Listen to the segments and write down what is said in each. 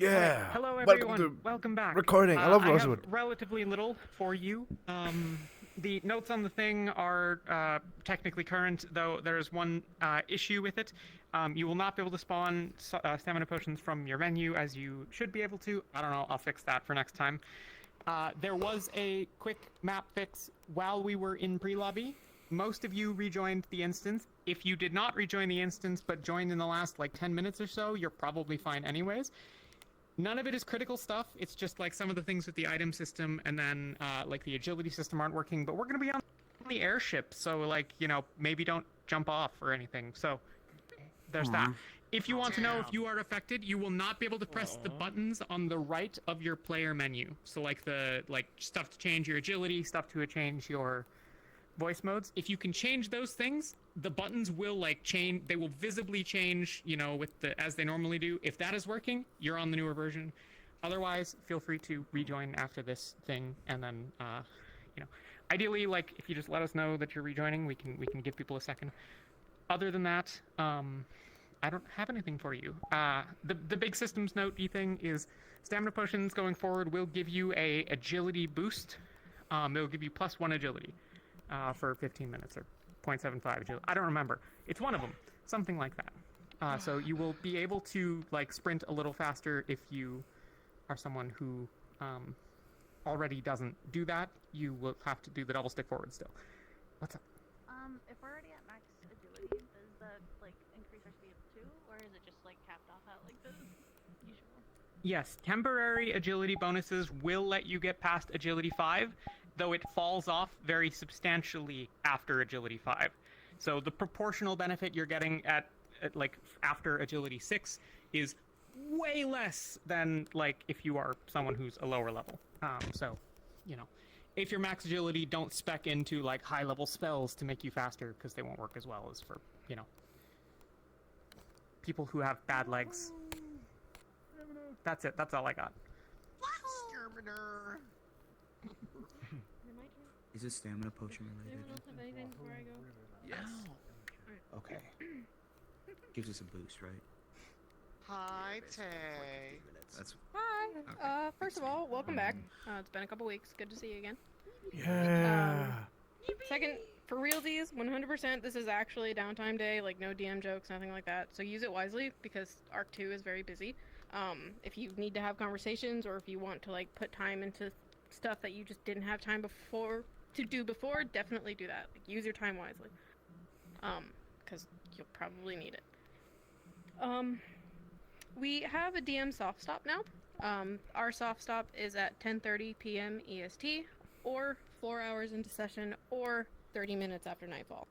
Yeah. Right. Hello, Welcome everyone. to Welcome back. recording. I love I Rosewood. have relatively little for you. The notes on the thing are technically current, though there is one issue with it. You will not be able to spawn stamina potions from your menu as you should be able to. I don't know. I'll fix that for next time. There was a quick map fix while we were in pre-lobby. Most of you rejoined the instance. If you did not rejoin the instance but joined in the last like 10 minutes or so, you're probably fine anyways. None of it is critical stuff. It's just like some of the things with the item system and then like the agility system aren't working. But we're going to be on the airship, so like, you know, maybe don't jump off or anything. So there's that. If you want to know if you are affected, you will not be able to press the buttons on the right of your player menu. So like the stuff to change your agility, stuff to change your voice modes. If you can change those things, the buttons will like change. They will visibly change, you know, with the as they normally do. If that is working, you're on the newer version. Otherwise, feel free to rejoin after this thing, and then you know, ideally, like if you just let us know that you're rejoining, we can give people a second. Other than that, I don't have anything for you. The big systems note thing is stamina potions going forward will give you a agility boost. It'll give you +1 agility for 15 minutes or 0.75 agility. I don't remember. It's one of them, something like that. So you will be able to like sprint a little faster if you are someone who already doesn't do that. You will have to do the double stick forward still. What's up? If we're already at max agility, does that like increase our speed too, or is it just like capped off at like the usual? Yes, temporary agility bonuses will let you get past agility 5, though it falls off very substantially after agility 5. So the proportional benefit you're getting at like after agility 6 is way less than like if you are someone who's a lower level. So, you know, if you're max agility, don't spec into like high level spells to make you faster because they won't work as well as for, you know, people who have bad legs. That's it. That's all I got. Is this stamina potion related? Anyone else have anything before I go? Yes. Okay. Gives us a boost, right? Hi, Tay. That's Hi. Okay. First of all, welcome back. It's been a couple weeks. Good to see you again. Yeah. Second, for realsies, 100%, this is actually a downtime day, like no DM jokes, nothing like that. So use it wisely because Arc 2 is very busy. If you need to have conversations or if you want to like put time into stuff that you just didn't have time to do before, definitely do that. Like, use your time wisely. Because you'll probably need it. We have a DM soft stop now. Our soft stop is at 10:30 p.m. EST, or 4 hours into session, or 30 minutes after nightfall.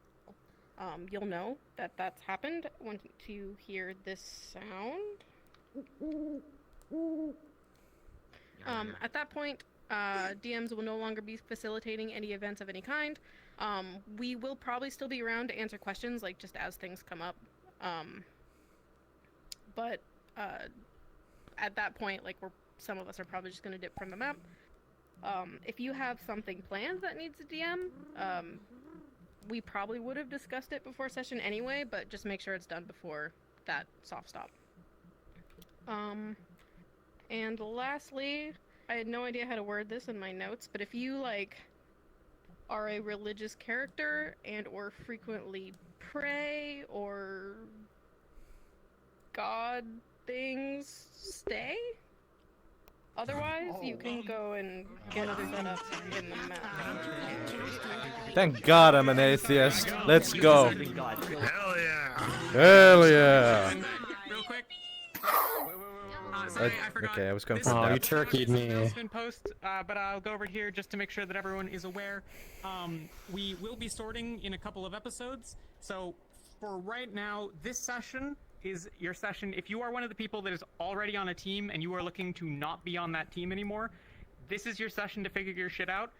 You'll know that that's happened once you hear this sound. At that point, DMs will no longer be facilitating any events of any kind. We will probably still be around to answer questions, like just as things come up. But at that point, like some of us are probably just going to dip from the map. If you have something planned that needs a DM, we probably would have discussed it before session anyway, but just make sure it's done before that soft stop. And lastly, I had no idea how to word this in my notes, but if you like are a religious character and or frequently pray or god things, stay. Otherwise, you can go and get set up in the map. Thank God I'm an atheist. Let's go. Hell yeah. Hell yeah. Real quick. Sorry, I forgot. Okay, I was going This for is that. you turkeyed me. In post, but I'll go over here just to make sure that everyone is aware. We will be sorting in a couple of episodes. So for right now, this session is your session. If you are one of the people that is already on a team and you are looking to not be on that team anymore, this is your session to figure your shit out.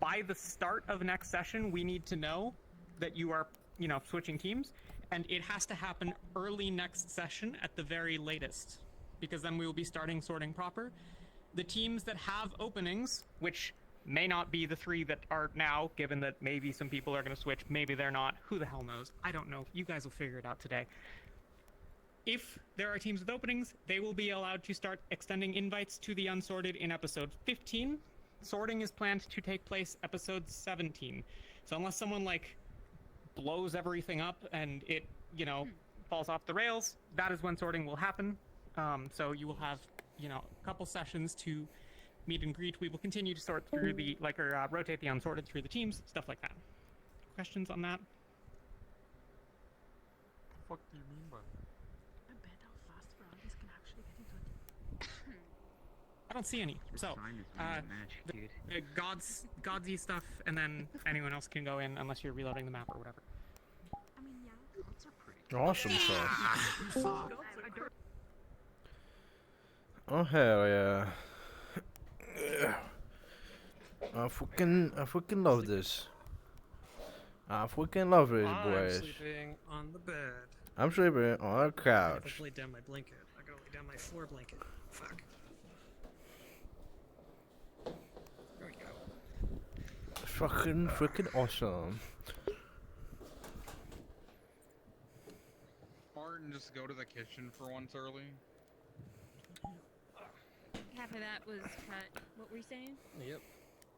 By the start of next session, we need to know that you are, you know, switching teams, and it has to happen early next session at the very latest, because then we will be starting sorting proper. The teams that have openings, which may not be the 3 that are now, given that maybe some people are going to switch, maybe they're not, who the hell knows, I don't know, you guys will figure it out today. If there are teams with openings, they will be allowed to start extending invites to the unsorted in episode 15. Sorting is planned to take place episode 17. So unless someone like blows everything up and it, you know, falls off the rails, that is when sorting will happen. So you will have, you know, a couple sessions to meet and greet. We will continue to sort through the, rotate the unsorted through the teams, stuff like that. Questions on that? What do you mean by that? I bet how fast Froggies can actually get into it. I don't see any. So, the godsy stuff, and then anyone else can go in unless you're reloading the map or whatever. I mean, yeah, goats are pretty. Awesome sauce. Oh hell yeah. I fucking love this. I fucking love this, I'm boys. sleeping on the bed. I'm sleeping on a I have couch. to lay down my blanket. I gotta lay down my floor blanket. Fuck. There we go. Fucking awesome. Martin, just go to the kitchen for once early. Half of that was cut. What were you saying? Yep.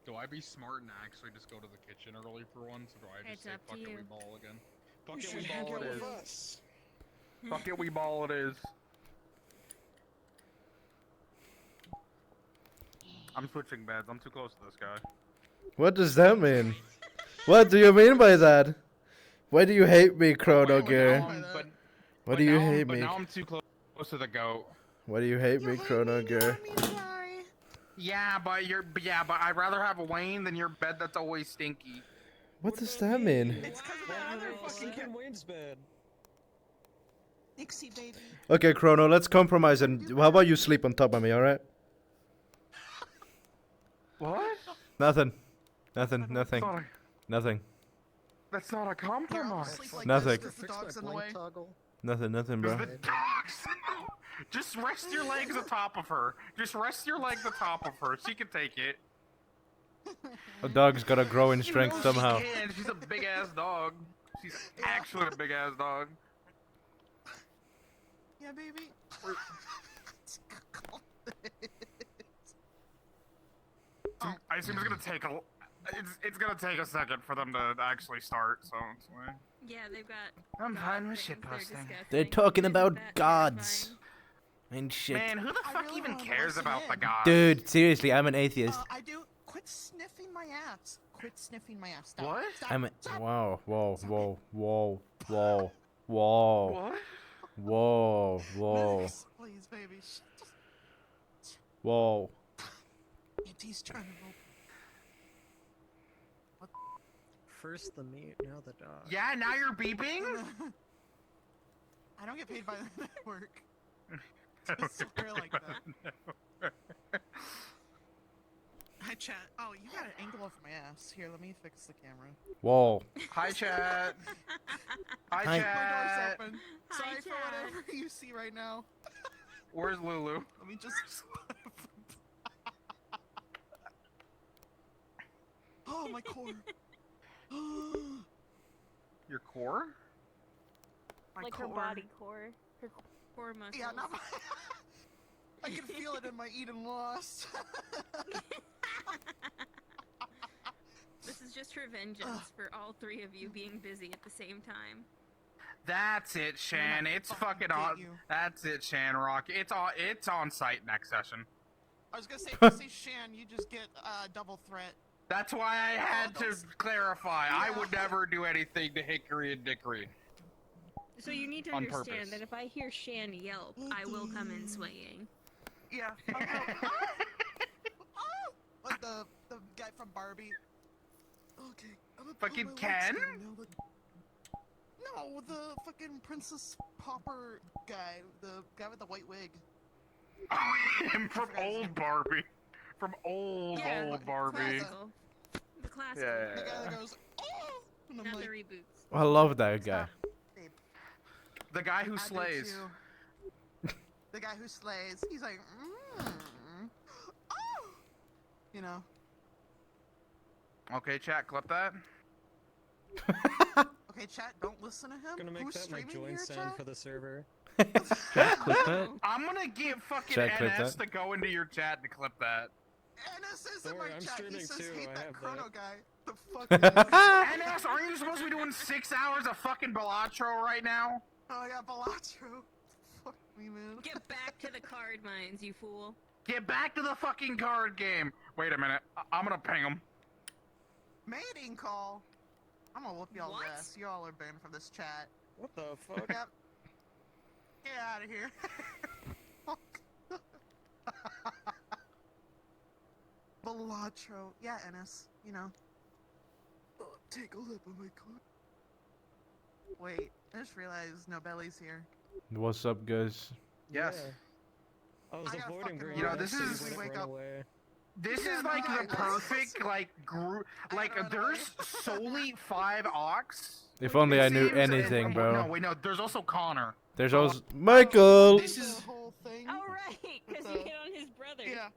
Do I be smart and actually just go to the kitchen early for once, or do I just It's say up to fuck it, you. we ball again? You Fuck it, should we hang ball out it with is. us. Fuck it, we ball it is. I'm switching beds. I'm too close to this guy. What does that mean? What do you mean by that? Why do you hate me, Chrono Gear? Why do you hate But me? now I'm too close to the goat. Why do you hate me, Chrono Gear? Yeah, but I'd rather have a Waine than your bed that's always stinky. What does that mean? It's because of Well, that other you're fucking sleeping in Wayne's bed. Nixie baby. Okay, Chrono, let's compromise and how about you sleep on top of me, alright? What? Nothing. Nothing. That's not a, Nothing. that's not a Here, I'll compromise. sleep like Nothing. this 'cause the dog's in the way. Nothing, There's bro. the dogs. Just rest your legs atop of her. Just rest your legs atop of her. She can take it. A dog's gotta grow in You strength know somehow. She can. She's a big ass dog. She's actually a big ass dog. Yeah, baby. I assume it's gonna take a. It's gonna take a second for them to actually start. So it's fine. Yeah, they've got. I'm God fine with things. shit They're posting. disgusting. They're talking Isn't about that gods terrifying? and shit. Man, who the I fuck really even wanna cares listen about the in. gods? Dude, seriously, I'm an atheist. I do. Quit sniffing my ass. Quit sniffing my ass. Stop. What? Stop. I'm a. Stop. Whoa. Max, please, baby. Just Whoa. Auntie's trying to roll. First the meat, now the dog. Yeah, now you're beeping. I don't get paid by the network. To swear like that. Hi, chat. Oh, you got an angle of my ass. Here, let me fix the camera. Whoa. Hi, chat. Hi, Hi. My chat. door's open. Hi, Sorry for chat. whatever you see right now. Where's Lulu? Let me just. Oh, my core. Your core? My Like core. her body core. Her Poor muscles. Yeah, not my. I can feel it in my Eden Lost. This is just her vengeance for all three of you being busy at the same time. That's it, Shan. gonna It's fucking fucking get on. you. That's it, Shan Rock. It's on site next session. I was gonna say, if you say Shan, you just get double threat. That's why I had to clarify. I Yeah. would never do anything to Hickory and Dickory. So you need to On understand purpose. that if I hear Shan yelp, I will come in swaying. Yeah. Oh, no. Oh! Like the guy from Barbie. Okay. I'm gonna put Fucking my legs Ken? down now, but- No, the fucking Princess Popper guy. The guy with the white wig. Him from old Barbie. From old Barbie. Classical. The classical. Yeah. The guy that goes, oh! And I'm Not like, the reboots. I love that guy. babe. The guy who I do slays. too. The guy who slays. He's like, oh! You know. Okay, chat, clip that. Okay, chat, don't listen to him. Gonna make Who's that my streaming join here, sound chat? for the server. Clip that. I'm gonna get fucking Chat, clip NS that. to go into your chat to clip that. NS is Don't in worry, my I'm chat. He streaming says too, hate I that have Chrono that. guy. The fuck is NS, aren't you supposed to be doing 6 hours of fucking Balatro right now? Oh yeah, Balatro. Fuck me, man. Get back to the card mines, you fool. Get back to the fucking card game. Wait a minute. I'm gonna ping him. Mating call. I'm gonna whoop y'all's What? ass. Y'all are banned from this chat. What the fuck? Yep. Get out of here. Balatro. Yeah, Ennis. You know. Oh, take a look at my card. Wait, I just realized Nobelli's here. What's up, guys? Yes. I was I gotta avoiding fucking green. You know, run. this so you is- wouldn't Wake run up. away. This Yeah, is no, like I the know. perfect like group. Like run there's solely 5 ox. If only it I knew seems, and- anything, bro. No, wait, no. There's also Connor. There's also Michael. This is the whole thing. Oh right, because With you the- hit on his brother. Yeah.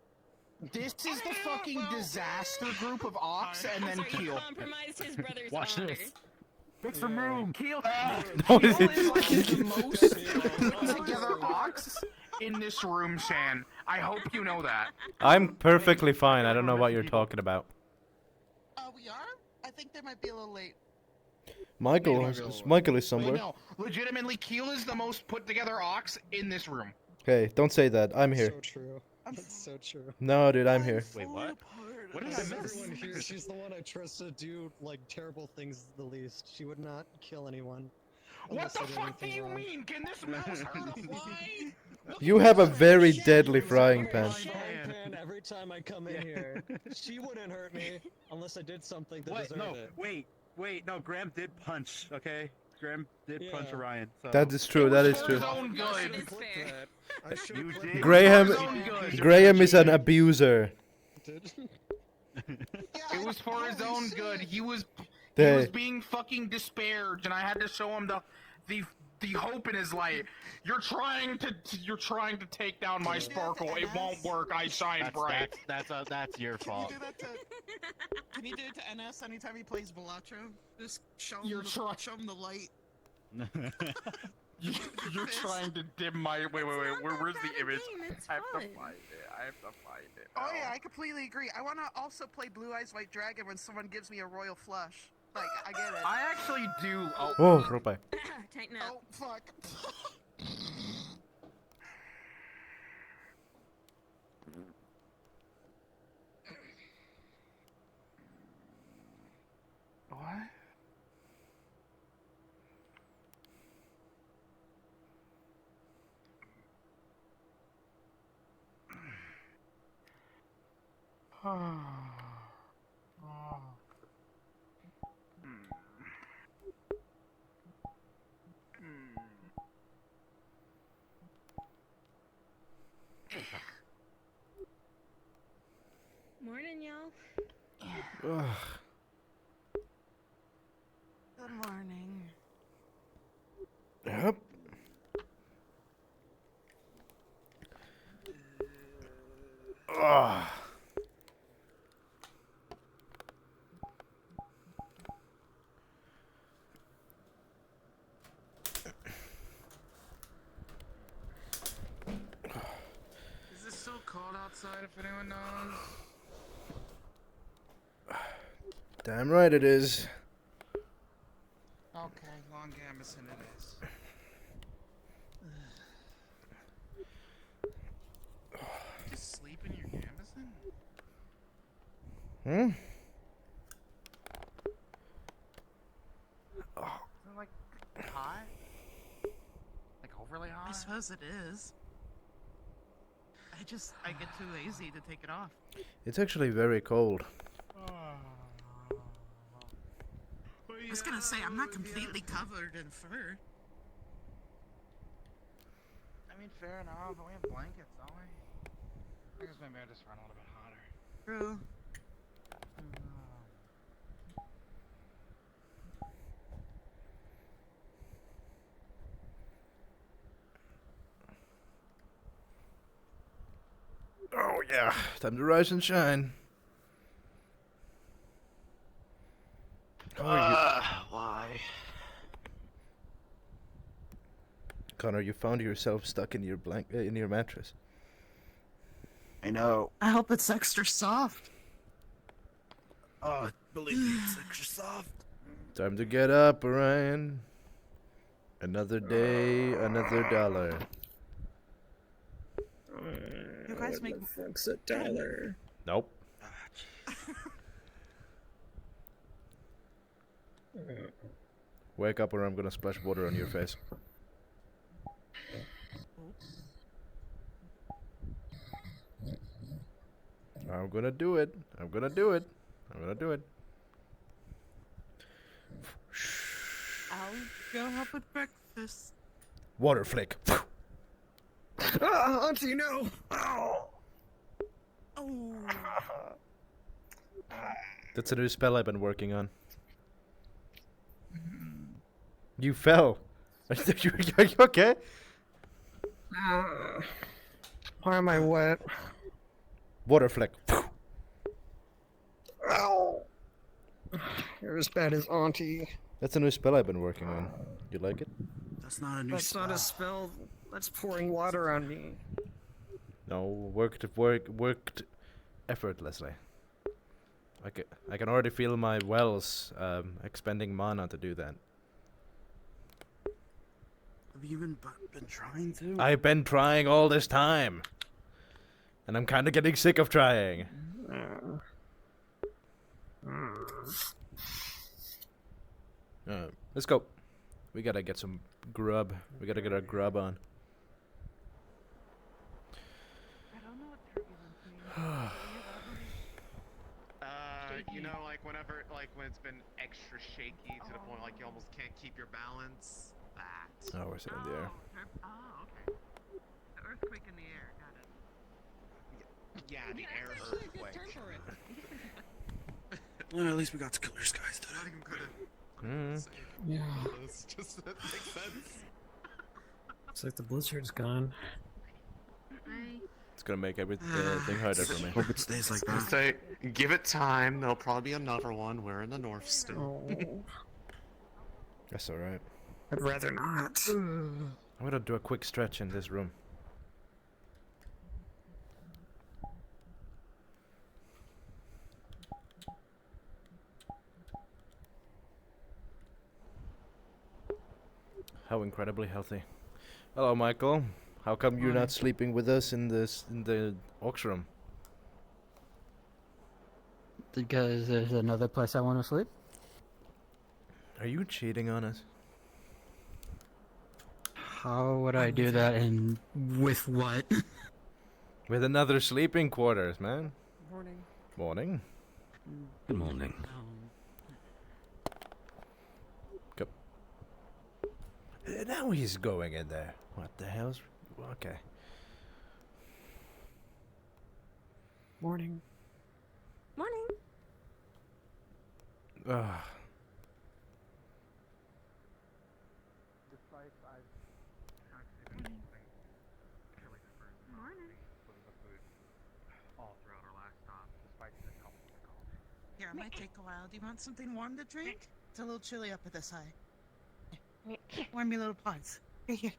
this is the fucking disaster group of ox, and then Sorry, you Keel. compromised his brother's Watch honor. this. Fix the room. Keel. No, Keel it is like the isn't. most put together ox in this room, Shan. I hope you know that. I'm perfectly fine. I don't know what you're talking about. We are? I think they might be a little late. Michael is Wait, somewhere. no. Legitimately, Keel is the most put together ox in this room. Hey, don't say that. I'm here. So true. That's so true. No, dude, I'm here. Wait, what? What did I Of miss? everyone here, she's the one I trust to do like terrible things the least. She would not kill anyone. What unless the I did fuck do anything you wrong. mean? Can this mouse hurt a fly? You have a very deadly frying pan. Frying pan every time I come in here. She wouldn't hurt me unless I did something to What? deserve No, it. wait, no, Graham did punch, okay? Graham did punch Yeah. Orion, so... That is true. That is For true. his own good. It's fair. I should You did. Graham, For his own good. Graham is an abuser. It was for his own good. He was Hey, being fucking disparaged, and I had to show him the hope in his light. You're trying to take down my sparkle. It won't work. I shine bright. That's your Can you fault. do that to? Can you do it to NS anytime he plays Balatro? Just show him, You're try- show him the light. You're trying to dim my. Wait. Where's the image? It's I have fun. to find it. I have to find it. Oh yeah, I completely agree. I want to also play Blue Eyes White Dragon when someone gives me a royal flush. Like, I get it. I actually do. Oh, oh, Rope. Tighten up. Oh fuck. what? Morning, y'all. Ugh. Good morning. Yep. Ugh. Is this so cold outside? If anyone knows. Damn right it is. Okay, long gambison it is. Just sleep in your gambison? Hmm? Is it like hot? Like overly hot? I suppose it is. I get too lazy to take it off. It's actually very cold. I was gonna say, I'm not completely covered in fur. I mean, fair enough, but we have blankets, don't we? I guess maybe I just run a little bit hotter. True. Oh yeah, time to rise and shine. How are you? Why? Connor, you found yourself stuck in your in your mattress. I know. I hope it's extra soft. Oh, believe me, it's extra soft. Time to get up, Orion. Another day, another dollar. You guys make fuck's a dollar? Nope. Wake up or I'm gonna splash water on your face. I'm gonna do it. I'm gonna do it. I'm gonna do it. I'll go help with breakfast. Water flick. Auntie, no! Oh. That's a new spell I've been working on. You fell. Are you okay? Why am I wet? Water flick. Ow! You're as bad as Auntie. That's a new spell I've been working on. You like it? That's not a new That's not a spell. That's pouring water on me. No, worked effortlessly. I can already feel my wells expending mana to do that. Have you even been trying to? I've been trying all this time. And I'm kind of getting sick of trying. Let's go. We gotta get some grub. We gotta get our grub on. I don't know what turbulence means. You know, like whenever, like when it's been extra shaky to the point like you almost can't keep your balance. That. Oh, we're still in the air. Oh, okay. The earthquake in the air. Got it. Yeah, the air that's actually a good earthquake. term for it. Well, at least we got to killer skies today. Not even good. Yeah. It's just that makes sense. It's like the blizzard's gone. It's gonna make everything harder for me. Hope it stays like that. Say, give it time. There'll probably be another one. We're in the north still. Oh, That's alright. I'd rather not. I'm gonna do a quick stretch in this room. How incredibly healthy. Hello, Michael. How come you're not sleeping with us in the aux room? Because there's another place I want to sleep. Are you cheating on us? How would I do that and with what? With another sleeping quarters, man. Morning. Morning. Good morning. Go. Now he's going in there. What the hell's... Okay. Morning. Morning. Ugh. Here, it might take a while. Do you want something warm to drink? It's a little chilly up at this high. Here, warm your little paws. Here.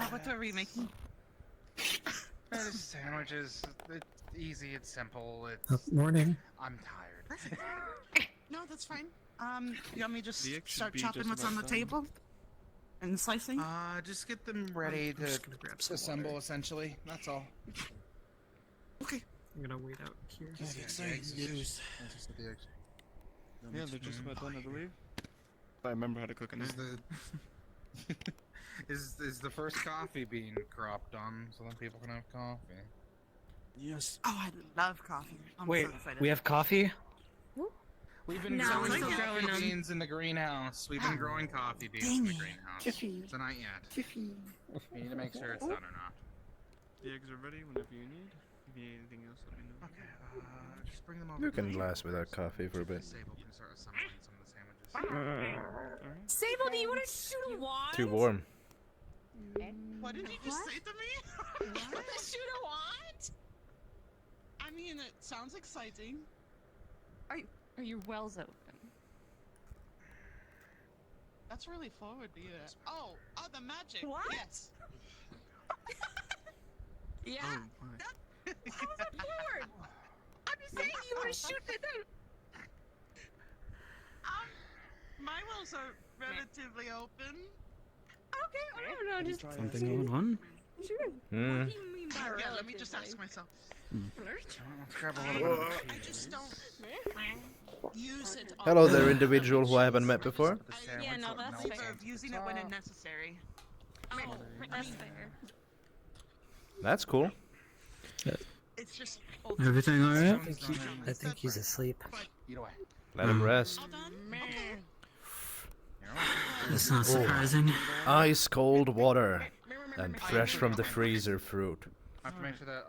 What are we making? Sandwiches. It's easy. It's simple. It's. Morning. I'm tired. Perfect. No, that's fine. You want me to just The egg should start be chopping just what's on the about done. table? And slicing? Just get them ready I'm just gonna to grab some assemble. water. Essentially, that's all. Okay. I'm gonna wait out here. News. Yeah, they're just about done, I believe. If I remember how to cook an Is egg. the is the first coffee being cropped on so then people can have coffee? Yes. Oh, I love coffee. I'm Wait, so excited. we have coffee? We've been No, growing we're still growing coffee 'em. beans in the greenhouse. We've been growing coffee beans in the greenhouse. So not yet. We need to make sure it's done or not. The eggs are ready whenever you need. If you need anything else, let me know. Okay, just bring them over. You to can the last table without first. coffee for a bit. Sable can start assembling some of the sandwiches. Sable, do you want to shoot a wand? Too warm. What did you just say to me? Shoot a wand? I mean, it sounds exciting. Are Are your wells open? That's really forward to you. Oh, the magic. What? Yes. Yeah. Oh, my. How's that forward? I'm just saying you want to shoot it out. My wells are relatively open. Okay, I don't know, just Something going on? sure. Hmm. What do you mean by Yeah, let me just ask relatively? myself. Let's grab a little bit of I just don't use it. Hello often. there, individual who I haven't met before. Yeah, no, that's Favor fair. of using it when necessary. That's fair. That's cool. It's just Everything alright? I think he's asleep. Eat away. Let him rest. all done. That's not surprising. Ice cold water and fresh from the freezer fruit. I have to make sure that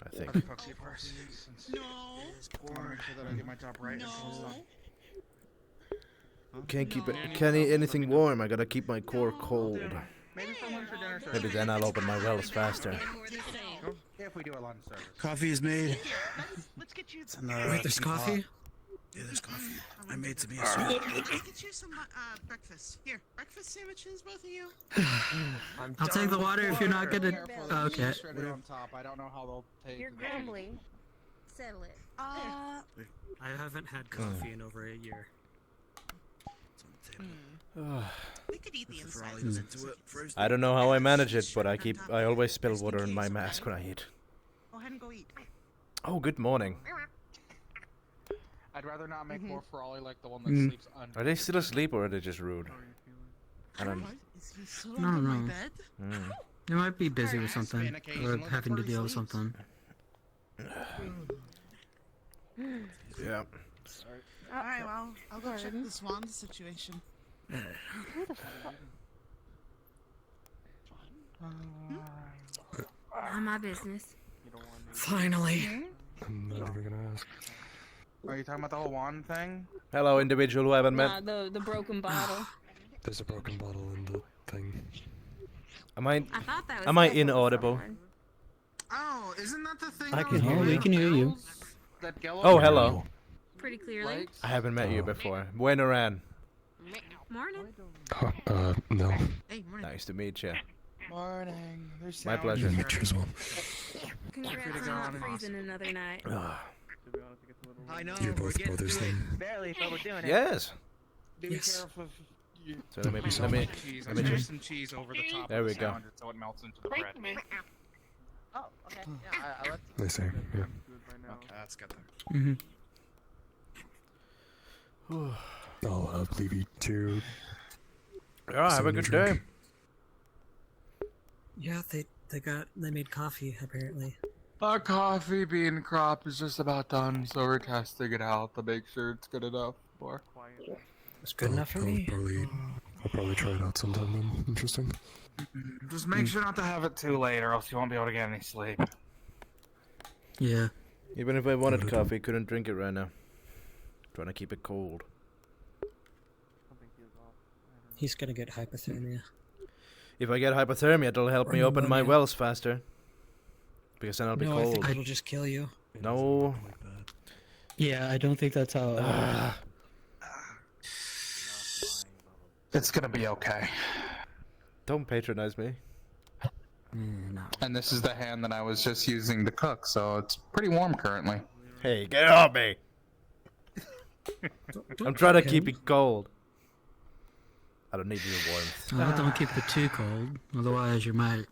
I think. I cook you first. Since No. I want to make sure that I get my job right. No. Can't eat anything warm. I gotta keep my core cold. Maybe for lunch or dinner. Maybe then I'll open my wells faster. Yeah, if we do a lunch service. Coffee is made. Let's get you. Wait, there's coffee? Yeah, there's coffee. I made some Let's get you some breakfast. Here, breakfast sandwiches, both of you. I'll take the water if you're not gonna. Oh, okay. On top. I don't know how they'll take. You're grumbling. Settle it. I haven't had coffee in over a year. We could eat the inside. I don't know how I manage it, but I always spill water in my mask when I eat. Go ahead and go eat. Oh, good morning. I'd rather not make more Frawley like the one that sleeps under. Are they still asleep or are they just rude? I don't know. Is he still No, under no. my bed? They might be busy with something, or having to deal with something. Yeah. Alright, well, I'll go check the swan situation. Not my business. Finally. I'm not even gonna ask. Are you talking about the whole wand thing? Hello, individual who I haven't met. The broken bottle. There's a broken bottle in the thing. Am I thought that was am I special to inaudible? someone. Oh, isn't that the thing? I that can was hear going you. We can hear you. That Gello? Oh, hello. Pretty clearly. I haven't met you before. Waine Oran. Morning. No. Hey, morning. Nice to meet you. Morning. There's My sound. pleasure. Meet you as well. Congrats Free to go on on not and freezing another night. I know. You're both brothers then. Barely, but we're doing Yes. Be Yes. careful if you So let me cheese. let me There's just. some cheese over the top. There of we the go. sandwich so it melts into the bread. Oh, okay. Yeah, I let They say, yeah. Okay, that's good Mhm. then. I'll leave you to. Yeah, have a good day. Yeah, they made coffee apparently. Our coffee bean crop is just about done, so we're testing it out to make sure it's good enough for. It's good enough for me. I'll probably try it out sometime then. Interesting. Just make sure not to have it too late, or else you won't be able to get any sleep. Yeah. Even if I wanted coffee, couldn't drink it right now. Trying to keep it cold. He's gonna get hypothermia. If I get hypothermia, it'll help Or me open my pneumonia. wells faster. Because then I'll be No, I cold. think it'll just kill you. No. Yeah, I don't think that's how. It's gonna be okay. Don't patronize me. No. And this is the hand that I was just using to cook, so it's pretty warm currently. Hey, get off me! I'm trying to keep it cold. I don't need your warmth. Well, don't keep it too cold, otherwise you might,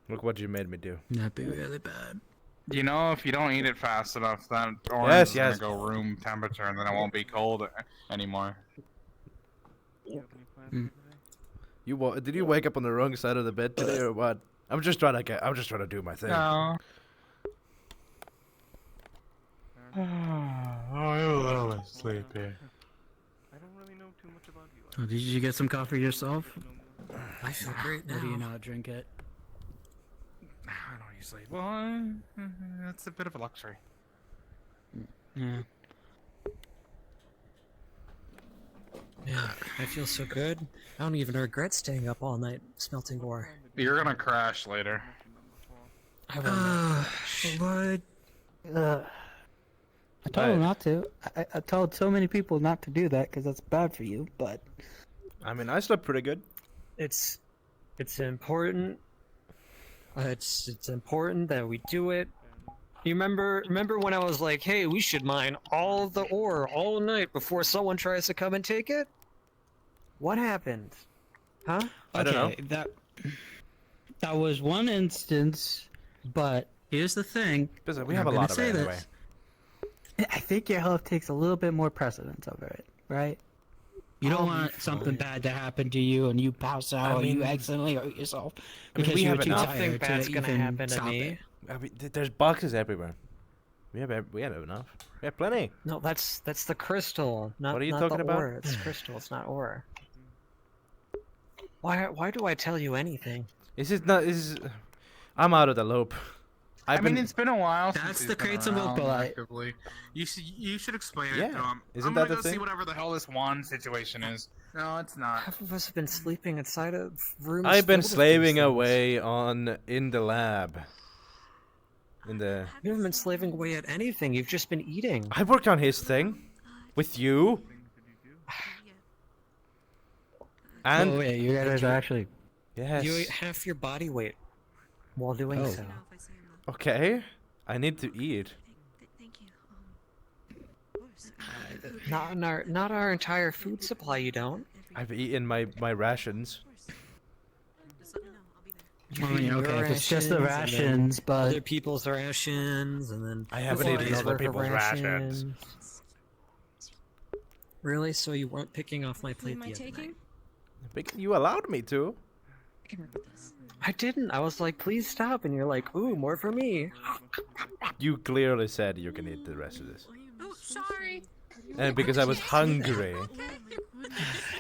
Look what you made me do. that'd be really bad. You know, if you don't eat it fast enough, that orange is yes. gonna go room temperature, and then it won't be cold anymore. Did you wake up on the wrong side of the bed today or what? I'm just trying to do my thing. No. I'm a little bit sleepy. I don't really know too much about you. Oh, did you get some coffee yourself? I feel great Or do you not drink it? I don't usually. Well, that's a bit of a luxury. Yeah. Yeah, I feel so good. I don't even regret staying up all night smelting ore. You're gonna crash later. I will not. What? I told him not to. I told so many people not to do that because that's bad for you. But I mean, I slept pretty good. It's important. It's important that we do it. You remember when I was like, hey, we should mine all the ore all night before someone tries to come and take it? What happened? Huh? I don't know. That was one instance, but here's the thing. We have a lot of it anyway. I think your health takes a little bit more precedence over it, right? You don't want something bad to happen to you and you pass out or you accidentally hurt yourself because you're too tired to even happen to me. I mean, there's boxes everywhere. We have enough. We have plenty. No, that's the crystal, not what are you not talking the about? ore. It's crystal. It's not ore. Why do I tell you anything? I'm out of the loop. I mean, it's been a while. That's since the crates of opalite. actively. You should explain Yeah. it to him. Isn't I'm that gonna the go see thing? whatever the hell this wand situation is. No, it's not. Half of us have been sleeping inside of rooms. I've been filled with slaving these things. away in the lab. You haven't been slaving away at anything. You've just been eating. I worked on his thing with you. And oh wait, you guys are actually. Yes. You ate half your body weight while doing so. Okay. I need to eat. Not our entire food supply. You don't. I've eaten my rations. I mean, okay, if it's just the rations, but other people's rations, and then I haven't eaten other people's rations. Really? So you weren't picking off my plate the other night? You allowed me to. I didn't. I was like, please stop, and you're like, ooh, more for me. You clearly said you can eat the rest of this. Oh, sorry. And because I was hungry.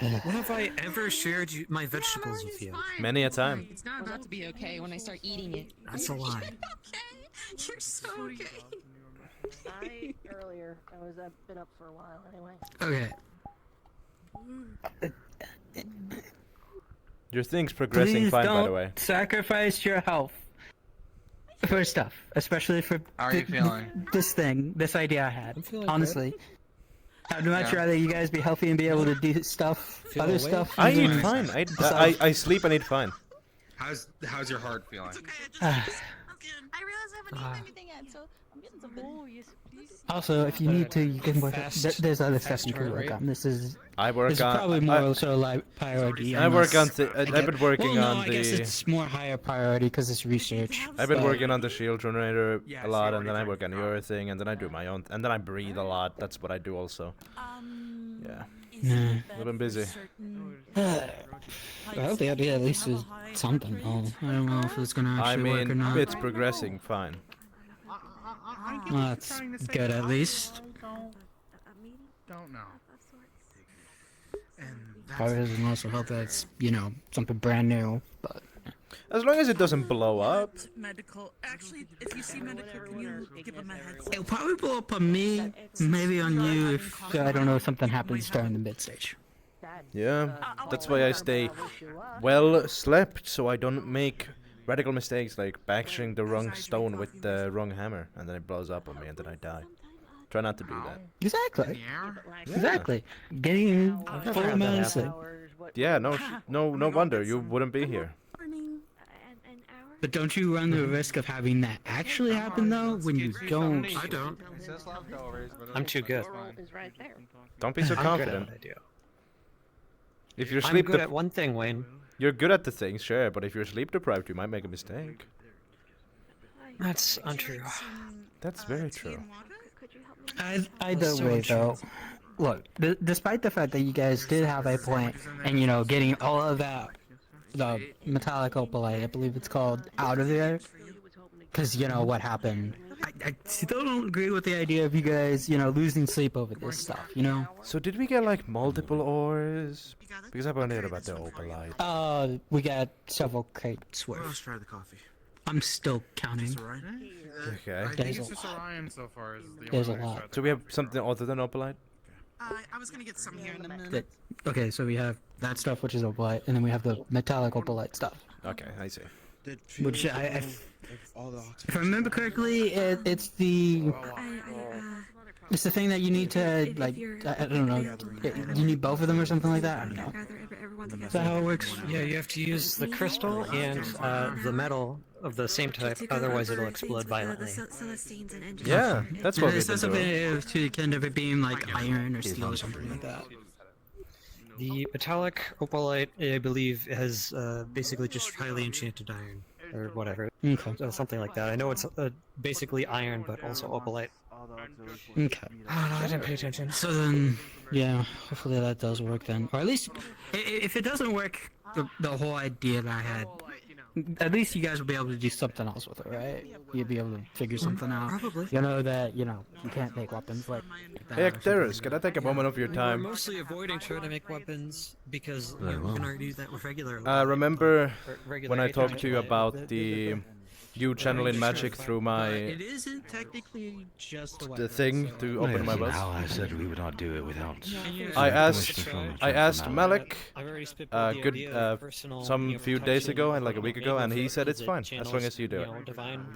When have I ever shared my vegetables with you? Many a time. It's not about to be okay when I start eating it. That's a lie. You're so okay. Earlier, I was been up for a while anyway. okay. Your thing's progressing Please fine, don't by the way. sacrifice your health for stuff, especially for How are you feeling? this idea I had. feeling Honestly, I'd much rather you guys be healthy and be able to do stuff, Feel other awake? stuff. I using- eat fine. I sleep and eat fine. How's your heart feeling? I realize I haven't eaten anything yet, so I'm getting something. Oh, yes, please. Also, if you need to, you can work. There's other stuff fast you can heart work rate. on. This is I probably more so like priority. work on. unless- I've been working well, no, on I guess the. it's more higher priority because it's research. I've been but- working on the shield generator a lot, and then I work on your thing, and then I do my own, and then I breathe a lot. That's what I do also. Yeah. Nah. I've been busy. I hope the idea at least is something. I don't know if it's gonna I actually work or mean, not. it's progressing fine. Well, that's good at least. Don't know. Probably doesn't also help that it's, something brand new, but... As long as it doesn't blow up. Medical. Actually, if you see medical, can you give him a heads up? It'll probably blow up on me, maybe on you if, I don't know, something happens during the mid-stage. Yeah, that's why I stay well slept, so I don't make radical mistakes like bashing the wrong stone with the wrong hammer, and then it blows up on me, and then I die. Try not to do that. Exactly. Yeah. Exactly. Getting full amount of sleep. Yeah, no wonder you wouldn't be here. But don't you run the risk of having that actually happen, though, when you don't? I don't. I'm too good. Don't be so I'm confident. good at what I do. If you're I'm sleep good at one thing, Wayne. You're good at the thing, sure, but if you're sleep deprived, you might make a mistake. That's untrue. That's very true. Either way, though, look, despite the fact that you guys did have a point, and, getting all of that, the metallic opalite, I believe it's called, out of there, because, what happened. I still don't agree with the idea of you guys, losing sleep over this stuff, So did we get, like, multiple ores? Because I've only heard about the opalite. We got several crates worth. Let's try the coffee. I'm still counting. Okay. I think it's just Orion so far. There's a lot. So we have something other than opalite? I was gonna get some here in a minute. Okay, so we have that stuff, which is opalite, and then we have the metallic opalite stuff. Okay, I see. Which if I remember correctly, it's the It's the thing that you need to, like, I don't know, you need both of them or something like that? I don't know. Is that how it works? Yeah, you have to use the crystal and the metal of the same type, otherwise it'll explode violently. Yeah, that's what Is we've that been doing. something to kind of it being like iron or steel or something like that? The metallic opalite, I believe, has basically just highly enchanted iron, or whatever. Okay. Something like that. I know it's basically iron, but also opalite. Okay. I didn't pay attention. So then, yeah, hopefully that does work then. Or at least, if it doesn't work, the whole idea that I had, at least you guys will be able to do something else with it, right? You'll be able to figure something out. Probably. You know that, you can't make weapons like that. Hey, or something Akterus, like can I take a moment of your We're time? mostly avoiding trying to make weapons because you can already do that with regular. Remember regular when I A13 talked to you light. about you channeling magic through my It isn't technically just the the thing to open my bus? I said we would not do it without. I permission asked from Malik I've already spitballed the idea of personal, few days protection ago and like a week ago, and he said it's that fine as long channels, as you do it. Divine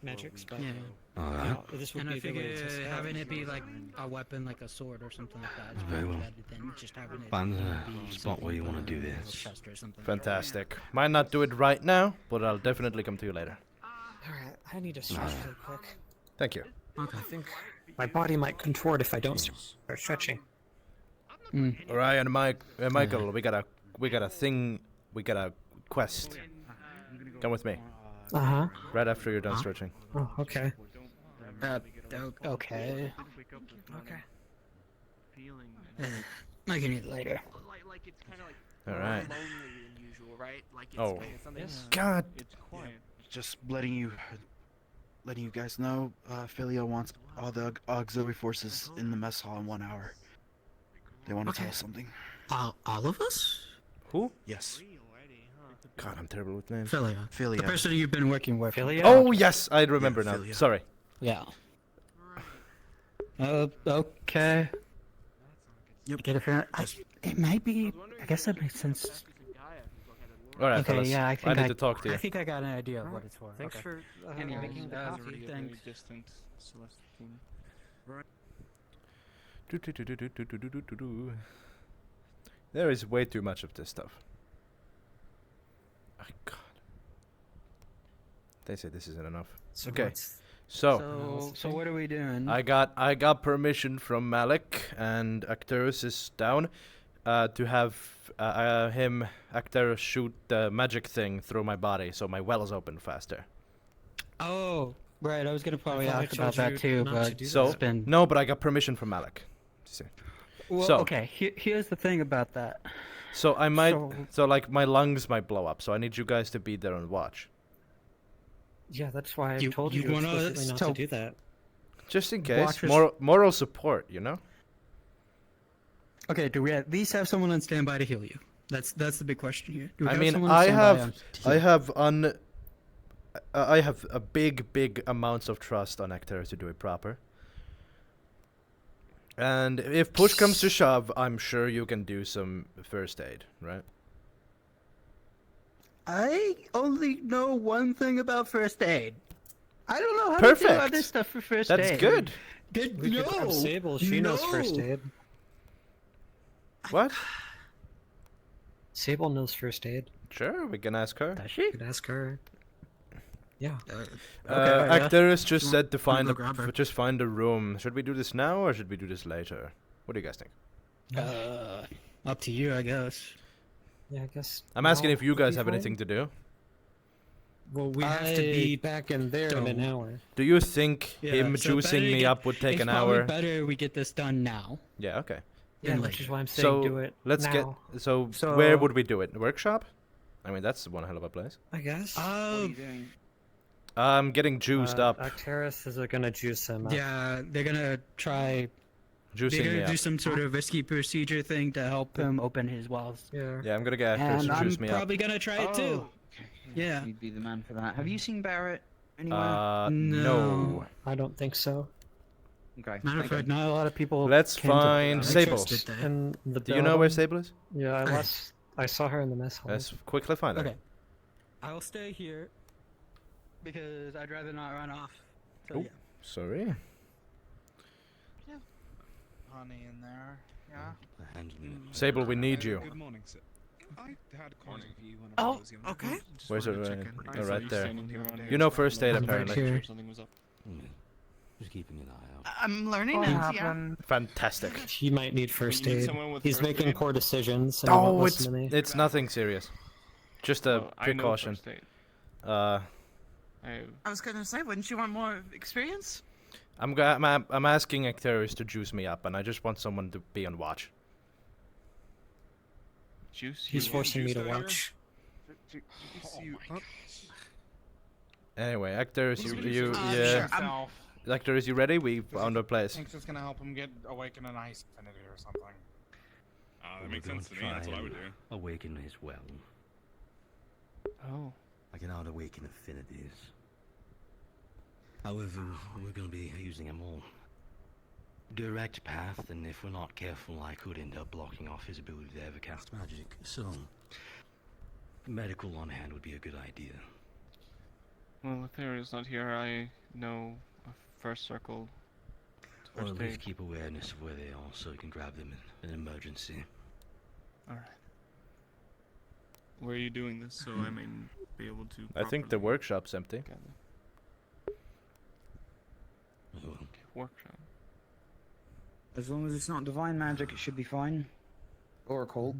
magics, but Yeah. this would And be I a good way to figure test it out. having it be like a weapon, like a sword or something like that, is Very probably well. better than just having it Find be a spot where you want to do something this. chest or something. Fantastic. Might not do it right now, but I'll definitely come to you later. Alright, I need to stretch really quick. Thank you. Okay. I think my body might contort if I don't start stretching. Alright, and Michael, we got a thing, we got a quest. Come with me. Uh-huh. Right after you're done stretching. Oh, okay. Okay. Okay. I can eat it later. Alright. Right? Like Oh. Yes. God. Just letting you guys know, Filio wants all the auxiliary forces in the mess hall in 1 hour. They want to tell us something. All of us? Who? Yes. God, I'm terrible with names. Philia. Philia. The person you've been working with. Philia? Oh yes, I remember now. Philia. Sorry. Yeah. Okay. Yep. Get it. It might be. I guess that makes sense. Alright, Okay, fellas. yeah, I need to talk to you. I think I got an idea of what it's for. Thanks Okay. for making the coffee. Thanks. There is way too much of this stuff. Oh, God. They say this isn't enough. Okay. So what are we doing? I got permission from Malik, and Akterus is down to have Akterus shoot the magic thing through my body so my wells open faster. Oh, right. I was gonna probably I ask about told that you too, not but to do So it's been. no, but I got permission from Malik. See. Well, So- okay. Here's the thing about that. So I might, So- like my lungs might blow up. So I need you guys to be there and watch, Yeah, that's why I You- told you you wanna explicitly not to tell- do that. just in case. Watchers- Moral support, you know. Okay. Do we at least have someone on standby to heal you? That's the big question here. Do we I have mean, someone on I standby have, to heal? I have a big amounts of trust on Akterus to do it proper. And if push comes to shove, I'm sure you can do some first aid, right? I only know one thing about first aid. I don't know how to Perfect. do other stuff for first aid. That's good. We could have Sable. She knows first aid. What? Sable knows first aid. Sure, we can ask her. Does she? You could ask her. Yeah. Akterus just said to find go grab her. just find a room. Should we do this now or should we do this later? What do you guys think? Up to you, I guess. Yeah, I guess. I'm asking now if you would be guys have fine. anything to do. Well, we have to be back in there in an hour. Do you think Yeah, him so juicing better me get- up would take it's an probably hour? better we get this done now. Yeah, okay. Yeah, than which is later. why I'm saying So do it let's now. get. So, So- where would we do it? Workshop? I mean, that's one hell of a place. I guess. I'm getting juiced up. Akterus is gonna juice him up. Yeah, they're gonna try. Juicing They're me gonna do up. some sort of risky procedure thing to help him open his wells. Yeah. Yeah, I'm gonna get Akterus And to I'm juice me up. probably gonna try it too. Yeah. You'd be the man for that. Have you seen Barrett anywhere? No. I don't think so. Okay. Matter of thank you. fact, not a lot of people. Let's came to find Sable. interested there. And the Do you know where building- Sable is? Yeah, I saw her in the mess hall. Let's quickly find her. Okay. I'll stay here because I'd rather not run off. So, Oh, yeah. sorry. honey in there. Yeah. Sable, we need you. Good morning, sir. I had quite a few when I Oh, was younger. okay. Where's it? I Oh, saw right you there. standing here on You know days first when aid I was apparently. here. something was up. Just keeping an eye out. I'm learning What it, yeah. happened? Fantastic. He might need first You need aid. someone with He's first making aid? poor decisions. And he won't Oh, listen to me. it's nothing serious. Just a Well, I know precaution. first aid. Uh, I was gonna say, wouldn't you want more experience? I'm asking Akterus to juice me up, and I just want someone to be on watch. Juice He's you forcing me juice to later? watch. Anyway, Akterus, you sure, Akterus, you ready? We found a place. Thinks it's gonna help him get awaken an ice affinity or something. That We're makes going sense to me. try That's what I would and do. Awaken his well. Oh. I cannot awaken affinities. However, we're going to be using a more direct path, and if we're not careful, I could end up blocking off his ability to ever cast magic. So, medical on hand would be a good idea. Well, if there is not here, I know a first circle. Or First at least aid. keep awareness of where they are, so you can grab them in an emergency. Alright. Where are you doing this so I may be able to. I think the workshop's empty. Workshop. As long as it's not divine magic, it should be fine. Or occult.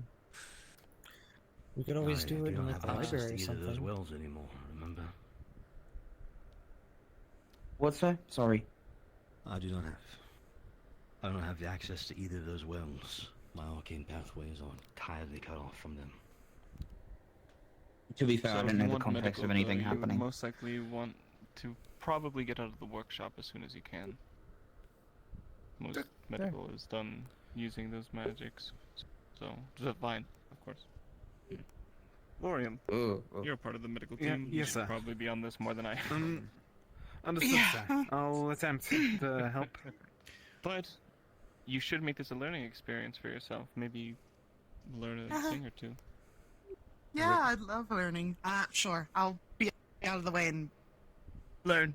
We could always I do it in not like have the access library or to either of those something. wells anymore, remember? What's that? Sorry. I don't have the access to either of those wells. My arcane pathways are entirely cut off from them. To be fair, I if don't you know the want context medical, of anything though, you would happening. most likely want to probably get out of the workshop as soon as you can. Most medical is done using those magics, so divine, of course. Lorium, you're part of the medical Yeah, team. yes, you should sir. probably be on this more than I am. Understood, Yeah. sir. I'll attempt to help. But you should make this a learning experience for yourself. Maybe learn a Uh-huh. thing or two. Yeah, I love learning. Sure, I'll be out of the way and learn.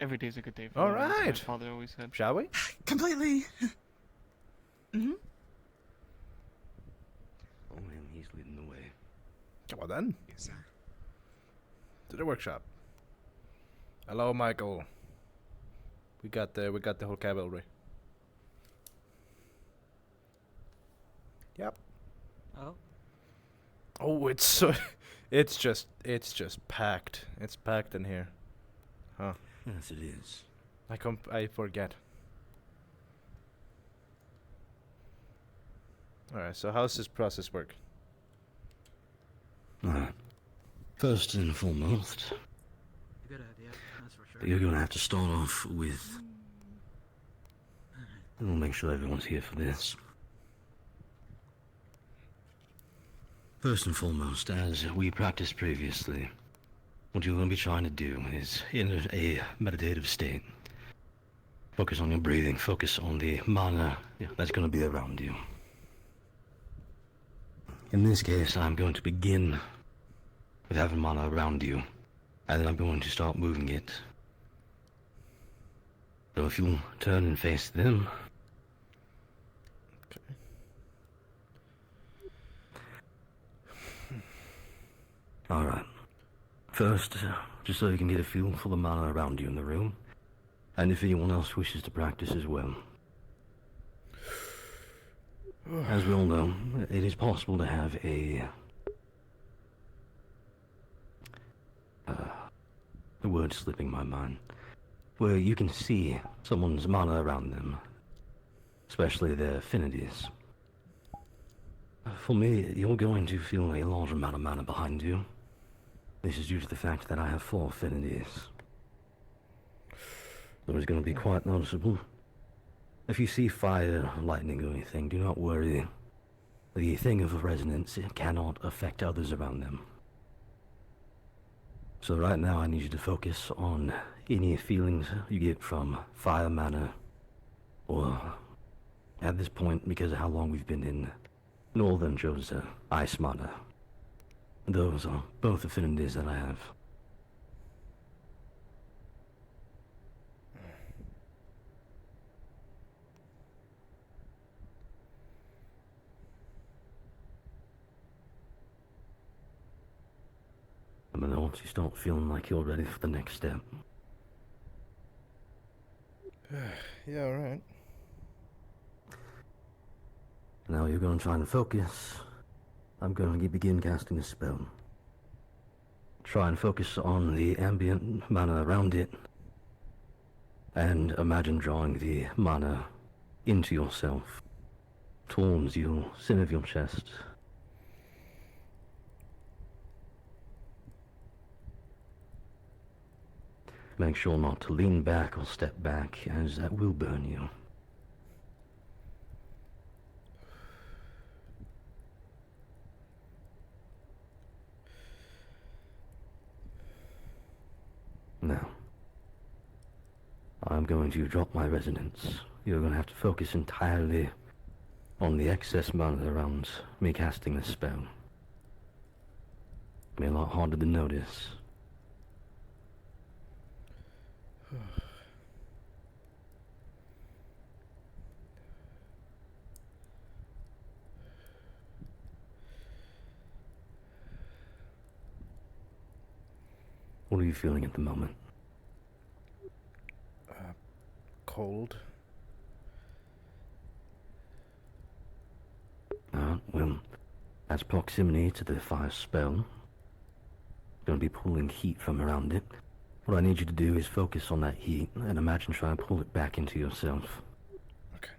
Every day's a good day for All learning, as my right. father always said. Shall we? Completely. Mm-hmm. Oh man, he's leading the way. Come on then. Yes, sir. To the workshop. Hello, Michael. We got the whole cavalry. Yep. Oh. Oh, it's so, it's just packed. It's packed in here. Huh. Yes, it is. I forget. Alright, so how's this process work? Alright. First and foremost, Good idea, that's for sure. you're going to have to start off with... And we'll make sure everyone's here for this. First and foremost, as we practiced previously, what you're going to be trying to do is, in a meditative state, focus on your breathing, focus on the mana that's going to be around you. In this case, I'm going to begin with having mana around you, and then I'm going to start moving it. So if you'll turn and face them. Alright. First, just so you can get a feel for the mana around you in the room, and if anyone else wishes to practice as well. As we all know, it is possible to have a... the word's slipping my mind. Where you can see someone's mana around them, especially their affinities. For me, you're going to feel a large amount of mana behind you. This is due to the fact that I have 4 affinities. So it's going to be quite noticeable. If you see fire, lightning, or anything, do not worry. The thing of resonance, it cannot affect others around them. So right now I need you to focus on any feelings you get from fire mana, or at this point, because of how long we've been in Northern Josa, ice mana. Those are both affinities that I have. once you start feeling like you're ready for the next step. Yeah, alright. Now you're going to try and focus. I'm going to begin casting a spell. Try and focus on the ambient mana around it, and imagine drawing the mana into yourself, towards your center of your chest. Make sure not to lean back or step back, as that will burn you. Now, I'm going to drop my resonance. You're going to have to focus entirely on the excess mana around me casting this spell. It'll be a lot harder to notice. What are you feeling at the moment? Cold. Well, as proximity to the fire spell, going to be pulling heat from around it. What I need you to do is focus on that heat and imagine trying to pull it back into yourself. Okay.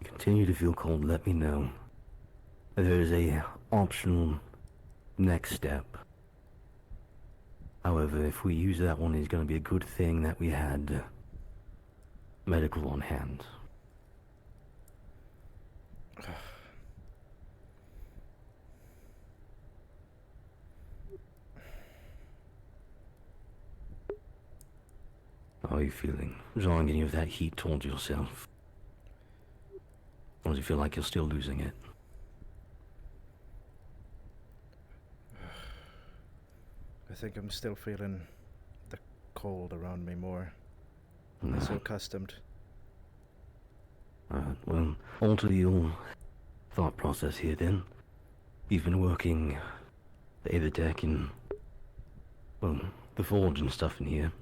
Continue to feel cold, let me know. There is a optional next step. However, if we use that one, it's going to be a good thing that we had medical on hand. How are you feeling? Drawing any of that heat towards yourself? Or does it feel like you're still losing it? I think I'm still feeling the cold around me more. I'm so accustomed. Well, alter your thought process here then. You've been working the Aether deck and, well, the forge and stuff in here.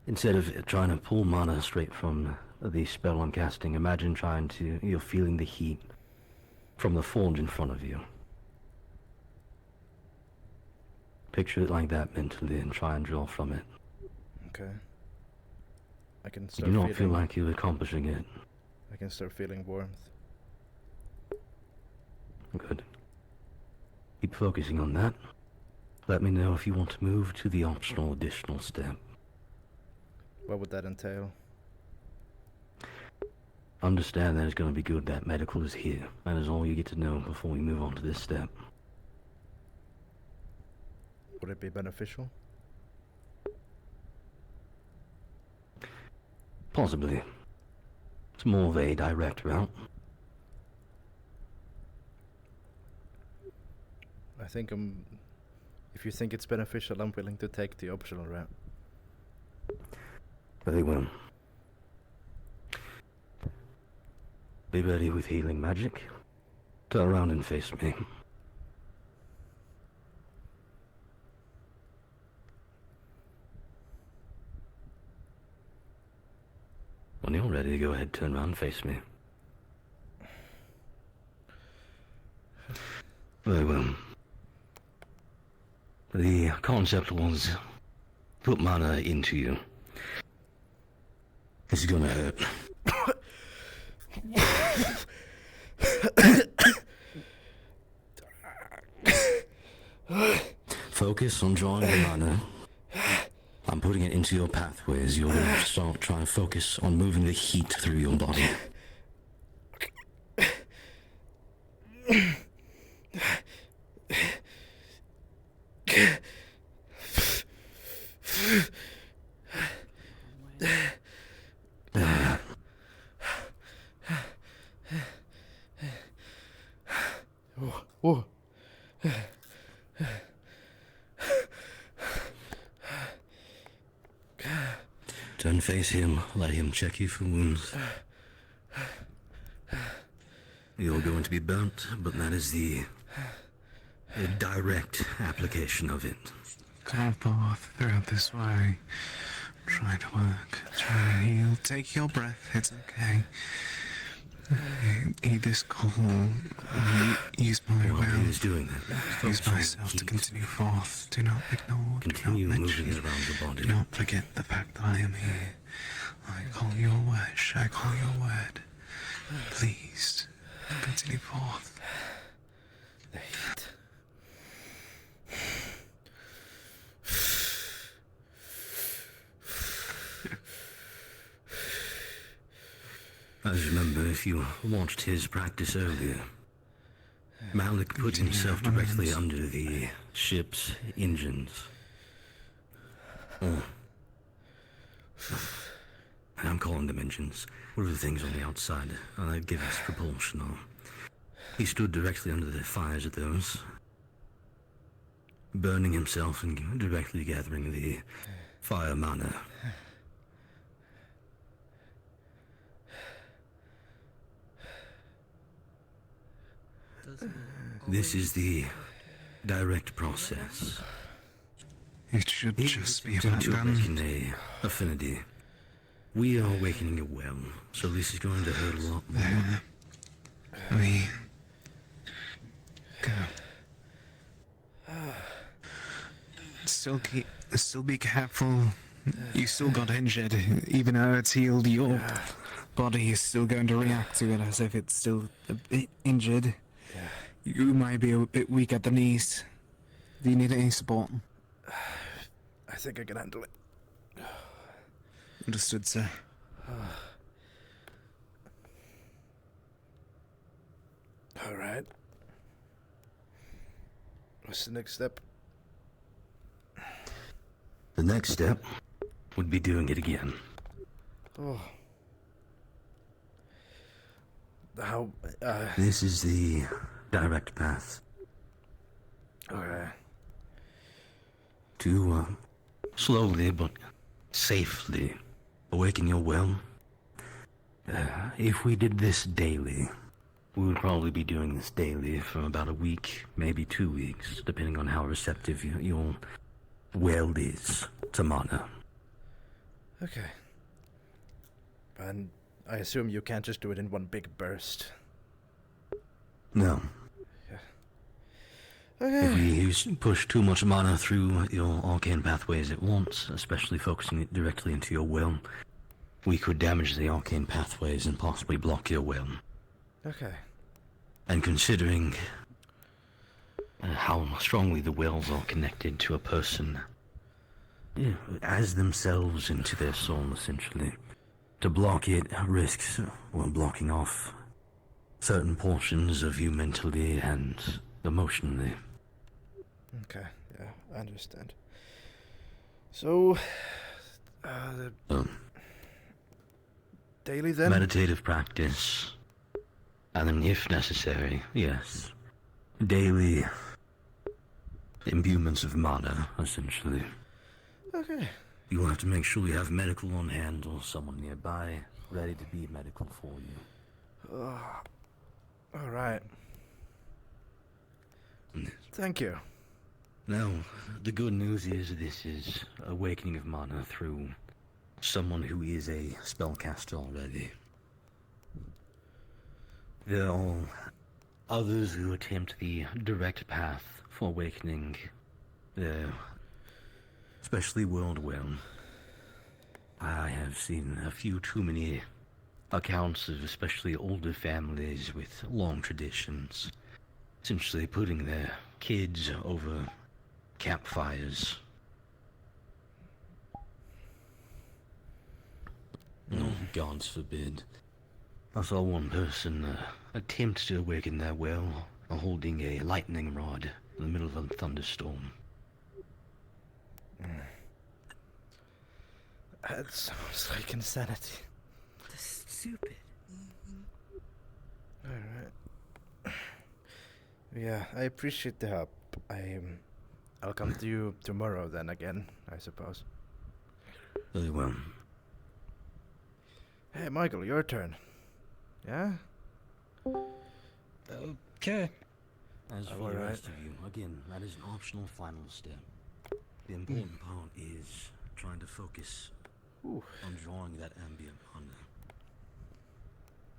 Instead of trying to pull mana straight from the spell I'm casting, imagine you're feeling the heat from the forge in front of you. Picture it like that mentally and try and draw from it. Okay. I can You start do not feeling... feel like you're accomplishing it. I can start feeling warmth. Good. Keep focusing on that. Let me know if you want to move to the optional additional step. What would that entail? Understand that it's going to be good that medical is here. That is all you get to know before we move on to this step. Would it be beneficial? Possibly. It's more of a direct route. I think if you think it's beneficial, I'm willing to take the optional route. Very well. Be ready with healing magic. Turn around and face me. When you're ready, go ahead, turn around and face me. Very well. The concept was put mana into you. This is gonna hurt. Focus on drawing the mana. I'm putting it into your pathways. You're going to start trying to focus on moving the heat through your body. Whoa. Don't face him. Let him check you for wounds. You're going to be burnt, but that is the direct application of it. Come forth throughout this way. Try to work. Try to heal. Take your breath. It's okay. Eat this call. Use my will. While he is doing that, Use myself to continue forth. Do not ignore. Continue do not moving mention, it around the body. Do not forget the fact that I am here. I call your wish. I call your word. Please, continue forth. The heat. I remember if you watched his practice earlier, Malik put himself directly under the ship's engines. Oh. I'm calling them engines. What are the things on the outside? That give us propulsion. He stood directly under the fires of those, burning himself and directly gathering the fire mana. This is the direct process. It should just be about to done. awaken a affinity. We are awakening a well, so this is going to hurt a lot more. We go. Still be careful. You still got injured, even though it's healed. Your body is still going to react to it as if it's still a bit injured. You might be a bit weak at the knees. Do you need any support? I think I can handle it. Understood, sir. Alright. What's the next step? The next step would be doing it again. Oh. How, This is the direct path. Okay. To, slowly but safely awaken your well. If we did this daily, we would probably be doing this daily for about a week, maybe 2 weeks, depending on how receptive your well is to mana. Okay. And I assume you can't just do it in one big burst. No. Okay. If we push too much mana through your arcane pathways at once, especially focusing it directly into your will, we could damage the arcane pathways and possibly block your will. Okay. And considering how strongly the wills are connected to a person, as themselves into their soul, essentially, to block it risks blocking off certain portions of you mentally and emotionally. Okay, yeah, I understand. So, daily then? Meditative practice. And then, if necessary, yes, daily imbuements of mana, essentially. Okay. You will have to make sure you have medical on hand or someone nearby ready to be medical for you. Alright. Thank you. Now, the good news is this is awakening of mana through someone who is a spellcaster already. There are others who attempt the direct path for awakening, especially worldwide. I have seen a few too many accounts of especially older families with long traditions, essentially putting their kids over campfires. No, gods forbid. I saw one person attempt to awaken their well holding a lightning rod in the middle of a thunderstorm. That sounds like insanity. That's stupid. Alright. Yeah, I appreciate the help. I'll come to you tomorrow then again, I suppose. Very well. Hey, Michael, your turn. Yeah? Okay. As Oh, for the alright. rest of you, again, that is an optional final step. The important part is trying to focus on drawing that ambient mana.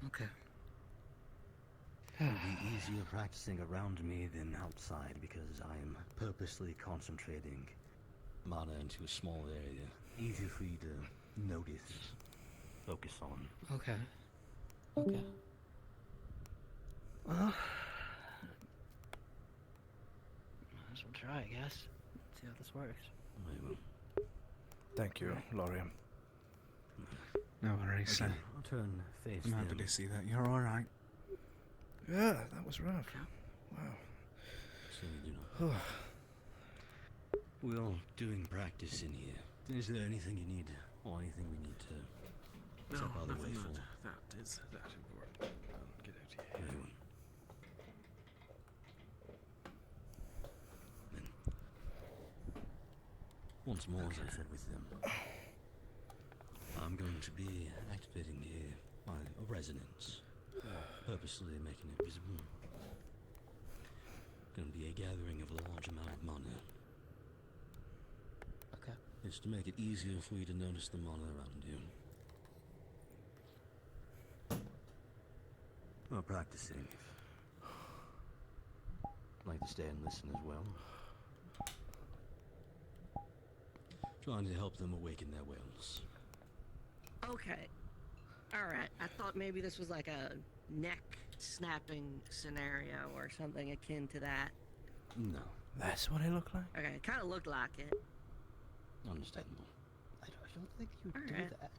Okay. It'll be easier practicing around me than outside because I am purposely concentrating mana into a small area. Easier for you to notice, focus on. Okay. Okay. Well, might as well try, I guess. See how this works. Thank you, Lorian. No worries. Okay, I'll turn face I'm happy down. to see that you're alright. Yeah, that was rough. Wow. So you do not. We're all doing practice in here. Is there anything you need, or anything we need to step out of the way for? That is that important. I'll get out here. Very well. Then, once more, as I said with them, I'm going to be activating my resonance, purposely making it visible. Going to be a gathering of a large amount of mana. Okay. It's to make it easier for you to notice the mana around you. While practicing, I'd like to stay and listen as well. Trying to help them awaken their wills. Okay. Alright, I thought maybe this was like a neck snapping scenario or something akin to that. No. That's what it looked like? Okay, it kind of looked like it. Understandable. I don't think you would do Alright. that.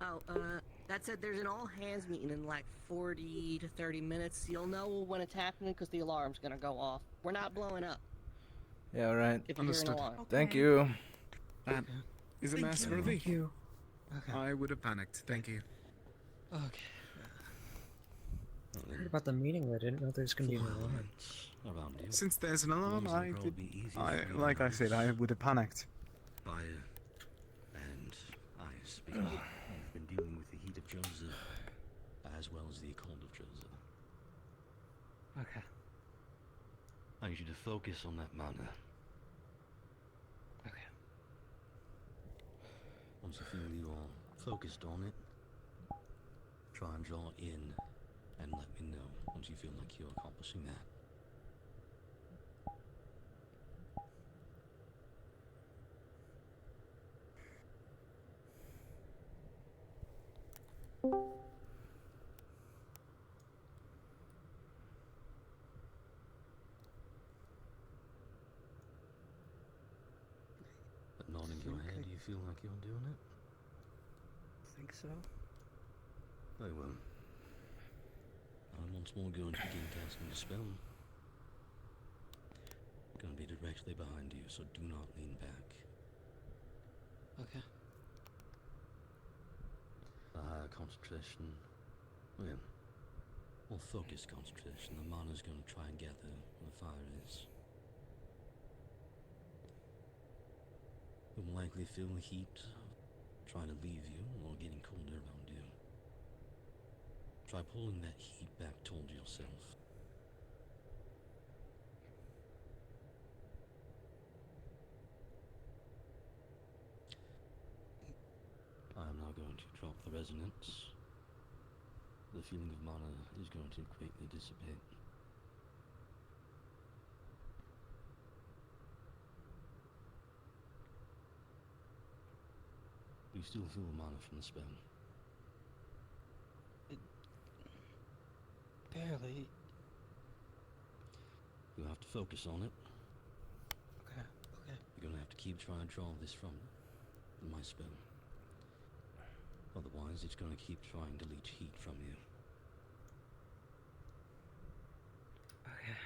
Oh, that said there's an all-hands meeting in like 40 to 30 minutes. You'll know when it's happening because the alarm's gonna go off. We're not blowing up. Yeah, alright. If you hear an alarm. Thank you. That is a Thank mass you. worthy. Thank you. I would have panicked. Thank you. Okay. I heard about the meeting, but I didn't know there's gonna be an alarm. Around you. Since there's an alarm, Walls will I probably did. be easier I, for you to like I said, I notice. would have panicked. Fire and ice, because you've been dealing with the heat of Joseph as well as the cold of Joseph. Okay. I need you to focus on that mana. Okay. Once you feel you are focused on it, try and draw in and let me know once you feel like you're accomplishing that. But nodding your head, do you feel like you're doing it? I think so. Very well. I'm once more going to begin casting the spell. Going to be directly behind you, so do not lean back. Okay. The higher concentration, well, more focused concentration, the mana's going to try and gather where the fire is. You'll likely feel the heat trying to leave you or getting colder around you. Try pulling that heat back towards yourself. I am now going to drop the resonance. The feeling of mana is going to greatly dissipate. You still feel the mana from the spell. Barely. You have to focus on it. Okay. Okay. You're gonna have to keep trying to draw this from my spell. Otherwise, it's gonna keep trying to leach heat from you. Okay.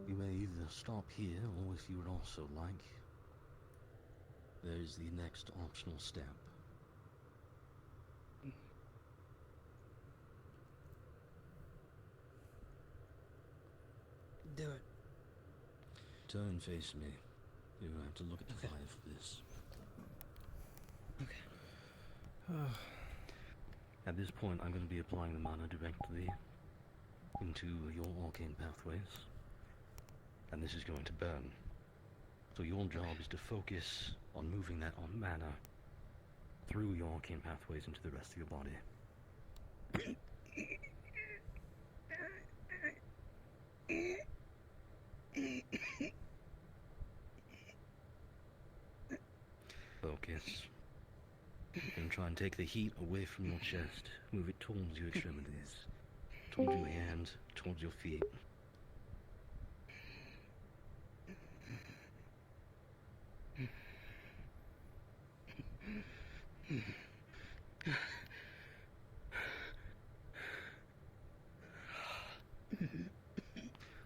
You may either stop here, or if you would also like, there's the next optional step. Do it. Turn face me. You have to look at the fire for this. At this point, I'm going to be applying the mana directly into your arcane pathways, and this is going to burn. So your job is to focus on moving that on mana through your arcane pathways into the rest of your body. Focus. And try and take the heat away from your chest. Move it towards your extremities, towards your hands, towards your feet.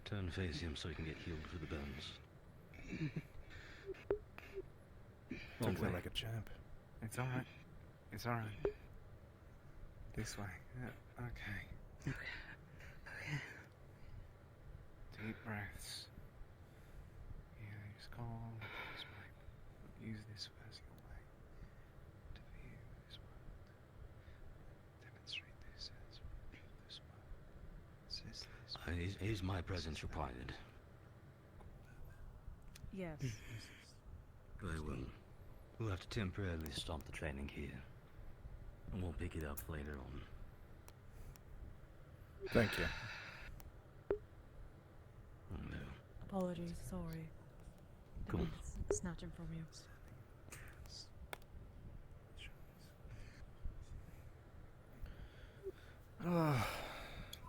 Turn face him so you can get healed for the burns. Don't feel like a champ. It's alright. It's alright. This way. Yeah, okay. Deep breaths. Use calm. This way. Use this as your way to view this world. Demonstrate this as this world. Is my presence required? Yes. Very well. We'll have to temporarily stop the training here, and we'll pick it up later on. Thank you. Apologies, sorry. Cool. Didn't snatch him from you.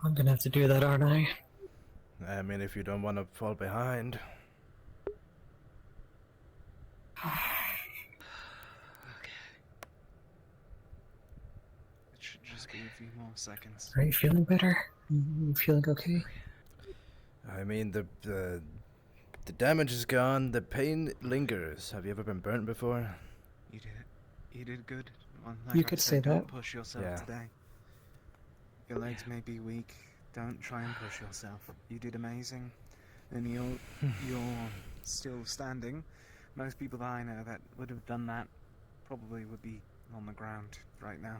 I'm gonna have to do that, aren't I? I mean, if you don't want to fall behind. It should just be a few more seconds. Are you feeling better? You feeling okay? I mean, the damage is gone, the pain lingers. Have you ever been burnt before? You did it. You did good. Well, You I could said, say don't that. push yourself Yeah. today. Your legs may be weak. Don't try and push yourself. You did amazing, and you're still standing. Most people that I know that would have done that probably would be on the ground right now.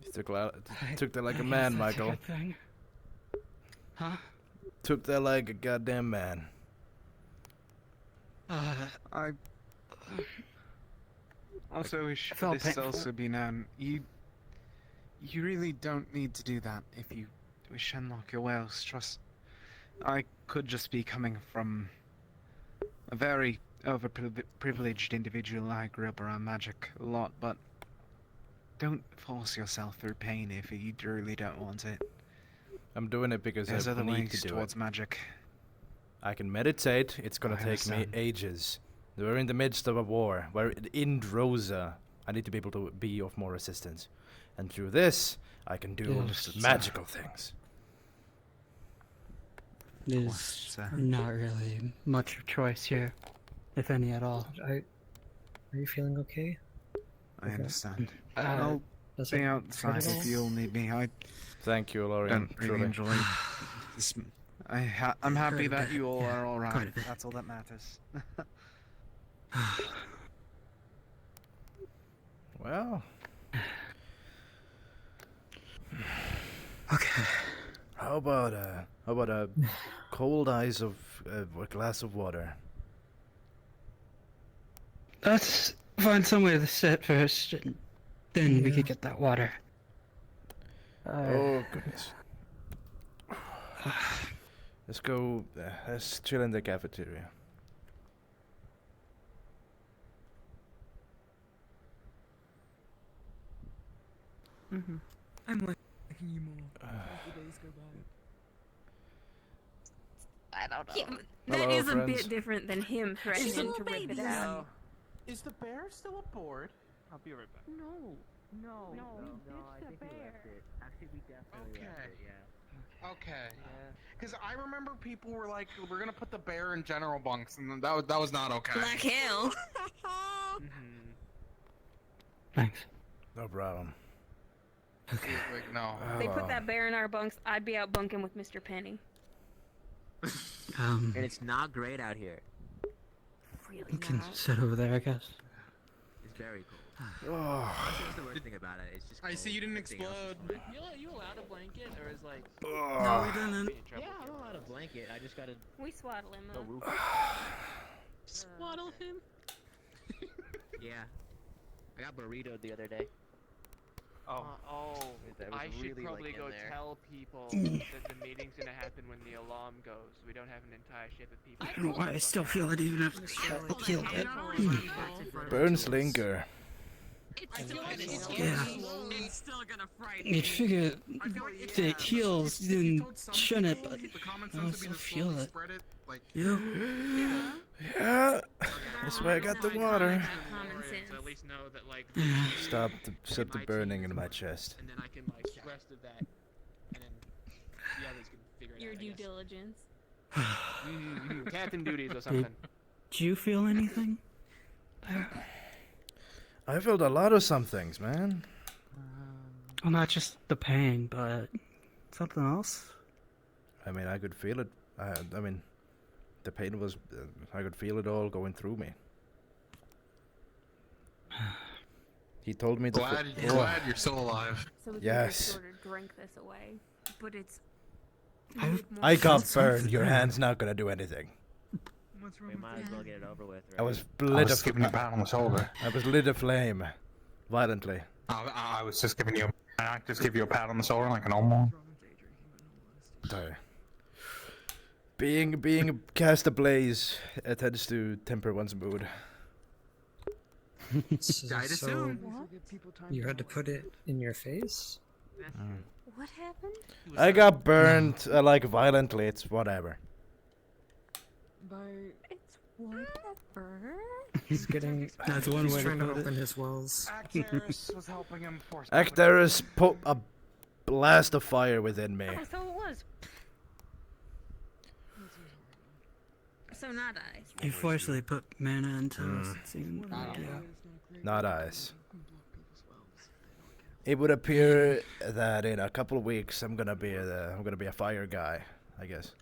You took that like a man, Michael. Huh? Took that like a goddamn man. I also wish I felt this painful. also be known. You really don't need to do that if you wish to unlock your whales. Trust. I could just be coming from a very overprivileged individual. I grew up around magic a lot, but don't force yourself through pain if you really don't want it. I'm doing it because There's I other need ways to do towards it. magic. I can meditate. It's gonna I take me understand. ages. We're in the midst of a war. We're in Rosa. I need to be able to be of more assistance. And through this, I can do Understood, sir. magical things. There's not really much of choice here, if any at all. Are you feeling okay? I understand. Uh, I'll does be it outside hurt at all? if you'll need me. I Thank you, Lorian. don't really truly. enjoy this. I'm Quite happy a that bit. you all are all Quite right. a bit. That's all that matters. Well. Okay. How about a cold ice of a glass of water? Let's find somewhere to sit first, and then we could get that water. Oh goodness. Let's go. Let's chill in the cafeteria. Mm-hmm. I'm liking you more as the days go by. I don't know. Yeah, that Hello, is a friends. bit different than him threatening to rip it out. Is the bear still aboard? I'll be right back. No. No. No, we ditched the bear. Okay. Okay. Because I remember people were like, "We're gonna put the bear in general bunks," and that was not okay. Black Hill. Thanks. No problem. Okay. Like, no. If they put that bear in our bunks, I'd be out bunking with Mr. Penny. And it's not great out here. Really You can not. sit over there, I guess. It's very cold. Oh. That's the worst thing about it. It's just. I see you didn't explode. You allowed a blanket, or is like? No, we didn't. Yeah, I'm allowed a blanket. I just gotta. We swaddle him. No roof. Swaddle him? Yeah. I got burritoed the other day. That was I should really, probably like, go in there. tell people that the meeting's gonna happen when the alarm goes. We don't have an entire ship of people. I don't know why I still feel it even after I killed it. Burns linger. Yeah. It's still gonna frighten You'd figure it heals, then shouldn't it, but I also feel it. Yeah. Yeah. That's why I got the water. So at least know that like Stop the burning in my chest. and then I can like rest of that, and then the others can figure it Your out. due diligence. Captain duties or something. Do you feel anything? I felt a lot of some things, man. Well, not just the pain, but something else. I mean, I could feel it. I mean, the pain was. I could feel it all going through me. He told me Glad you're still alive. So we can Yes. just sort of drink this away. But it's. I got burned. Your hand's not gonna do anything. We might as well get it over with. Right? I was I lit was giving you a pat on the shoulder. I was lit aflame, violently. I was just giving you. I just give you a pat on the shoulder like a normal. Sorry. Being cast ablaze tends to temper one's mood. So you had to put it in your face? What happened? I got burned like violently. It's whatever. It's whatever. He's getting. That's one way to trying to open his wells. Akterus was helping him force. Akterus put a blast of fire within me. Oh, so it was. So not I. You forcibly put mana into us, it seemed like, yeah. Not eyes. It would appear that in a couple of weeks I'm gonna be a fire guy, I guess.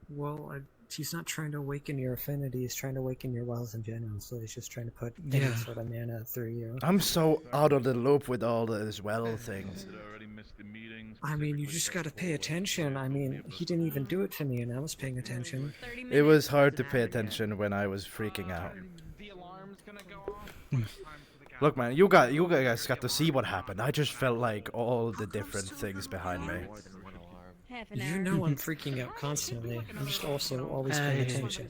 Well, he's not trying to awaken your affinity, he's trying to awaken your wells in general, so he's just trying to put any sort of mana through you. I'm so out of the loop with all these well things. I mean, you just gotta pay attention. I mean, he didn't even do it to me, and I was paying attention. It was hard to pay attention when I was freaking out. The alarm's gonna go off. Look, man, you guys got to see what happened. I just felt like all the different things behind me. Half an You hour. know I'm freaking out constantly. I'm just also always paying attention.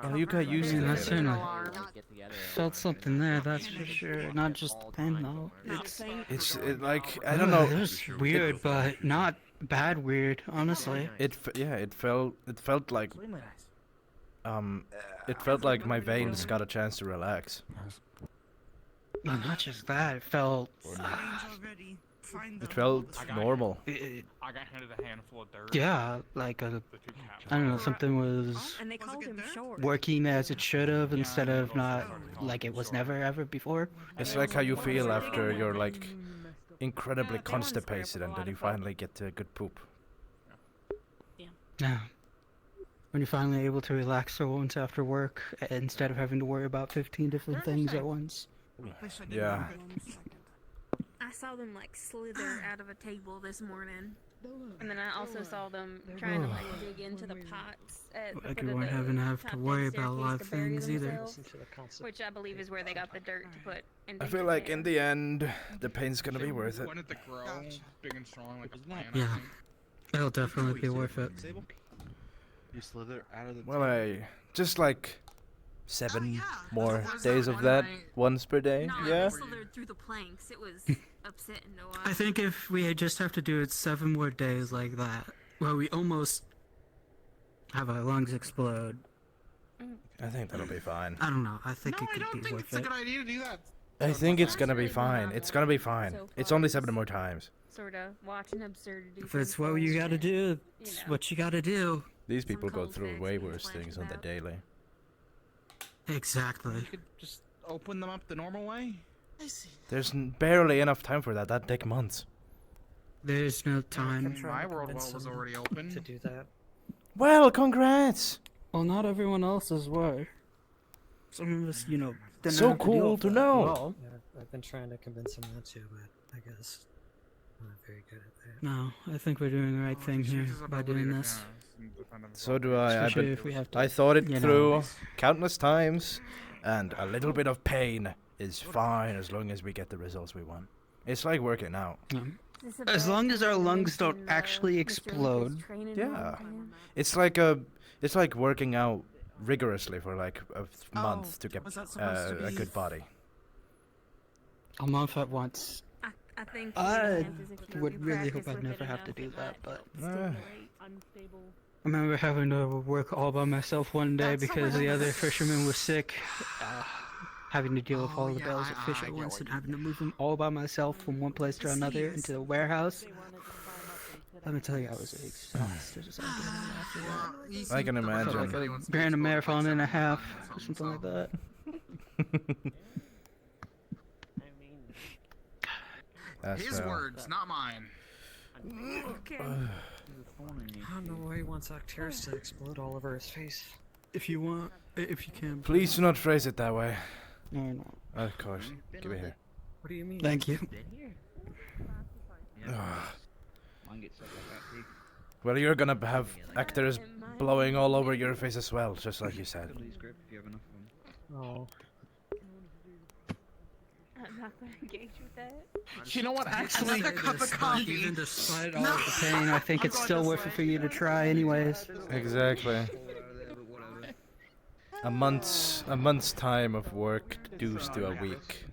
Well, you got used to That's it. it. Felt something there, that's for sure. Not just pain though. It's like I don't know. It was weird, but not bad weird, honestly. It felt like it felt like my veins got a chance to relax. No, not just that. It felt. It felt normal. I got handed a handful of dirt. Yeah, like I don't know, something was And they called him short. working as it should have instead of not like it was never ever before. It's like how you feel after you're like incredibly constipated and then you finally get to a good poop. Yeah. When you're finally able to relax for once after work instead of having to worry about 15 different things at once. Yeah. I saw them like slither out of a table this morning. And then I also saw them trying to like dig into the pots at the Like foot you of weren't the having to have top to dead worry about a staircase lot to of bury things either. themselves, which I believe is where they got the dirt to put. I feel like in the end, the pain's gonna be worth it. Want it to grow big and strong like a plant. Yeah. It'll definitely be worth it. You slither out of the. Well, I just like 7 more days of that once per day. No, Yeah. they slithered through the planks. It was upsetting to watch. I think if we had just have to do it 7 more days like that, where we almost have our lungs explode. I think that'll be fine. I don't know. I think No, it I could don't be think worth it's a it. good idea to do that. I think it's gonna be fine. It's gonna be fine. It's only 7 more times. sort of watching absurdities. If it's what you gotta do, it's what you gotta do. These people go through way worse things on the daily. Exactly. You could just open them up the normal way. There's barely enough time for that. That'd take months. There's no time. My world well was already open. To do that. Well, congrats! Well, not everyone else's were. Some of us, you know, didn't So have to deal cool with to that know. well. Yeah, I've been trying to convince him not to, but I guess I'm not very good at that. No, I think we're doing the right thing here by doing this. So do I. Especially if we have to, I thought it you know. through countless times, and a little bit of pain is fine as long as we get the results we want. It's like working out. As long as our lungs don't actually explode. Yeah. It's like working out rigorously for like a month to get was that supposed to a be- good body. A month at once. I think I would really hope I'd never have to do that, but I remember having to work all by myself one day because the other fisherman was sick. Having to deal with all the bales of fish at once and having to move them all by myself from one place to another into the warehouse. Let me tell you, I was exhausted as I did after that. I can imagine. Felt like I ran a marathon and a half, or something like that. That's His well. words, not mine. I don't know why he wants Akterus to explode all over his face. If you want, if you can. Please do not phrase it that way. No. Of course. Give it here. What do you mean? Thank you. Well, you're gonna have actors blowing all over your face as well, just like you said. Oh. I'm not gonna engage with that. You know what? Actually, Another cup of coffee. Even despite all of the pain, I think it's still worth it for you to try anyways. Exactly. A month's time of work reduced to a week.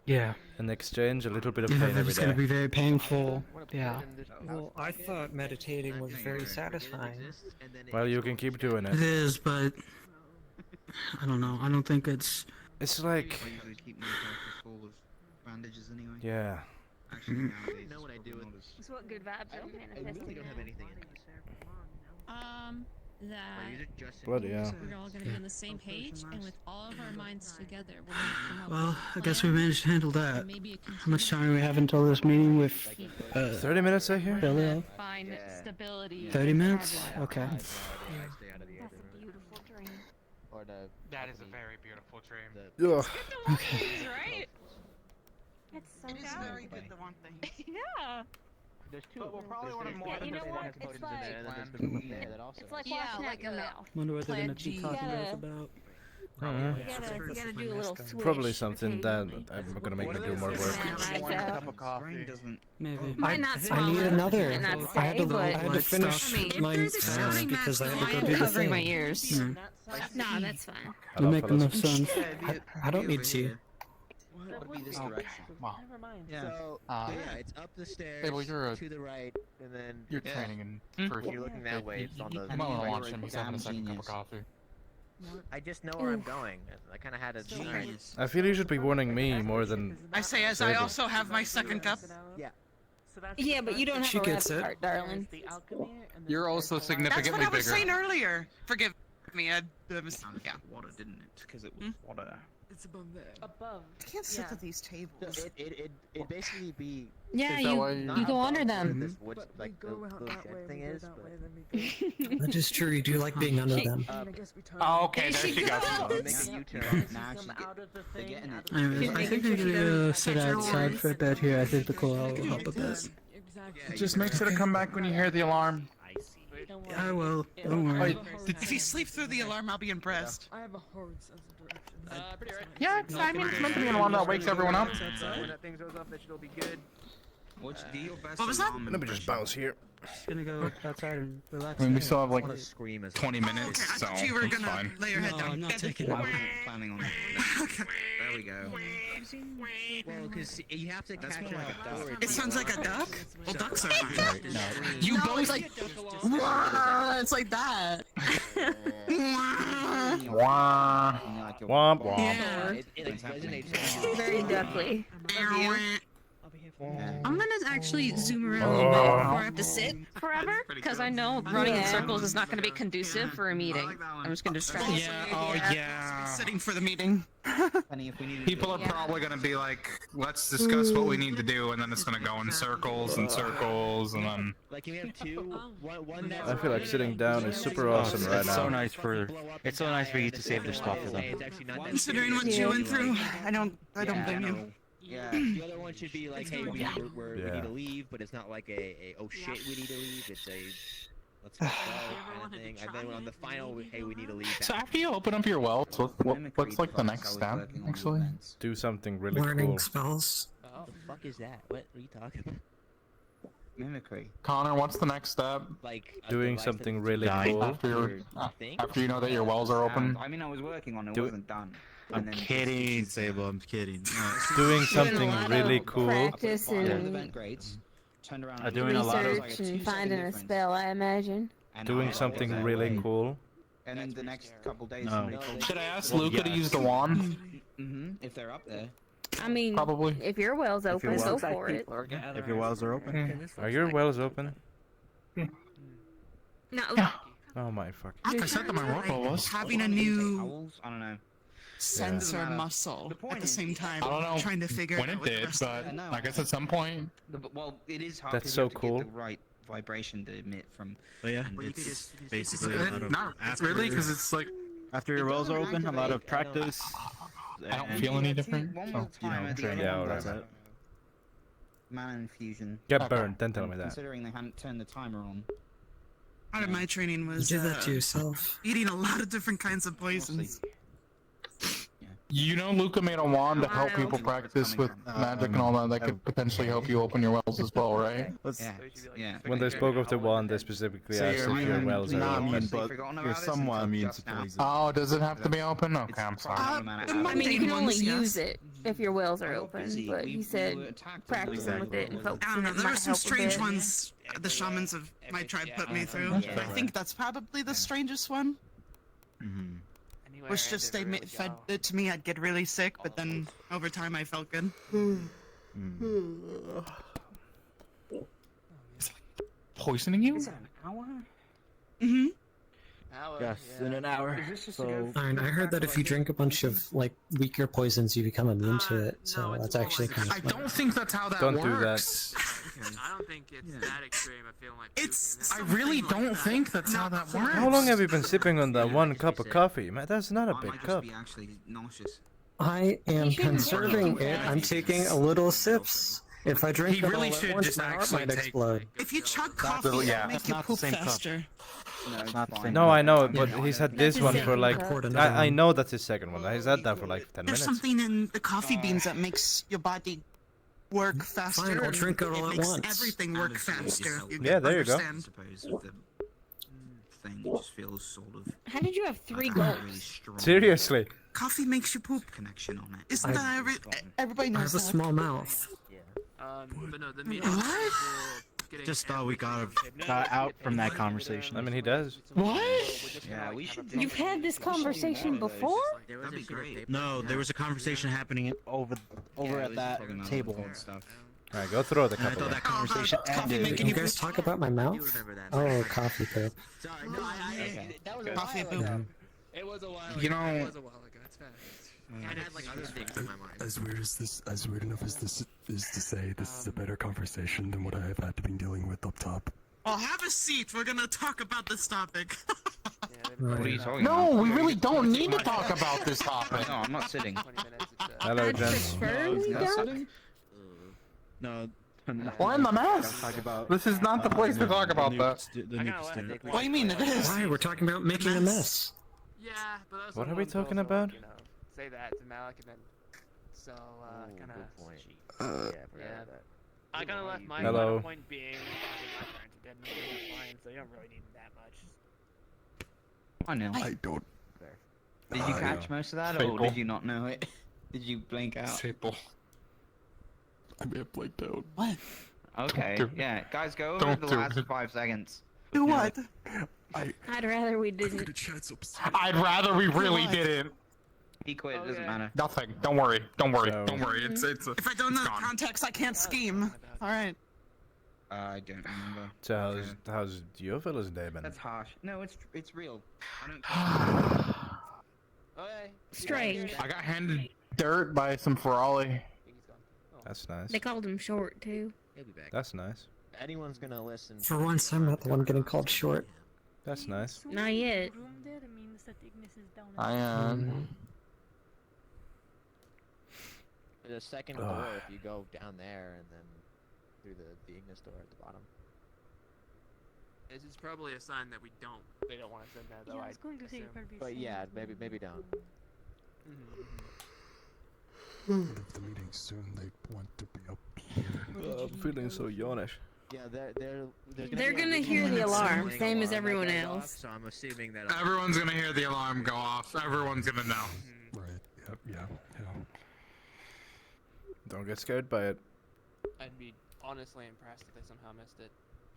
Yeah. In exchange, a little bit of Yeah, pain every it's gonna day. be very painful. Yeah. Well, I thought meditating was very satisfying. Well, you can keep doing It it. is, but I don't know. I don't think it's. It's like, yeah. You know what I do with It's what good vibes are manifesting. really don't have anything in That Bloody hell. we're all gonna be on the same page, and with all of our minds together, we're gonna come up Well, with I guess we managed to handle that. and maybe a How much time do we have until this meeting with 30 minutes, I hear? Philio? find stability. 30 minutes? Okay. That's a beautiful dream. That is a very beautiful dream. Ugh. Okay. Right? It's so It is very good to want things. Yeah. There's two. But we'll probably want more Yeah, than you know just what? one It's potion like- in there, and then there's the buffet that also. It's like Yeah, washing out like your a- mouth. Wonder what they're gonna keep You talking to us gotta- about. You gotta do a little switch. Probably something that I'm gonna make me do more work. One cup of coffee. Maybe. Might not I swallow need it, another. and not I had to, say, I had to but- finish I mean, if mine there's a story because I had to match, go I'm do the covering my thing. ears. Hmm. No, that's fine. You Hello, make fellas. enough sense. I don't need to. Would be this direction. Wow. So, Uh, yeah, it's up the stairs, Abel, you're to the right, and then You're training in If first. you're looking that way, it's on the. You might want to launch right him. He's having a second cup of coffee. I just know where I'm going. I kind of had a. I feel you should be warning me more than. I say as I Sable. also have my second cup. Yeah. Yeah, but you don't have She a gets red it. part, darling. You're also That's significantly what I was bigger. saying earlier. Forgive me. Yeah. Water, didn't it? Because it was water. It's above there. Above. I can't sit at these tables. It basically be. Yeah, Is that why you go under them. This wood, like the little shed thing is, but. That is true. You do like being under them. Oh, okay, there she she goes. Make a U-turn. Anyways, I think I'm gonna go sit outside for a bit here. I think the cool will help a bit. Just make sure to come back when you hear the alarm. I will. Don't worry. If you sleep through the alarm, I'll be impressed. I have a horrid sense of direction. Yeah, I mean, it's meant to be an alarm that wakes everyone up. When that thing goes off, that should all be good. What's deal best? What was that? Let me just bounce here. Just gonna go outside and relax. I mean, we still have like I want to scream as 20 minutes, Okay, I so thought you were it's gonna fine. lay your head No, down. I'm not taking I it. wasn't planning on that. There we go. Well, because you have to catch more like like a duck. It sounds like a duck. Well, ducks are fine. No. You both like. It's like that. Wah. Womp womp. Yeah. It resonates. Very duckly. I'm gonna actually zoom around a little bit before I have to sit. Forever? Because I know running in circles is not going to be conducive for a meeting. I'm just going to distract you. Sitting for the meeting. People are probably gonna be like, let's discuss what we need to do, and then it's gonna go in circles and circles, and then... Like, can we have two? One that's I feel like sitting down is super awesome right It's now. so nice for you to save their spot for them. Considering what you went through, I don't blame you. Yeah, the other one should be like, hey, we need to leave, but it's not like a oh shit, we need to leave. It's a let's go kind of thing. And then on the final, hey, we need to leave. So after you open up your wells, what's like the next step, actually? Do something really Learning cool. spells. What the fuck is that? What are you talking about? Mimicry. Connor, what's the next step? Like Doing something really cool. After you know that your wells are open. I mean, I was working on it, Do- wasn't done. I'm kidding, Sable. I'm kidding. Doing something really cool. Practice and Doing a lot of research and finding a spell, I imagine. Doing something really cool. And then the next couple days, No. somebody told Should I me- ask Luca to use the wand? If they're up there. I mean, Probably. if your well's If your open, go wells- for it. If your wells are open. Are your wells open? No. Oh my fuck. I said that my robo was. Having a new I don't know. sensor muscle at the same time. I don't know Trying to figure when out it what the did, rest but of I guess at some point. Well, it is hard. That's 'cause so you have to cool. Get the right vibration to emit from. But yeah, and it's basically a lot of Not after, really, because it's like after your wells are open, a lot of practice. I don't and, feel any different. One more you time know, at the training. end. Yeah, alright, That's man. it. Mana infusion. Get burned, then tell me that. Considering they hadn't turned the timer on. Part of my training was You do that to yourself. eating a lot of different kinds of poisons. You know, Luca made a wand to help people practice with magic and all that. That could potentially help you open your wells as well, right? Yeah. When they spoke of the wand, they specifically So asked you're if your immune- wells are not open. immune, but you're somewhat immune to poison. Oh, does it have to be open? Okay, I'm sorry. I mean, you can only use it if your wells are open, but he said practicing with it and I focusing don't know, it there might were some help a strange bit. ones the shamans of my tribe put me through. That's I fair. think that's probably the strangest one. Was just they fed it to me, I'd get really sick, but then over time I felt good. Poisoning you? Mm-hmm. Yes, in an hour. So Fine, I heard that if you drink a bunch of like weaker poisons, you become immune to it. So that's actually kind of. I don't think that's how that Don't do works. I don't think it's that extreme. I feel like it's. I really don't think that's how that works. How long have you been sipping on that one cup of coffee? Man, that's not a I big might just cup. be actually nauseous. I am conserving it. I'm taking a little sips. If I drink He them really all at should once, just my heart actually might take, explode. If you chug the- coffee, yeah. it'll make That's you not the poop same cup. faster. No, it's not the fine. same. No, I know, but he's had this That's one his for like. second I know that's his second one. He's had that for like 10 There's minutes. something in the coffee beans that makes your body work faster. Fine, I'll and drink it all at makes once. everything work faster. Yeah, there you go. I understand. suppose with the thing, it just feels sort of How did you have 3 like a really gulps? strong Seriously. Coffee makes you poop. connection on it. Isn't that everybody I knows have a that? small mouth. But no, the meeting. just thought we got out from that conversation. I mean, he does. What? Yeah, we should. You've had this conversation before? That'd be great. No, there was a conversation happening over at that table. Alright, go throw the And I cup thought away. that conversation Coffee ended. Can you guys talk about my mouth? Oh, coffee poop. Coffee poop. Yeah. It was a while. You ago. know- It was a while ago. It's fine. I had like other things in my mind. As weird enough as this is to say, this is a better conversation than what I have had to be dealing with up top. Oh, have a seat. We're gonna talk about this topic. What are you talking No, about? we really don't need to talk about this topic. No, I'm not sitting. Hello, I'd gents. prefer we don't. No. We're in the mess. Talk about, This is not the place to talk about that. the nuke student. What do you mean it is? Why? We're talking about making a mess. Yeah, but those What are are we the ones talking also, about? You know, say that to Malik and then. So, kind of. I kind of left my Hello. point being. My parents are dead and they're fine, so you don't really need that much. I know. I don't. Did you catch most of that, or Fatal. did you not know it? Did you blink out? People. I may have blanked out. What? Okay, Don't do it. yeah. Guys, go over Don't the do last it. 5 seconds. Do what? I'd rather we didn't. I'd rather we really didn't. He quit. It doesn't matter. Nothing. Don't worry. Don't worry. So- Don't worry. It's If I don't know the context, I can't scheme. All right. I don't remember. So how's your fella's day been? That's harsh. No, it's real. I don't. Okay. Strange. I got handed dirt by some Ferrari. That's nice. They called him short too. He'll be back. That's nice. If anyone's gonna listen. For once, I'm not the one getting called short. That's nice. Not yet. I am. There's a second door if you go down there and then through the Ignis door at the bottom. This is probably a sign that they don't want us in there, though. Yeah, I was going to say it probably But yeah, maybe don't. End of the meeting soon. They want to be up here. I'm feeling so yawnish. Yeah, they're They're gonna hear the alarm, same as everyone else. So I'm assuming that Everyone's gonna hear the alarm go off. Everyone's gonna know. Right. Yep. Yeah. Don't get scared by it. I'd be honestly impressed if they somehow missed it.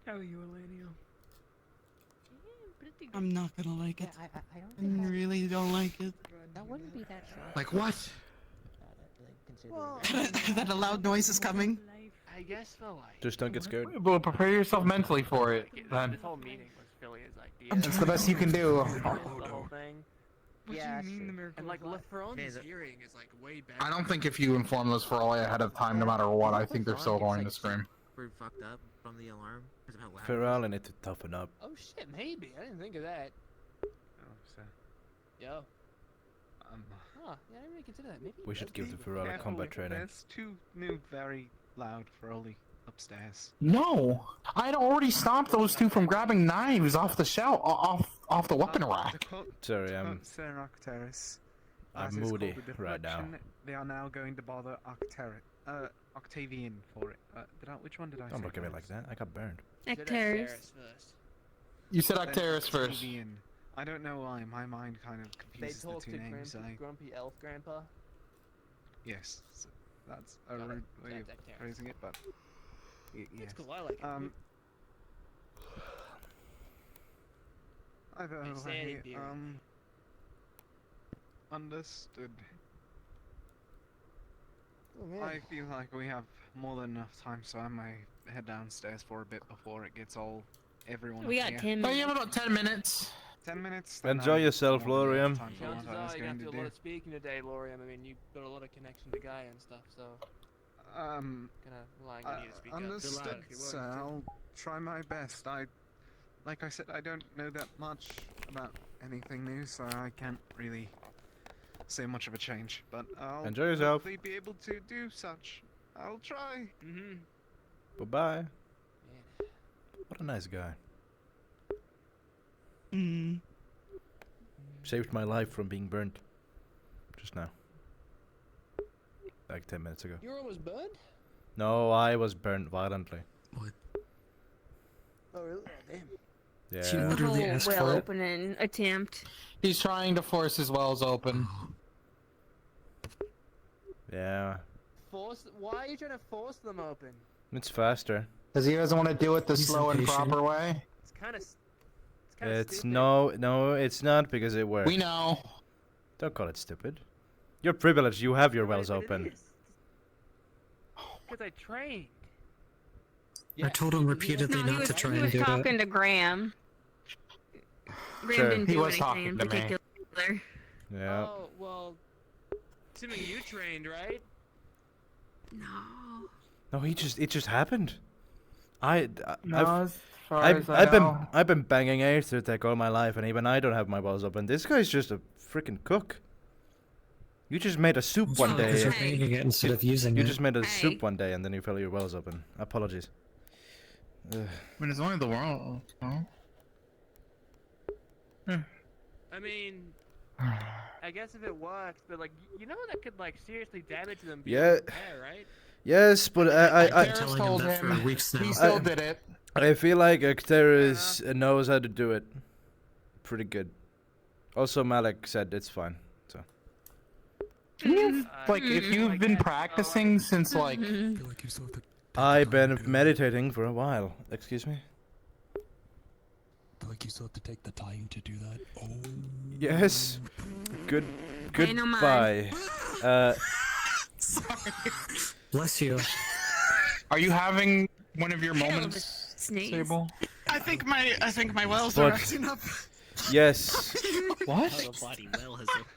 How are you, Elenia? I'm not gonna like it. I I really don't like it. That wouldn't be that shocking. Like what? That a loud noise is coming. I guess for like. Just don't get scared. Well, prepare yourself mentally for it. Then This whole meeting was Philly's idea. it's the best you can do. The whole thing. Yeah, And like LaFerrone's hearing is like way better. I don't think if you inform those Ferrari ahead of time, no matter what, I think they're still going to scream. We're fucked up from the alarm because of how loud. Ferrari need to toughen up. Oh shit, maybe. I didn't think of that. Oh, so. Yo. Huh, yeah, I didn't really consider that. Maybe. We should give the Ferrari Careful, combat training. There's two new very loud Ferrari upstairs. No, I had already stopped those two from grabbing knives off the shelf, off the weapon rack. Sorry, Sir Akterus. I'm As it's moody called, the right now. deflection, They are now going to bother Octavian for it. Which one did I say? Don't look at me first? like that. I got burned. Akterus. You said Then Akterus first. Octavian. I don't know why. My mind kind of They confuses the talk two to names. grumpy elf grandpa. Yes, so that's a Got it. rude way of That's Akterus. phrasing it, but yes. That's cool. I like it. Either It's way, sandy beer. understood. Oh, man. I feel like we have more than enough time, so I may head downstairs for a bit before it gets all everyone. We up got here. 10 Oh, you minutes. have about 10 minutes. 10 minutes. then Enjoy I yourself, won't have Lorium. time for what Chances I was are you going got to to do a lot do. of speaking today, Lorium. I mean, you've got a lot of connection to Gaia and stuff, so Um, kind of relying on you to speak up. understood, sir. I'll try my best. Like I said, I don't know that much about anything new, so I can't really say much of a change. But I'll Enjoy yourself. hopefully be able to do such. I'll try. Mm-hmm. Bye-bye. What a nice guy. Mm. Saved my life from being burnt. Just now. Like 10 minutes ago. You were almost burned? No, I was burnt violently. Oh, really? Oh, damn. Yeah. She The literally whole asked well for it. opening attempt. He's trying to force his wells open. Yeah. Why are you trying to force them open? It's faster. Because he doesn't want to do it the He's slow and impatient. proper way. It's kind of. It's no, it's not because it works. We know. Don't call it stupid. You're privileged. You have your wells open. Because I trained. I told him repeatedly No, not to try he and was do that. talking to Graham. Graham Sure. didn't He do was anything talking in to me. particular. Yeah. Oh, well. Assuming you trained, right? No. No, it just happened. I've know. I've been banging Aether Tech all my life, and even I don't have my balls open. This guy's just a freaking cook. You just made a soup one Because day. you're banging it instead of using You it. just made a Hey. soup one day, and then you fell your wells open. Apologies. Ugh. I mean, it's only the world. No? I mean, I guess if it works, but like, you know that could like seriously damage them. being Yeah. there, right? Yes, but I I've been telling him that for weeks now. He still did it. I feel like Akterus knows how to do it pretty good. Also, Malik said it's fine. So. Like, if you've been practicing since, like... I feel like you still have to take I've the time been to do meditating for a while. Excuse me? I feel like you still have to take the time to do that. Oh. Yes. Good Pay no mind. Goodbye. Bless you. Are you having one of your moments, Sneeze. Sable? I think my wells are But- acting up. Yes. What?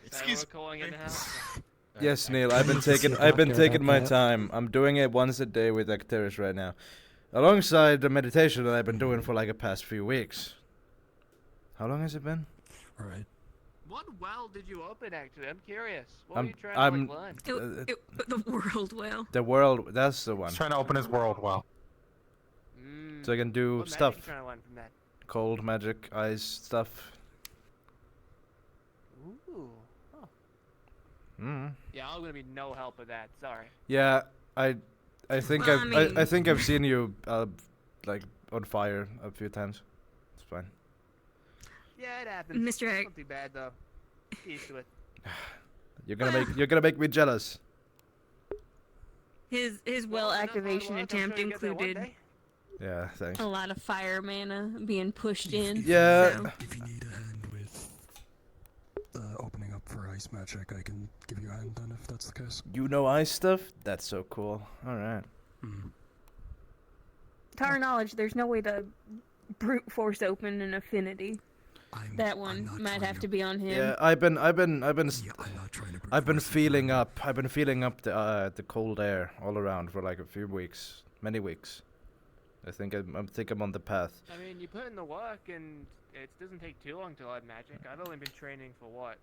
Excuse me. Calling in the house. Yes, Neil. I've been taking my time. I'm doing it once a day with Akterus right now, alongside the meditation that I've been doing for like the past few weeks. How long has it been? Alright. What well did you open, actually? I'm curious. What were you trying I'm to like, learn? The world well. the world. That's the one. He's trying to open his world well. So I can do What stuff. magic you trying to learn from that? Cold magic, ice stuff. Ooh. Huh. Mm. Yeah, I'm gonna be no help with that. Sorry. Yeah, I think Well, I think I've seen you like on fire a few times. It's fine. Yeah, it happens. Mr. Egg. Not too bad though. Get used to it. You're gonna make me jealous. His well activation attempt included Yeah, thanks. a lot of fire mana being pushed in. Yeah. so- If you need a hand with opening up for ice magic, I can give you a hand then if that's the case. You know ice stuff? That's so cool. All right. To our knowledge, there's no way to brute force open an affinity. That one might have to be on him. Yeah, I've been feeling up. I've been feeling up the cold air all around for like a few weeks, many weeks. I think I'm on the path. I mean, you put in the work, and it doesn't take too long to learn magic. I've only been training for what?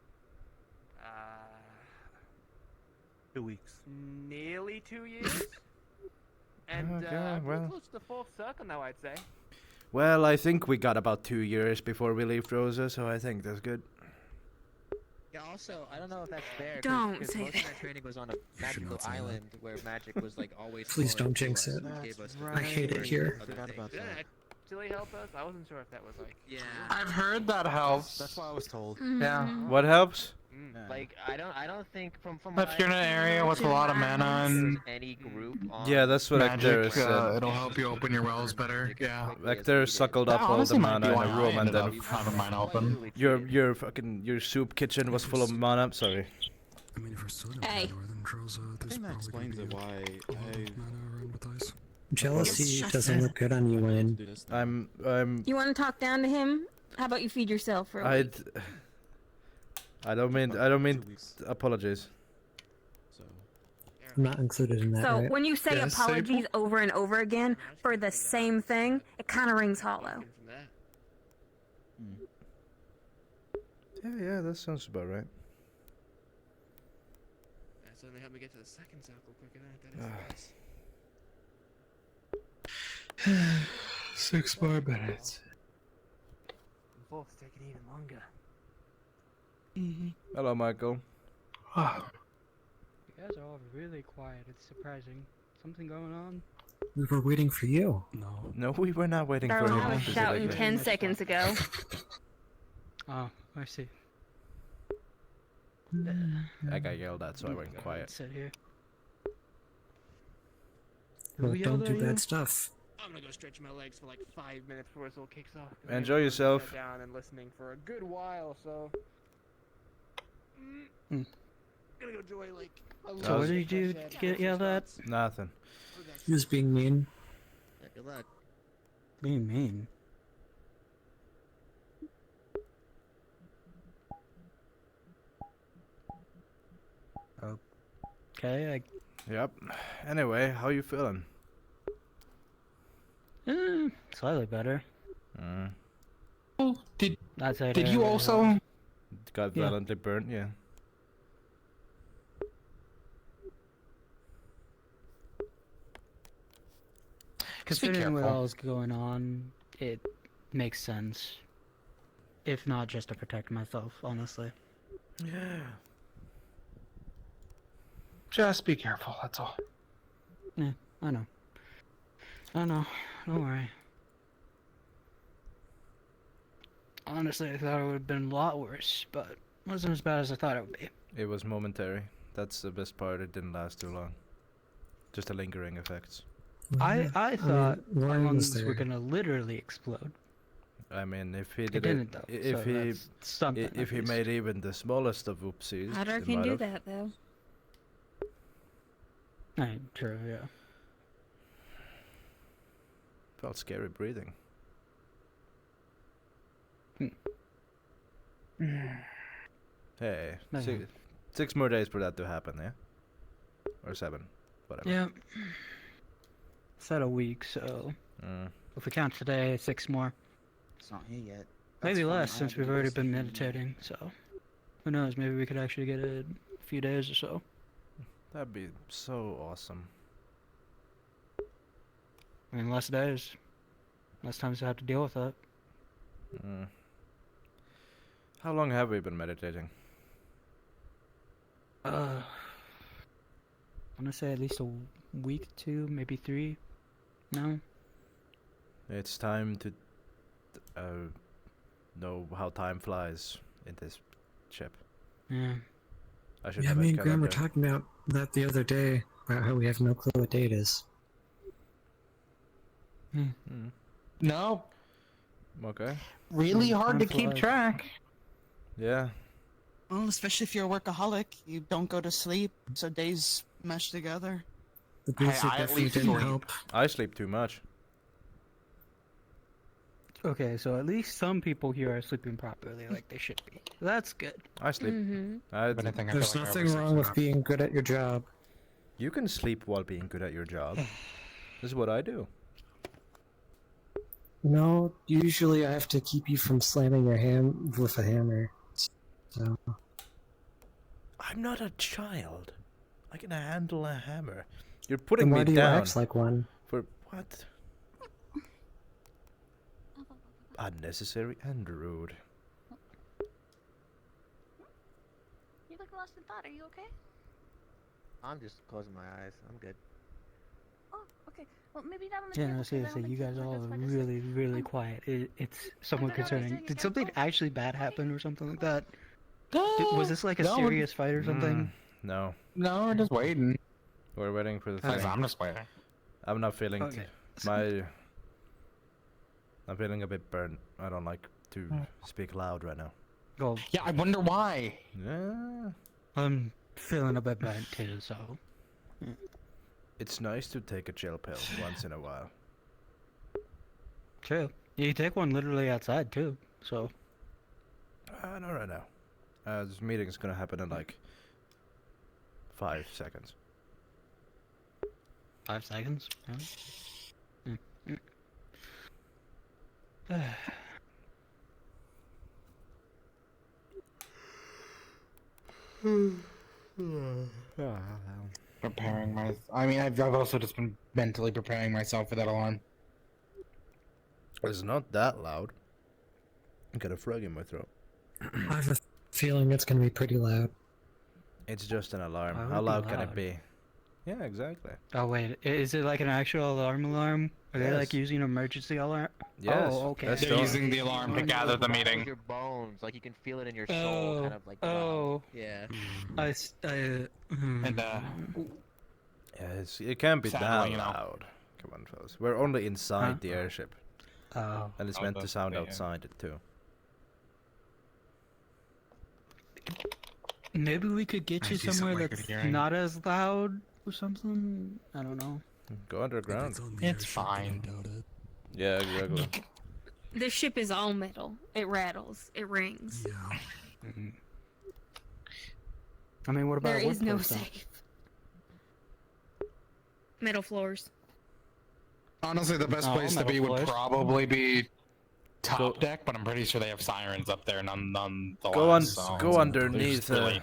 2 weeks. Nearly 2 years. And Okay, I'm well. close to the fourth circle now, I'd say. Well, I think we got about 2 years before we leave Rosa, so I think that's good. Yeah, also, I don't know if that's fair. Don't because say most of my training was on a magical island where magic was like always. Please flowing don't through jinx us it. and gave us I hate it here. other Forgot things. about Did that. that actually help us? I wasn't sure if that was like. Yeah. I've heard that helps. That's what I was told. Yeah. What helps? Like I don't think from If you're in an area with a lot of mana and any group on Yeah, that's what magic, Akterus said. it'll help you open your wells better. Yeah. Akterus suckled up That all the honestly might mana be in why a I room, and ended then up having mine open. your soup kitchen was full of mana. Sorry. I mean, if we're still in Hey. Northern Rosa, I there's think that probably explains gonna it be why a lot of mana around with ice. Jealousy doesn't look good on you, Waine. I'm You want to talk down to him? How about you feed yourself for a week? I don't mean apologies. I'm not included in that, So right? when you say Yes, apologies Sable? over and over again for the same thing, it kind of rings hollow. Yeah, that sounds about right. That certainly helped me get to the second circle quicker than I did. 6 more minutes. The fourth's taking even longer. Hello, Michael. You guys are all really quiet. It's surprising. Something going on? We were waiting for you. No, we were not waiting for Darling, I him. was shouting specifically. 10 seconds ago. Oh, I see. I got yelled at, so I went quiet. Sit here. Well, Who don't yelled do at bad you? stuff. I'm gonna go stretch my legs for like 5 minutes before this all kicks off. 'cause Enjoy I've been yourself. sat down and listening for a good while, so. Mm. Gonna go enjoy like. A So little what did you fresh air, get yelled at? Nothing. He was being mean. Yeah, good luck. Being mean. Okay, Yep. Anyway, how you feeling? slightly better. Oh, did Did you also? Got Yeah. violently burnt, yeah. Considering what careful. all is going on, it makes sense. If not just to protect myself, honestly. Yeah. Just be careful. That's all. Yeah, I know. I know. Don't worry. Honestly, I thought it would have been a lot worse, but it wasn't as bad as I thought it would be. It was momentary. That's the best part. It didn't last too long. Just the lingering effects. I thought Warren our was lungs were there. gonna literally explode. I mean, if he It did didn't though, if so he that's something, if at he least. made even the smallest of oopsies, Otter it can might do have that though. True, yeah. felt scary breathing. Hey, Okay. 6 more days for that to happen, yeah? Or 7, whatever. Yeah. Said a week, so if we count today, 6 more. It's not here yet. Maybe That's fine, less I since have we've to already go been see- meditating. So who knows? Maybe we could actually get it a few days or so. That'd be so awesome. I mean, less days, less times to have to deal with that. How long have we been meditating? I want to say at least a week, 2, maybe 3. No. It's time to know how time flies in this ship. Yeah. I should Yeah, have a me and Graham were calendar. talking about that the other day, about how we have no clue what day it is. No. Okay. Really hard to Time keep flies. track. Yeah. Well, especially if you're a workaholic, you don't go to sleep, so days mesh together. The booster I at definitely least didn't sleep. help. I sleep too much. Okay, so at least some people here are sleeping properly, like they should be. That's good. I sleep. There's nothing wrong with being good at your job. You can sleep while being good at your job. This is what I do. No, usually I have to keep you from slamming your ham with a hammer. So I'm not a child. I can handle a hammer. You're putting then why me do you down. act like one? For what? Unnecessary and rude. You look lost in thought. Are you okay? I'm just closing my eyes. I'm good. Oh, okay. Well, maybe not on the Yeah, table. no, 'cause I seriously, don't you think guys it's all like are us by this way. really, really quiet. It's somewhat I don't know, is concerning. there Did any something chemical? actually bad happen or something like that? Was this like a No. serious fight or something? No. No, we're just waiting. We're waiting for the Okay. thing. I'm just waiting. I'm not feeling Okay. I'm feeling a bit burnt. I don't like to speak loud right now. Well, Yeah, I wonder why. Yeah. I'm feeling a bit bad too, so. It's nice to take a chill pill once in a while. True. You take one literally outside too, so. Not right now. This meeting's gonna happen in like 5 seconds. 5 seconds? Preparing my. I mean, I've also just been mentally preparing myself for that alarm. It's not that loud. I got a frog in my throat. I have a feeling it's going to be pretty loud. It's just an alarm. Why would How it be loud can it loud? be? Yeah, exactly. Oh wait, is it like an actual alarm? Are they like Yes. using emergency alarm? Yes, Oh, okay. that's They're using the alarm to gather the Rattles meeting. Your bones, like you can feel it in your soul, kind of like. Oh. Yeah. And Yeah, it can't be Sadly, that you know. loud. Come on, fellas. We're only inside Huh? the airship, Oh. and it's Oh, meant to that's sound okay, yeah. outside it too. Maybe we could get I you see somewhere somewhere that's good hearing. not as loud or something. I don't know. Go underground. It's fine. Yeah, exactly. The ship is all metal. It rattles. It rings. Yeah. I mean, what about There is no workplace, though? safe. Metal floors. Honestly, the best Oh, place to metal be would floors. probably be top deck, but I'm pretty sure they have sirens up there none the Go on, so go underneath, there's really,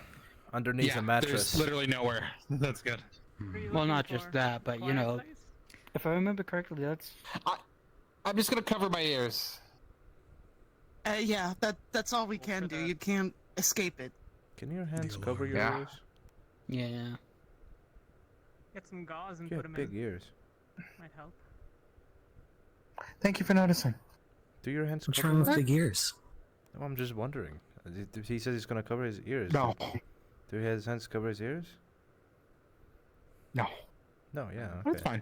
underneath yeah, a mattress. there's literally nowhere. That's good. Well, not just that, but you know, if I remember correctly, that's I'm just gonna cover my ears. Yeah, that's all we can do. You can't escape it. Can your hands cover your Yeah. ears? yeah. Get some gauze and You put have them big in. ears. Might help. Thank you for noticing. Do your hands What's cover wrong with your big ears? No, I'm just wondering. He says he's gonna cover his ears. No. Do his hands cover his ears? No. No, yeah. Okay. That's fine.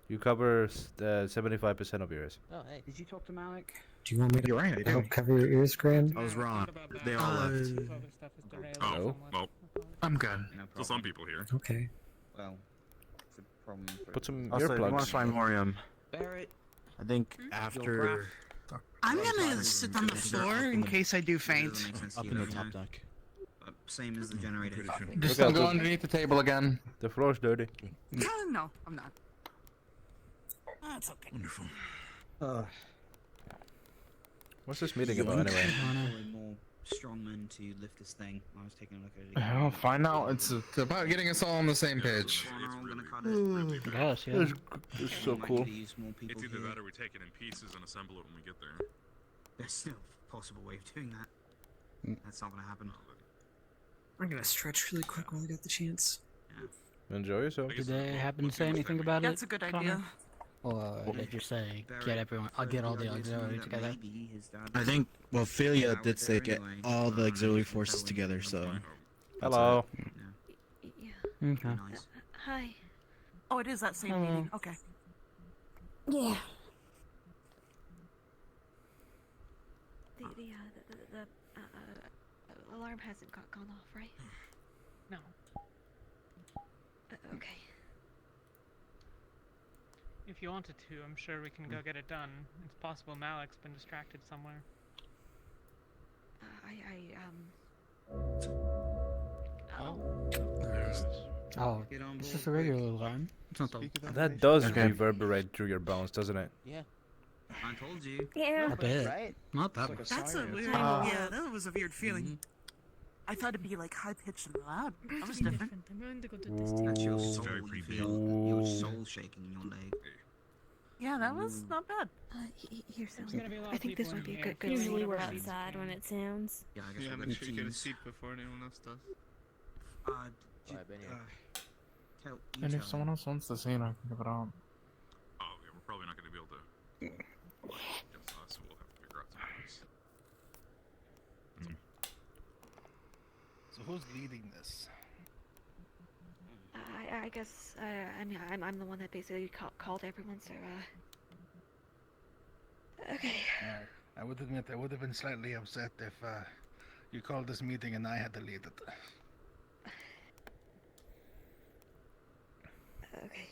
You cover 75% of yours. Oh, hey. Did you talk to Malik? Do you want me to You're right, I help did. cover your ears, Graham? I was wrong. They all left. Oh, well, I'm good. No So some people here. Okay. Well, it's a problem for Put some Also, if you want earplugs. to find Morium, Barrett. I think after I'm gonna sit on the floor in case I do faint. up in the top deck. Same as the generator. Just don't go underneath the table again. The floor's dirty. No, I'm not. That's okay. Wonderful. What's this meeting about anyway? More strongmen to lift this thing. I was taking a look at it again. I'll find out. It's about getting us all on the same page. Yes, yeah. It's so cool. It's either that or we take it in pieces and assemble it when we get there. There's still a possible way of doing that. That's not gonna happen. I'm gonna stretch really quick while I get the chance. Enjoy yourself. Did they happen to say anything about it? That's a good Connor? idea. Or did they just say get everyone? I'll get all the auxiliary together. I think, well, Philia did say get all the auxiliary forces together, so. Hello. Okay. Hi. Oh, it is that same Hello. meeting. Okay. Yeah. The alarm hasn't gone off, right? No. Okay. If you wanted to, I'm sure we can go get it done. It's possible Malik's been distracted somewhere. Oh, it's just a regular alarm. It's not the. That does reverberate through your bones, doesn't it? Yeah. I told you. Yeah. A bit. Right? Not that much. That's a weird. Yeah, that was a weird feeling. I thought it'd be like high pitched and loud. That was different. That's your soul. You feel your soul shaking in your leg. Yeah, that was not bad. Here's There's something. gonna be a lot I of think people this would in be a here. good. Usually Usually we're we're outside when it sounds. Yeah, I guess Yeah, we're make sure you get a teams. seat before anyone else does. And if someone else wants the scene, I can give it on. Oh, yeah, we're probably not going to be able to. Just us, we'll have to figure out something else. So who's leading this? I guess. I mean, I'm the one that basically called everyone. So. Okay. I would admit I would have been slightly upset if you called this meeting and I had to lead it. Okay.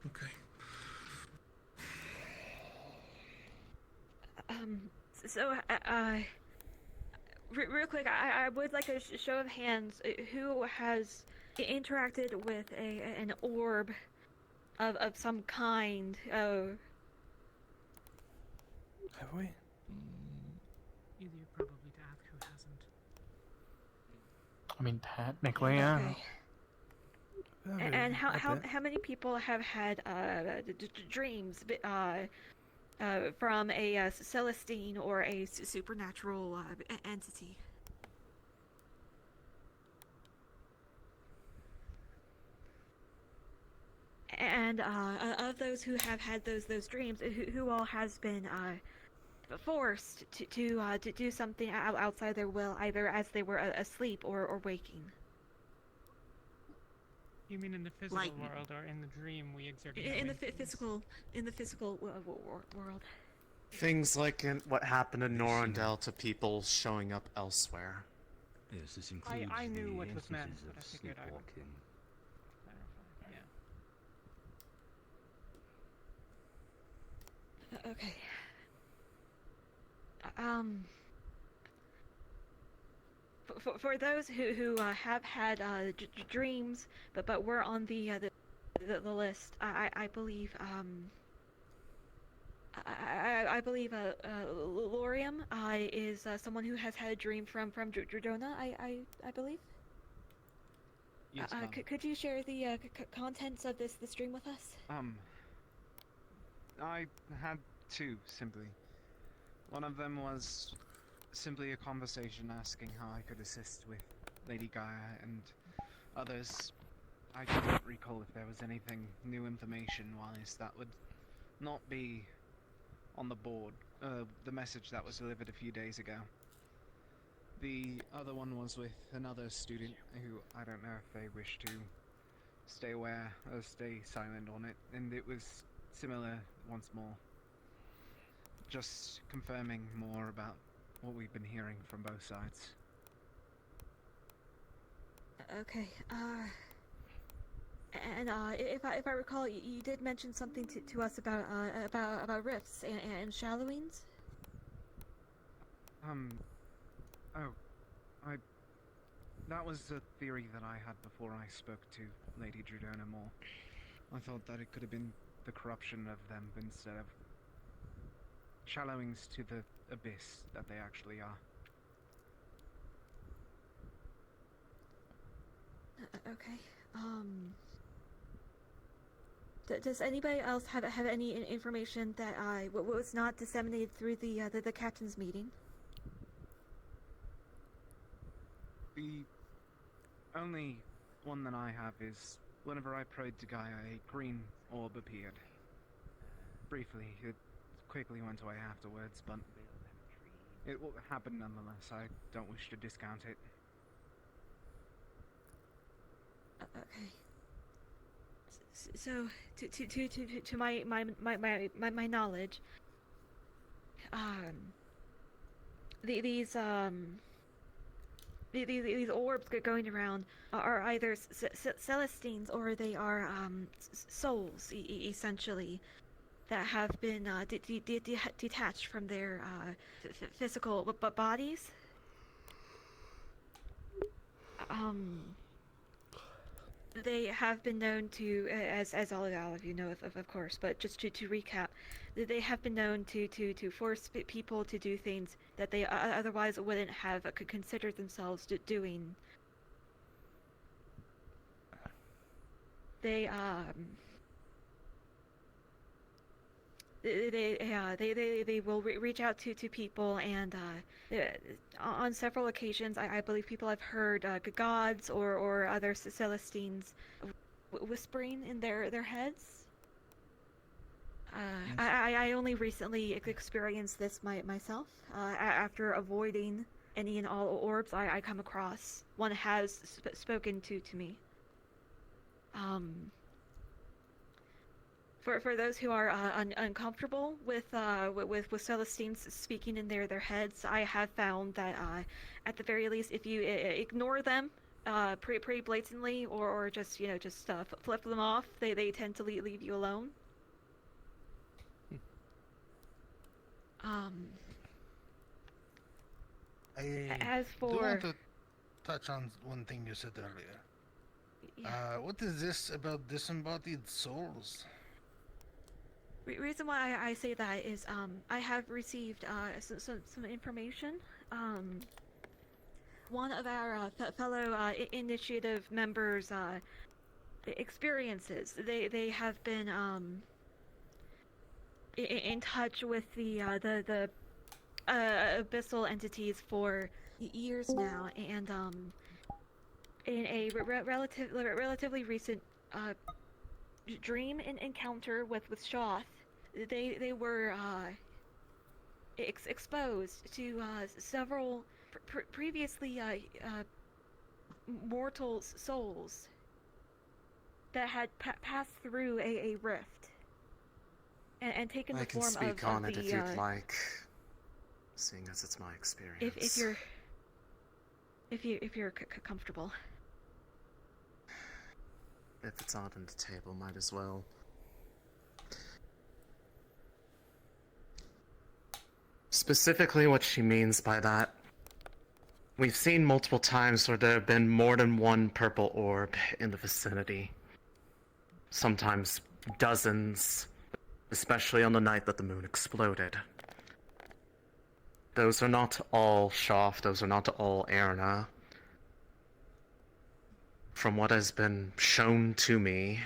Okay. So, real quick, I would like a show of hands. Who has interacted with an orb of some kind? Have we? Easier probably to ask who hasn't. I mean, technically, yeah. Okay. And how many people have had dreams from a Celestine or a supernatural entity? And of those who have had those dreams, who all has been forced to do something outside their will, either as they were asleep or waking? You mean in the physical world or in the dream we exerted? In the physical world. Things like what happened in Norondel to people showing up elsewhere. Yes, this includes I knew the what was meant, instances but I of figured I would sleepwalking. clarify. Yeah. Okay. For those who have had dreams, but were on the list, I believe I believe Lorium is someone who has had a dream from Drodona. I believe. Yes, could you share the contents of this dream with us? I had two, simply. One of them was simply a conversation asking how I could assist with Lady Gaia, and others, I couldn't recall if there was anything new information-wise that would not be on the board, the message that was delivered a few days ago. The other one was with another student who I don't know if they wish to stay aware, stay silent on it, and it was similar once more. Just confirming more about what we've been hearing from both sides. Okay. And if I recall, you did mention something to us about rifts and shallowings. That was a theory that I had before I spoke to Lady Drudona more. I thought that it could have been the corruption of them instead of shallowings to the abyss that they actually are. Okay. Does anybody else have any information that was not disseminated through the captain's meeting? The only one that I have is whenever I prayed to Gaia, a green orb appeared. Briefly, it quickly went away afterwards, but it happened nonetheless. I don't wish to discount it. Okay. So, to my knowledge, these orbs going around are either Celestines or they are souls, essentially, that have been detached from their physical bodies. They have been known to, as all of you know, of course, but just to recap, they have been known to force people to do things that they otherwise wouldn't have considered themselves doing. They will reach out to people, and on several occasions I believe people have heard gods or other Celestines whispering in their heads. I only recently experienced this myself. After avoiding any and all orbs I come across, one has spoken to me. For those who are uncomfortable with Celestines speaking in their heads, I have found that at the very least, if you ignore them pretty blatantly, or just flip them off, they tend to leave you alone. As do for want to touch on one thing you said earlier. What is this about disembodied souls? Reason why I say that is I have received some information. One of our fellow initiative members experiences. They have been in touch with the abyssal entities for years now, and in a relatively recent dream encounter with Shoth, they were exposed to several previously mortal souls that had passed through a rift and taken the form of I can speak on it the, if you'd like, seeing as it's my experience. if you're comfortable. If it's on the table, might as well. Specifically what she means by that, we've seen multiple times where there have been more than one purple orb in the vicinity. Sometimes dozens, especially on the night that the moon exploded. Those are not all Shoth, those are not all Erna. From what has been shown to me,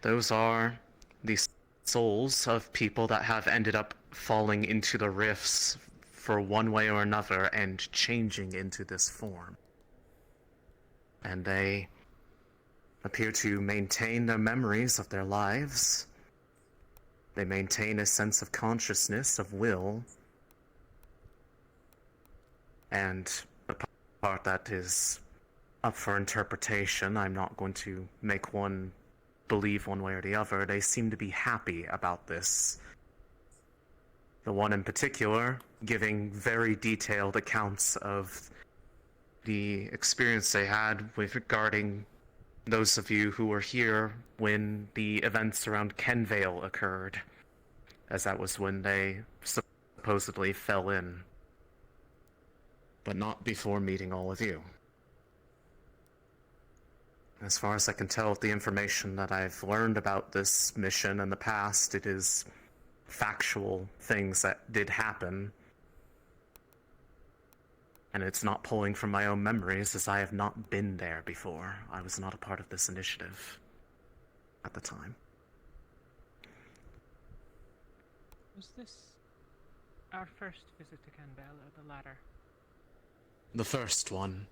those are the souls of people that have ended up falling into the rifts for one way or another and changing into this form. And they appear to maintain their memories of their lives. They maintain a sense of consciousness, of will. And the part that is up for interpretation. I'm not going to make one believe one way or the other. They seem to be happy about this. The one in particular giving very detailed accounts of the experience they had with regarding those of you who were here when the events around Kenvale occurred, as that was when they supposedly fell in. But not before meeting all of you. As far as I can tell, with the information that I've learned about this mission in the past, it is factual things that did happen. And it's not pulling from my own memories, as I have not been there before. I was not a part of this initiative at the time. Was this our first visit to Canbell, or the latter? The first one,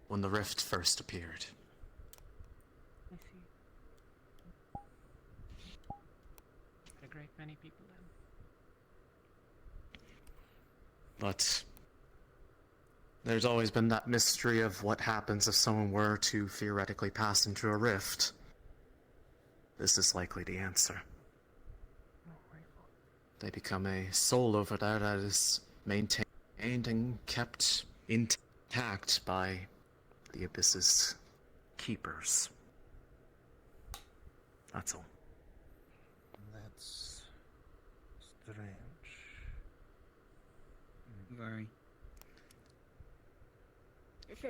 when the rift first appeared. I see. A great many people then. But there's always been that mystery of what happens if someone were to theoretically pass into a rift. This is likely the answer. They become a soul over there that is maintained and kept intact by the Abyss's keepers. That's all. That's strange. Very.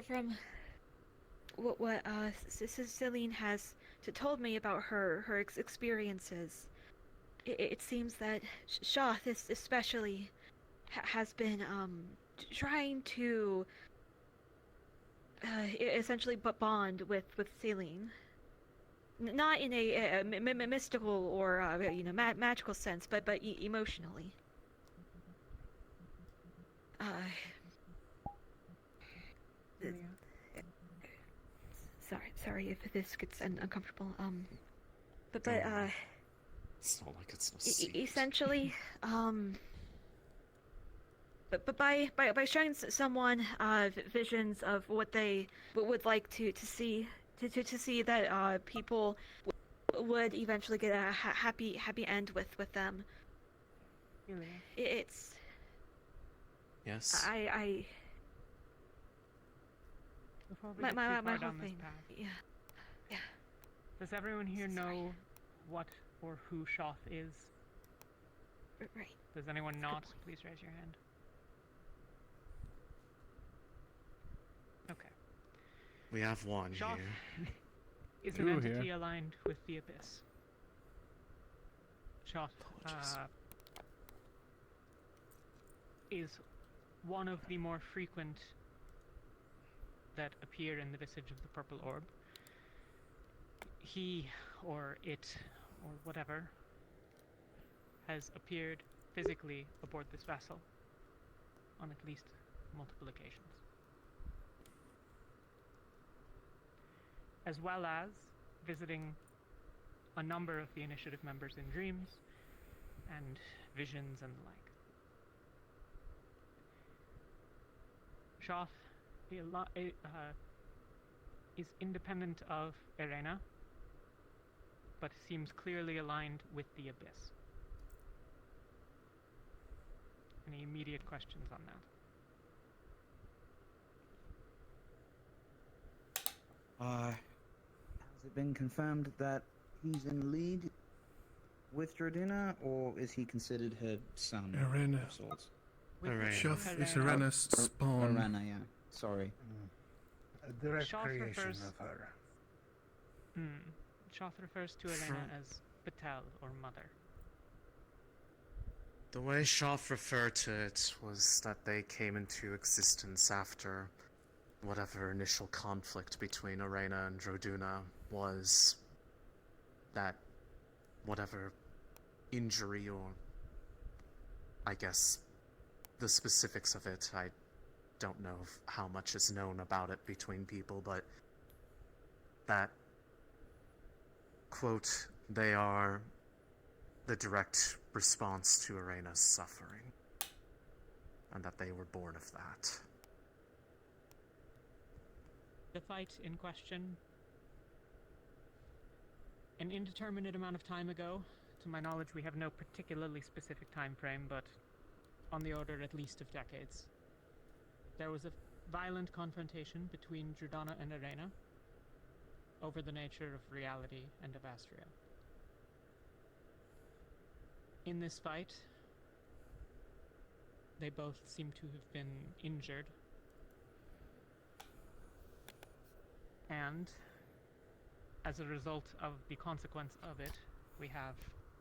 From what Celine has told me about her experiences, it seems that Shoth especially has been trying to essentially bond with Celine, not in a mystical or magical sense, but emotionally. Sorry if this gets uncomfortable. But it's not like it's a secret. Essentially, but by showing someone visions of what they would like to see that people would eventually get a happy end with them. It's yes. Before we my get too far whole down this thing. path, Yeah. does everyone here know what or who Shoth is? Right. Does anyone not? Please raise your hand. Okay. We have one Shoth here. is an entity aligned with the Abyss. Shoth is one of the more frequent that appear in the visage of the Purple Orb. He, or it, or whatever, has appeared physically aboard this vessel on at least multiple occasions. As well as visiting a number of the initiative members in dreams and visions and the like. Shoth is independent of Irena, but seems clearly aligned with the Abyss. Any immediate questions on that? Has it been confirmed that he's in league with Jordina, or is he considered her son? Irena. Of sorts? Shoth is Irena's spawn. Irena, yeah. Sorry. A direct Shoth creation refers- of her. Shoth refers to Irena as Patel, or Mother. The way Shoth referred to it was that they came into existence after whatever initial conflict between Irena and Droduna was, that whatever injury, or I guess the specifics of it, I don't know how much is known about it between people, but that, quote, they are the direct response to Irena's suffering, and that they were born of that. The fight in question, an indeterminate amount of time ago, to my knowledge we have no particularly specific time frame, but on the order at least of decades, there was a violent confrontation between Jordana and Arena over the nature of reality and of Astria. In this fight, they both seem to have been injured, and as a result of the consequence of it, we have,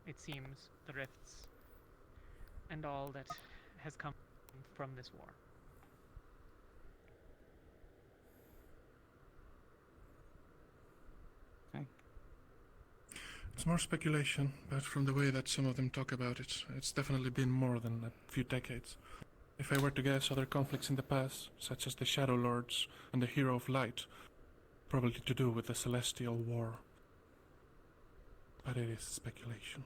it seems, the rifts and all that has come from this war. It's more speculation, but from the way that some of them talk about it, it's definitely been more than a few decades. If I were to guess, other conflicts in the past, such as the Shadow Lords and the Hero of Light, probably to do with the Celestial War. But it is speculation.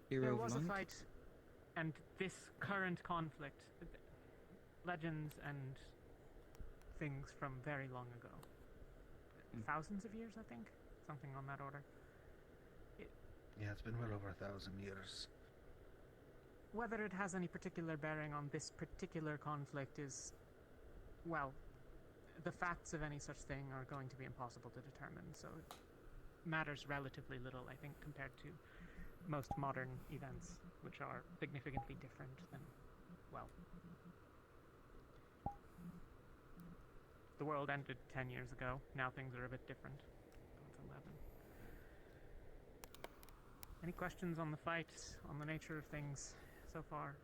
There was a fight, and this current conflict, legends and things from very long ago. Thousands of years, I think? Something on that order. Yeah, it's been well over 1,000 years. Whether it has any particular bearing on this particular conflict is, well, the facts of any such thing are going to be impossible to determine, so it matters relatively little, I think, compared to most modern events, which are significantly different than, well, the world ended 10 years ago. Now things are a bit different. It's 11. Any questions on the fight, on the nature of things so far?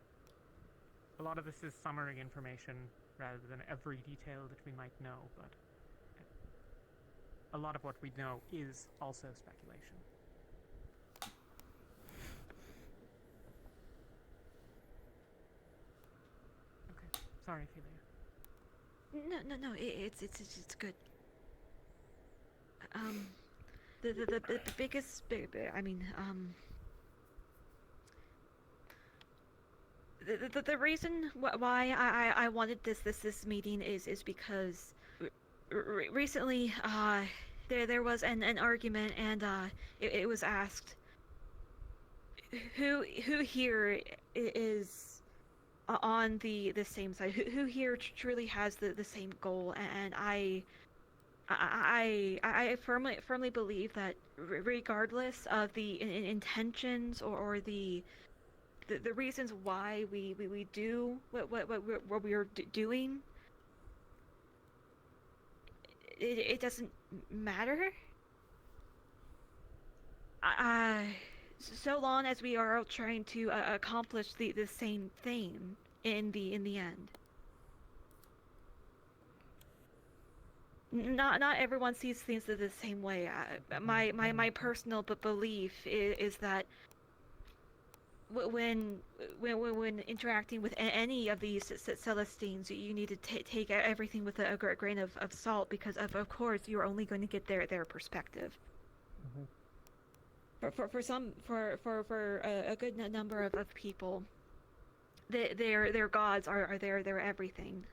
A lot of this is summary information rather than every detail that we might know, but a lot of what we know is also speculation. Okay, sorry, Ophelia. No, it's good. The biggest, I mean, the reason why I wanted this meeting is because recently there was an argument, and it was asked who here is on the same side, who here truly has the same goal, and I firmly believe that regardless of the intentions or the reasons why we do what we're doing, it doesn't matter. So long as we are all trying to accomplish the same thing in the end. Not everyone sees things the same way. My personal belief is that when interacting with any of these Celestines, you need to take everything with a grain of salt, because of course you're only going to get their perspective. For a good number of people, their gods are their everything.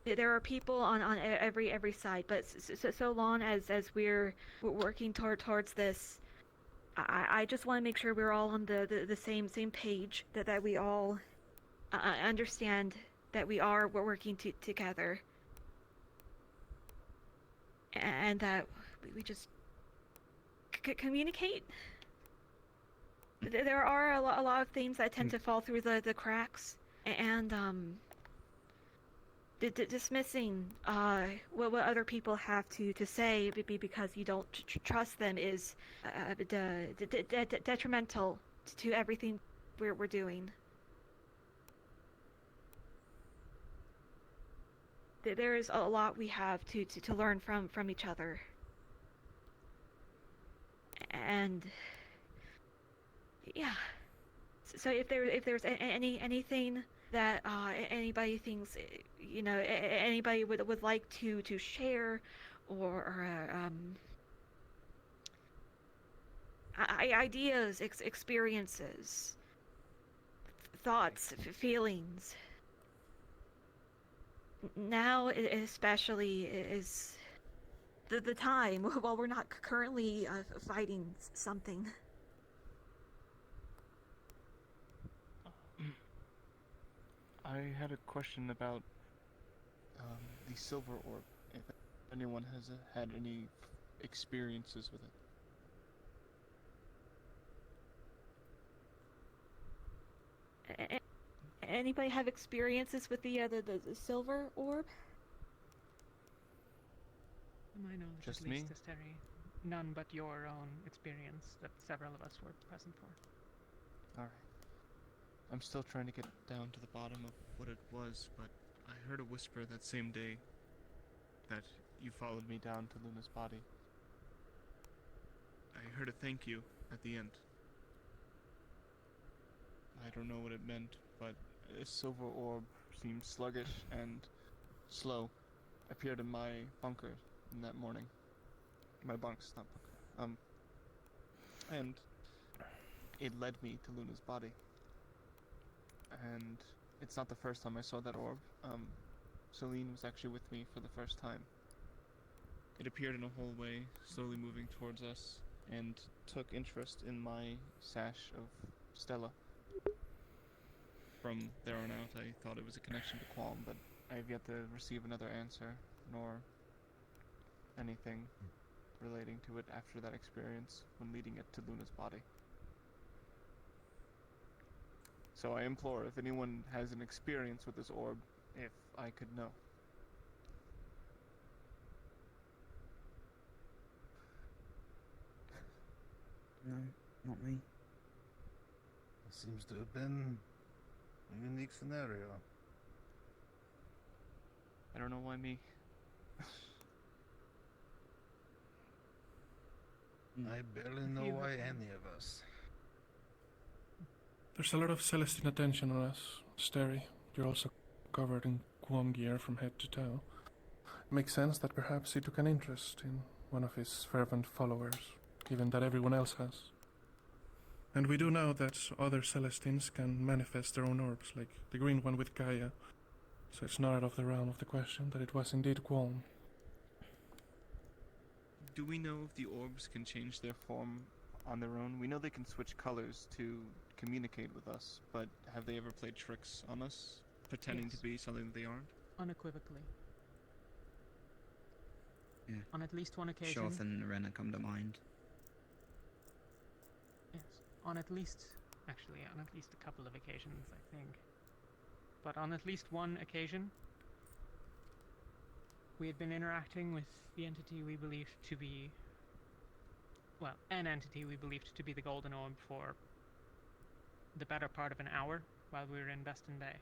There are people on every side, but so long as we're working towards this, I just want to make sure we're all on the same page, that we all understand that we're working together, and that we just communicate. There are a lot of things that tend to fall through the cracks, and dismissing what other people have to say because you don't trust them is detrimental to everything we're doing. There is a lot we have to learn from each other. And yeah, so if there's anything that anybody thinks, anybody would like to share, or ideas, experiences, thoughts, feelings, Now, especially, is the time while we're not currently fighting something. I had a question about the silver orb. If anyone has had any experiences with it. Anybody have experiences with the silver orb? To my knowledge, Just at least, me? Asteri. None but your own experience that several of us were present for. Alright. I'm still trying to get down to the bottom of what it was, but I heard a whisper that same day that you followed me down to Luna's body. I heard a thank you at the end. I don't know what it meant, but a silver orb seemed sluggish and slow. Appeared in my bunker in that morning. My bunks, not bunker. And it led me to Luna's body. And it's not the first time I saw that orb. Celine was actually with me for the first time. It appeared in a hallway, slowly moving towards us, and took interest in my sash of Stella. From there on out, I thought it was a connection to Qualm, but I have yet to receive another answer, nor anything relating to it after that experience when leading it to Luna's body. So I implore, if anyone has an experience with this orb, if I could know. No, not me. It seems to have been a unique scenario. I don't know why me. I barely know why any of us. There's a lot of Celestine attention on us, Steri. You're also covered in Quam gear from head to toe. Makes sense that perhaps he took an interest in one of his fervent followers, given that everyone else has. And we do know that other Celestines can manifest their own orbs, like the green one with Gaia. So it's not out of the realm of the question that it was indeed Qualm. Do we know if the orbs can change their form on their own? We know they can switch colors to communicate with us, but have they ever played tricks on us, pretending to Yes. be something that they aren't? Unequivocally. Yeah. On at least one occasion. Shoth and Renna come to mind. Yes. On at least a couple of occasions, I think. But on at least one occasion, we had been interacting with the entity we believed to be, well, an entity we believed to be the Golden Orb for the better part of an hour while we were in Beston Bay.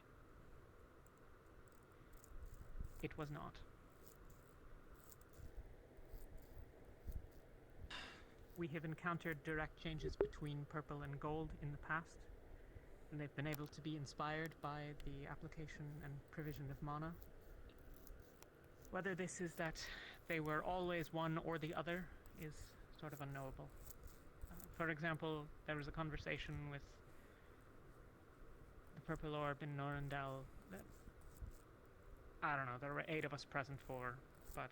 It was not. We have encountered direct changes between purple and gold in the past, and they've been able to be inspired by the application and provision of mana. Whether this is that they were always one or the other is sort of unknowable. For example, there was a conversation with the Purple Orb in Norandel that, I don't know, there were 8 of us present for, but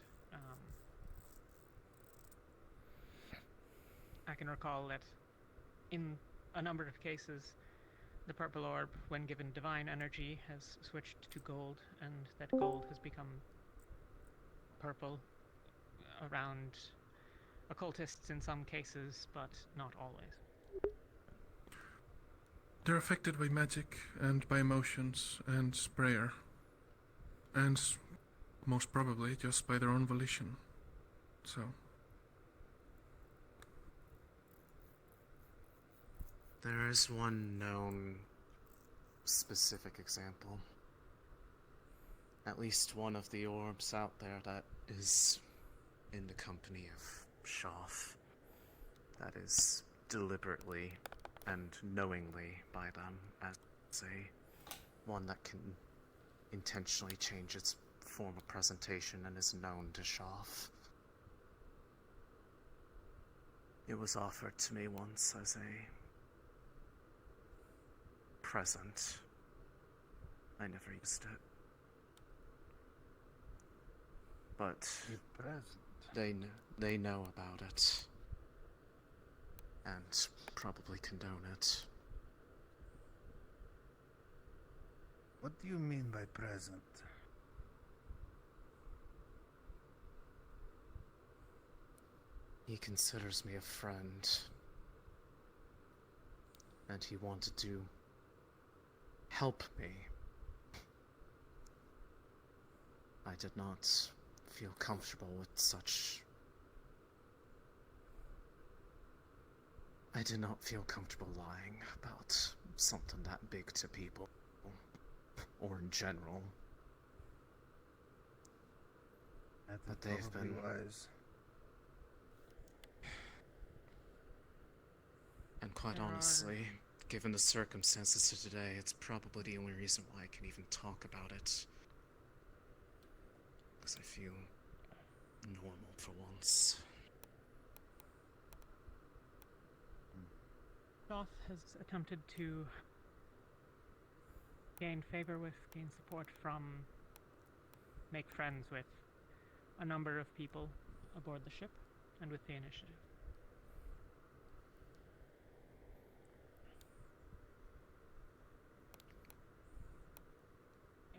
I can recall that in a number of cases, the Purple Orb, when given divine energy, has switched to gold, and that gold has become purple around occultists in some cases, but not always. They're affected by magic and by emotions and prayer. And most probably just by their own volition. So. There is one known specific example. At least one of the orbs out there that is in the company of Shoth. That is deliberately and knowingly by them as a one that can intentionally change its form of presentation and is known to Shoth. It was offered to me once as a present. I never used it. but present. they know about it and probably condone it. What do you mean by present? He considers me a friend, and he wanted to help me. I did not feel comfortable with such. I did not feel comfortable lying about something that big to people, or in general. But they've been wise. And quite honestly, given the circumstances of today, it's probably the only reason why I can even talk about it. Because I feel normal for once. Goth has attempted to gain support from, make friends with a number of people aboard the ship and with the initiative.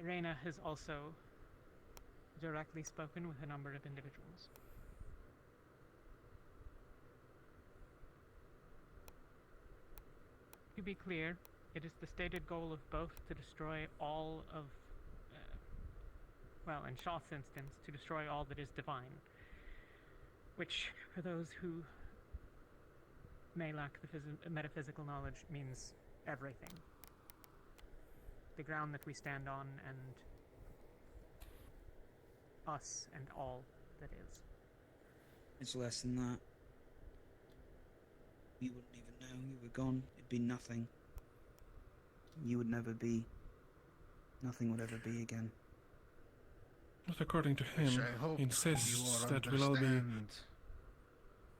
Irena has also directly spoken with a number of individuals. To be clear, it is the stated goal of both to destroy all of, well, in Shaw's instance, to destroy all that is divine, which, for those who may lack the metaphysical knowledge, means everything. The ground that we stand on, and us, and all that is. It's less than that. You wouldn't even know. You were gone. It'd be nothing. You would never be. Nothing would ever be again. But according to Which him, I hope insists you all that we'll all be. understand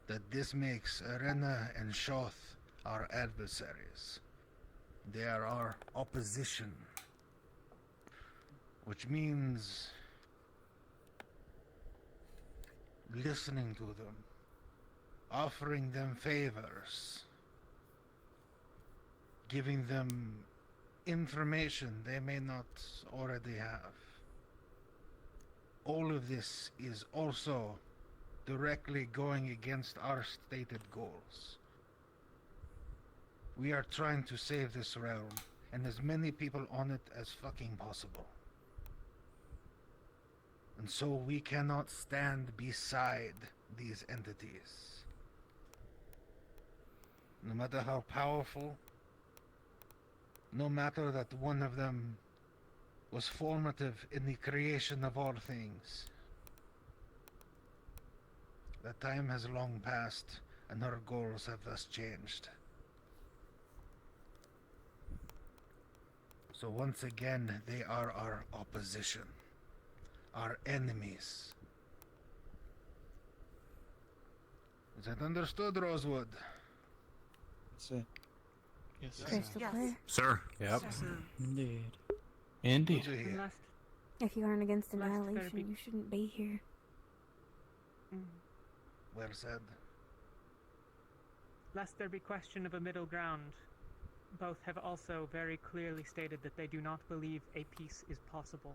that this makes Arena and Shoth our adversaries. They are our opposition. Which means listening to them, offering them favors, giving them information they may not already have. All of this is also directly going against our stated goals. We are trying to save this realm and as many people on it as fucking possible. And so we cannot stand beside these entities. No matter how powerful, no matter that one of them was formative in the creation of all things. That time has long passed, and our goals have thus changed. So once again, they are our opposition. Our enemies. Is that understood, Rosewood? Sir. Yes, Crystal clear. Sir. Yep. Indeed. Indeed. If you aren't against Lest there annihilation, be- you shouldn't be here. Well said. Lest there be question of a middle ground, both have also very clearly stated that they do not believe a peace is possible.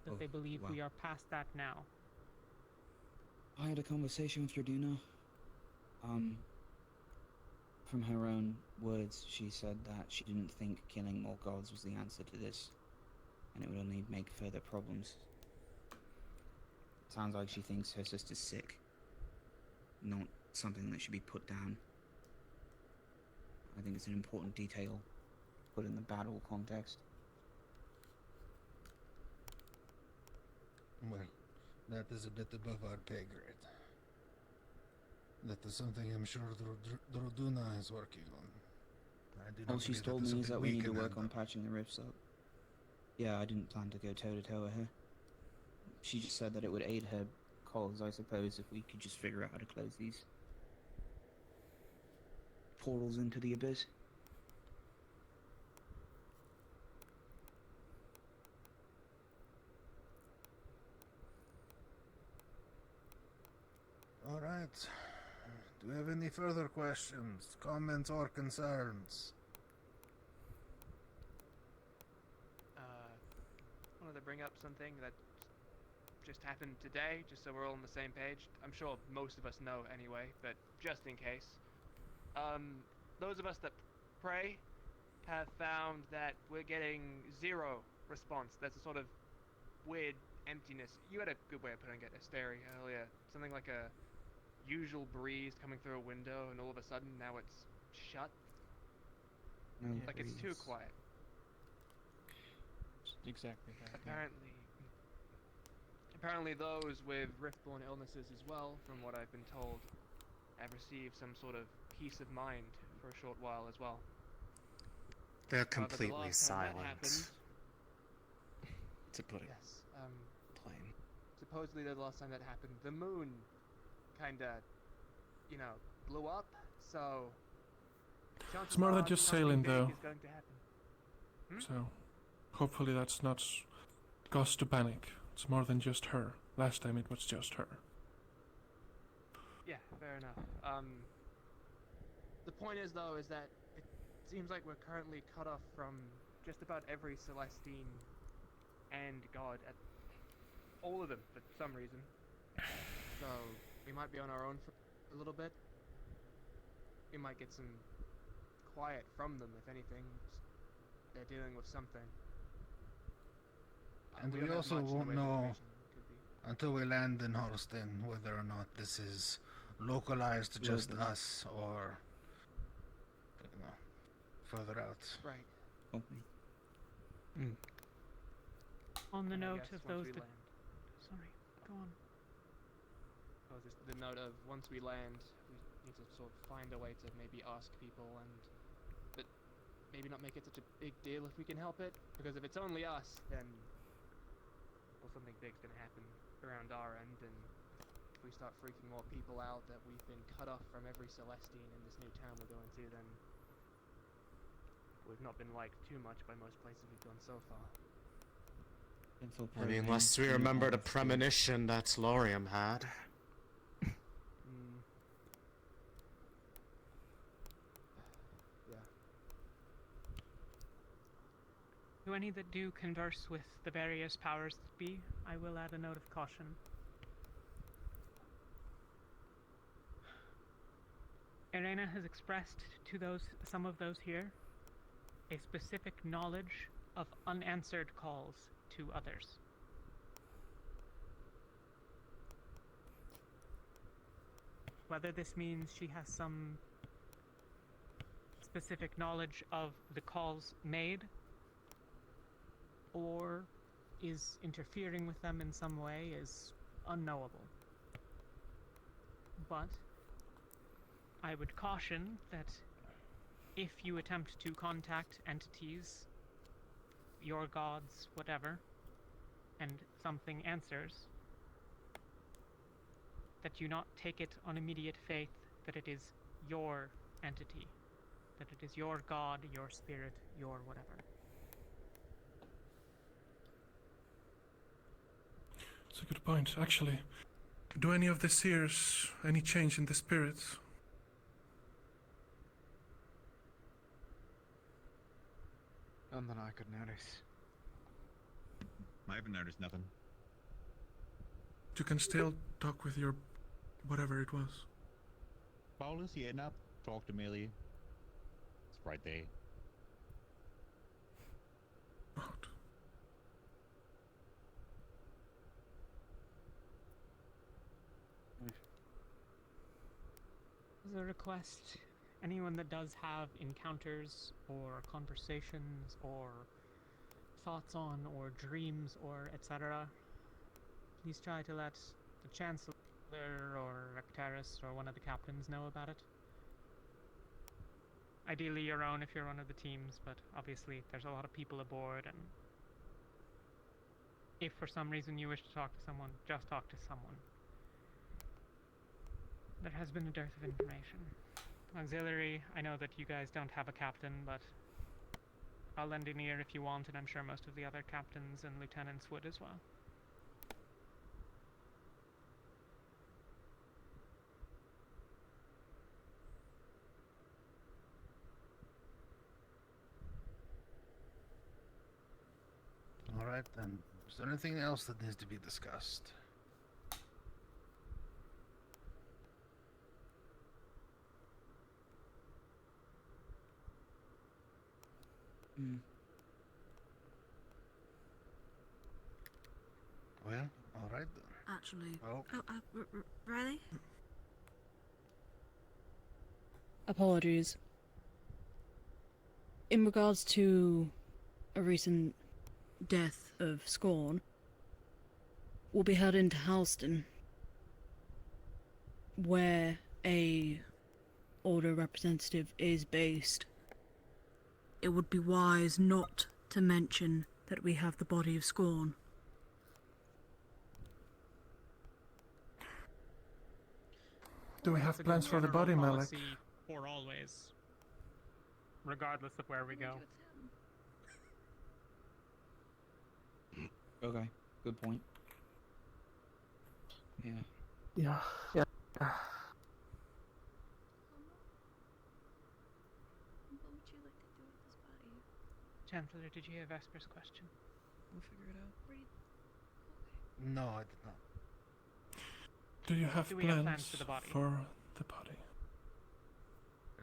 That they believe we are past that now. I had a conversation with Yorduna. From her own words, she said that she didn't think killing more gods was the answer to this, and it would only make further problems. Sounds like she thinks her sister's sick, not something that should be put down. I think it's an important detail, put in the battle context. Well, that is a bit above our pay grade. That is something I'm sure Droduna is working on. I do not All she's believe told is me is something that we need to can work handle. on patching the rifts up. Yeah, I didn't plan to go toe-to-toe with her. She just said that it would aid her cause, I suppose, if we could just figure out how to close these portals into the abyss. All right. Do we have any further questions, comments, or concerns? Wanted to bring up something that just happened today, just so we're all on the same page. I'm sure most of us know anyway, but just in case. Those of us that pray have found that we're getting zero response. There's a sort of weird emptiness. You had a good way of putting it, Asteri, earlier. Something like a usual breeze coming through a window, and all of a sudden now it's shut. No Like it's too breeze. quiet. Exactly that. Apparently those with rift-borne illnesses as well, from what I've been told, have received some sort of peace of mind for a short while as well. They're However, the completely last time that silent. happened, To put it yes, plain. supposedly the last time that happened, the moon kinda, blew up, so chances It's more than are just something sailing, big though. is going to happen. So, hopefully that's not cause to panic. It's more than just her. Last time it was just her. Yeah, fair enough. The point is, though, is that it seems like we're currently cut off from just about every Celestine and God, at all of them, for some reason. So, we might be on our own for a little bit. We might get some quiet from them, if anything. They're dealing with something. And we don't have also much in the won't way of know information. Could be. until we land in Holston whether or not this is localized to just Localized. us or further out. Right. On the And I note guess of once those we that... land- Sorry, go on. Oh, just the note of once we land, we need to sort of find a way to maybe ask people but maybe not make it such a big deal if we can help it. Because if it's only us, then something big's gonna happen around our end, and if we start freaking more people out that we've been cut off from every Celestine in this new town we're going to, then we've not been liked too much by most places we've gone so far. I mean, unless we remembered a premonition that Lorium had. Yeah. To any that do converse with the various powers that be, I will add a note of caution. Irena has expressed to some of those here a specific knowledge of unanswered calls to others. Whether this means she has some specific knowledge of the calls made, or is interfering with them in some way, is unknowable. But I would caution that if you attempt to contact entities, your gods, whatever, and something answers, that you not take it on immediate faith that it is your entity, that it is your god, your spirit, your whatever. It's a good point, actually. Do any of the seers any change in the spirits? None that I could notice. I haven't noticed nothing. You can still talk with your whatever it was. Paulus, yeah, not talk to Millie. It's right there. As a request, anyone that does have encounters or conversations or thoughts on or dreams or etc., please try to let the Chancellor or Akterus or one of the captains know about it. Ideally your own if you're one of the teams, but obviously there's a lot of people aboard, and if for some reason you wish to talk to someone, just talk to someone. There has been a dearth of information. Auxiliary, I know that you guys don't have a captain, but I'll lend an ear if you want, and I'm sure most of the other captains and lieutenants would as well. Alright then. Is there anything else that needs to be discussed? Well, alright then. Actually. Well, Riley? Apologies. In regards to a recent death of Scorn, we'll be heading to Halston, where a Order representative is based. It would be wise not to mention that we have the body of Scorn. Do we have plans for the body, Malik? For always. Regardless of where we go. Okay, good point. Yeah. Yeah. Chancellor, did you hear Vesper's question? We'll figure it out. no, I did not. Do you have Do we have plans plans for the body? body?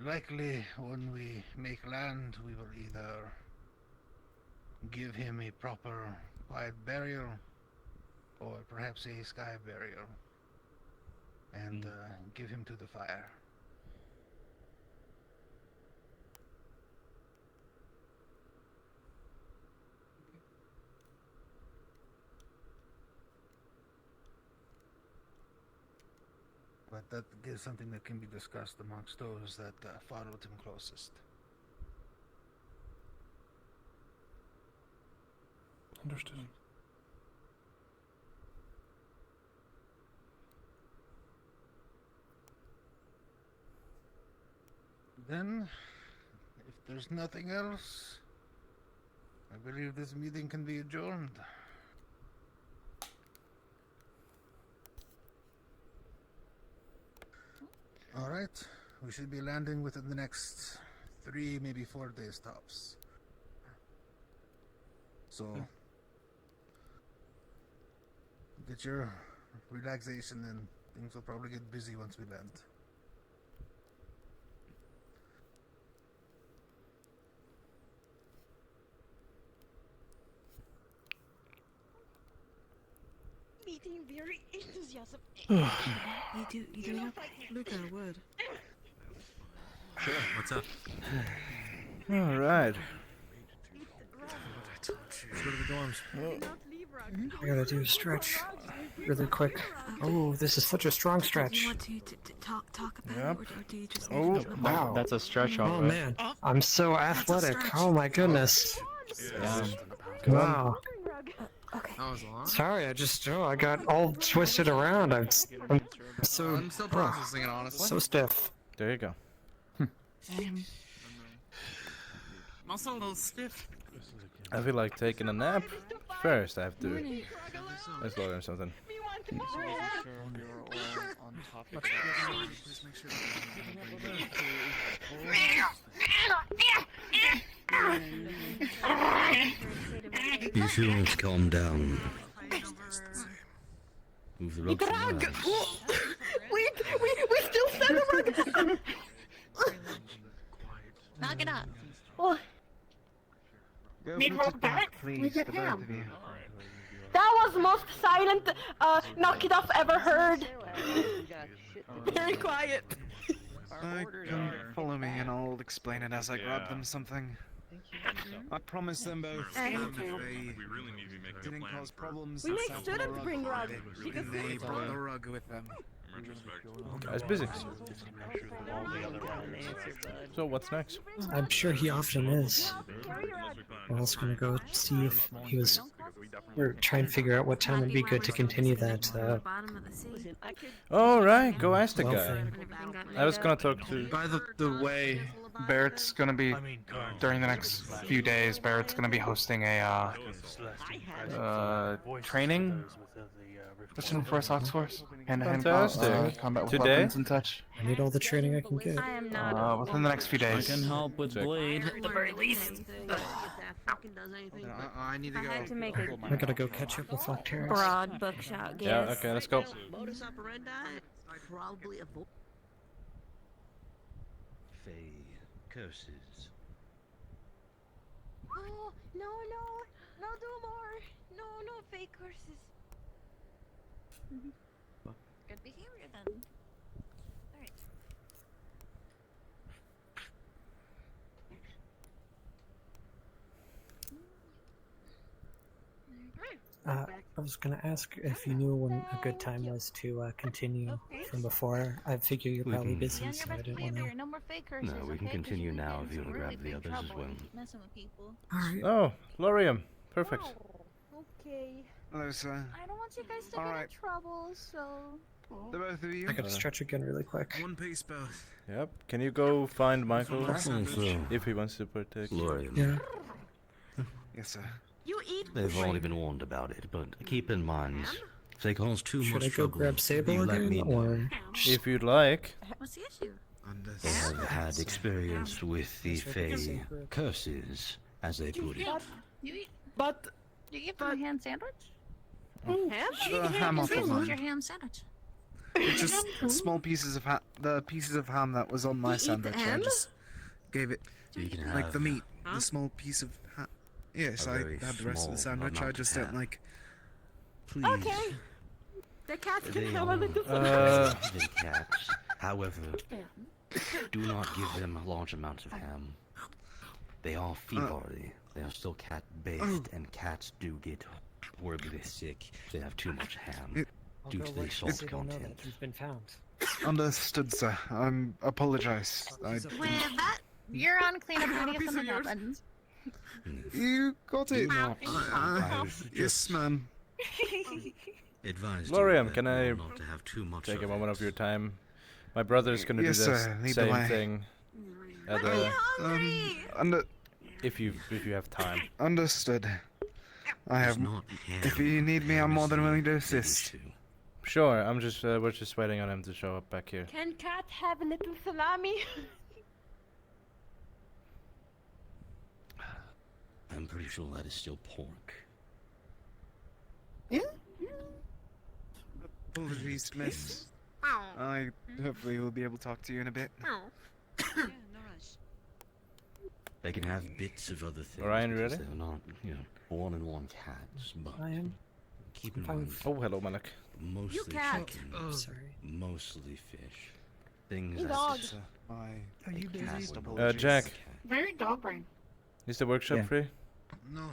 Likely, when we make land, we will either give him a proper quiet burial, or perhaps a sky burial, and give him to the fire. But that is something that can be discussed amongst those that followed him closest. Understood. Then, if there's nothing else, I believe this meeting can be adjourned. Alright, we should be landing within the next 3, maybe 4 days tops. So, get your relaxation and things will probably get busy once we land. Meeting very enthusiasm. You do have Luca, a word. Sure. What's up? All right. Let's go to the dorms. I gotta do a stretch really quick. Oh, this is such a strong Do stretch. you want to talk about Yep. it, or do you just Oh, need to wow. That's a stretch, Oh all right. man, I'm so athletic. Oh my goodness. Yeah. Wow. That was long. Sorry, I got all twisted around. I'm so. I'm still processing it, honestly. So stiff. There you go. I'm also a little stiff. I feel like taking a nap. First, I have to. Let's load in something. You two need to calm down. Move the rug. We still said the rug. Knock it up. Oh. Need rug back? We get him. That was most silent knock it off ever heard. Very quiet. Come follow me and I'll explain it as I grab them something. I promise them both Thank if you. they We really need to be making a didn't plan cause for problems. We and make sat on students the bring rug. They brought the rug with them. in retrospect. Guy's busy. So what's next? I'm sure he often is. We're also gonna go see if he was. We're trying to figure out what time would be good to continue that. All right, go ask the Well, guy. thing. I was gonna talk to. By the way, Barrett's gonna be during the next few days. Barrett's gonna be hosting a training session for Sox Force, hand-to-hand Fantastic. combat with Today? weapons and such. I need all the training I can get. Within the next few days. I can help with Blade. At the very least. fucking does anything. I need to go. I had to make a I gotta go catch up with Akterus. broad bookshot guess. Yeah, okay, let's go. Modus operandi, probably a Fey curses. Oh, no, do more. No, fake curses. Good behavior then. Alright. I was gonna ask if you knew when a good time was to continue from before. I figure you're We probably can- busy, Be on so your I best didn't want behavior. to. No more fake curses. No, we can okay? 'Cause continue you get now in if you some wanna grab really the big others as trouble well. if you keep messing with people. Alright. Oh, Lorium. Perfect. Okay. Hello, sir. I don't want you guys to get Alright. in trouble, so. The both of you. I gotta stretch again really quick. One piece both. Yep. Can you go find Michael Also, if he wants to partake? Lorium. Yeah. Yes, sir. You eat. They've already been warned about it, but keep in mind, if they cause too Should much I go trouble, grab Sable you let me again, know. or If you'd like. What's the issue? They have had experience with the Fey curses, as they put it. You eat. But Do you give them a ham sandwich? ham? The ham off the What's line. your ham sandwich? It's just small pieces of the pieces of ham that was on my You eat the sandwich. I ham? just gave it You can like have the meat, Huh? the small piece of ham. Yes, a I very had the rest of the small sandwich. I amount just of don't ham. like. Please. Okay. The cat can They have a are little the cats. However, do not give them large amounts of ham. They are feebly. They are still cat-based, and cats do get horribly sick if they have too much ham I'll due go to the let salt Sable know that content. he's been found. Understood, sir. Apologize. With that, you're on cleanup duty if something happens. You got it. I Yes, ma'am. advised Lorium, you can I not to have too much take of a moment it. of your time? My brother's gonna Yes, do sir. the Lead the same way. thing. At a, If you have time. Understood. I It's have. not If ham. you need me, I'm more than willing to assist. Sure. I'm just we're just waiting on him to show up back here. Can cat have a little salami? I'm pretty sure that is still pork. Apologies, miss. Oh. I hopefully will be able to talk to you in a bit. Oh. Yeah, no rush. They can have bits of other things. Orion, you because ready? They're not, one-on-one cats, but I am. keep I'm in fine mind. with- Oh, hello, Malik. Mostly cat. chicken. Oh, sorry. Mostly fish. Things You that dog. just My Are you cat busy? would Jack. Very dog brain. Is the workshop Yeah. free? No.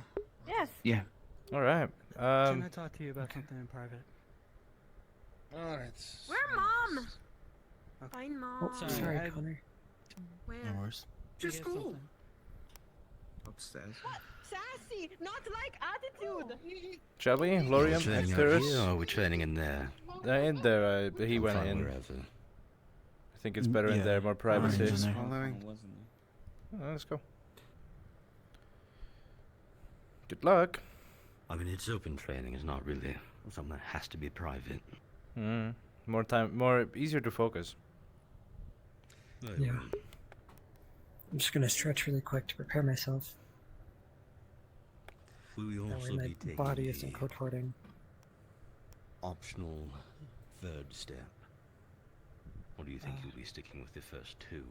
Yes. Yeah. All right. Can I talk to you about something in private? Alright. Where mom? Fine, mom. Oh, sorry, Connor. Where? No worries. To school. Upstairs. Sassy, not like attitude. Shall we? Lorium, training out here, or Akterus? are we training in there? In there. He I'm went fine in. wherever. I think it's better in Yeah. there, more privacy. in there. Oh, let's go. Good luck. I mean, it's open training. It's not really something that has to be private. More time, more easier to focus. Yeah. I'm just gonna stretch really quick to prepare myself. We will That way also my be taking body the isn't contorting. optional third step. Or do you think you'll be sticking with the first two?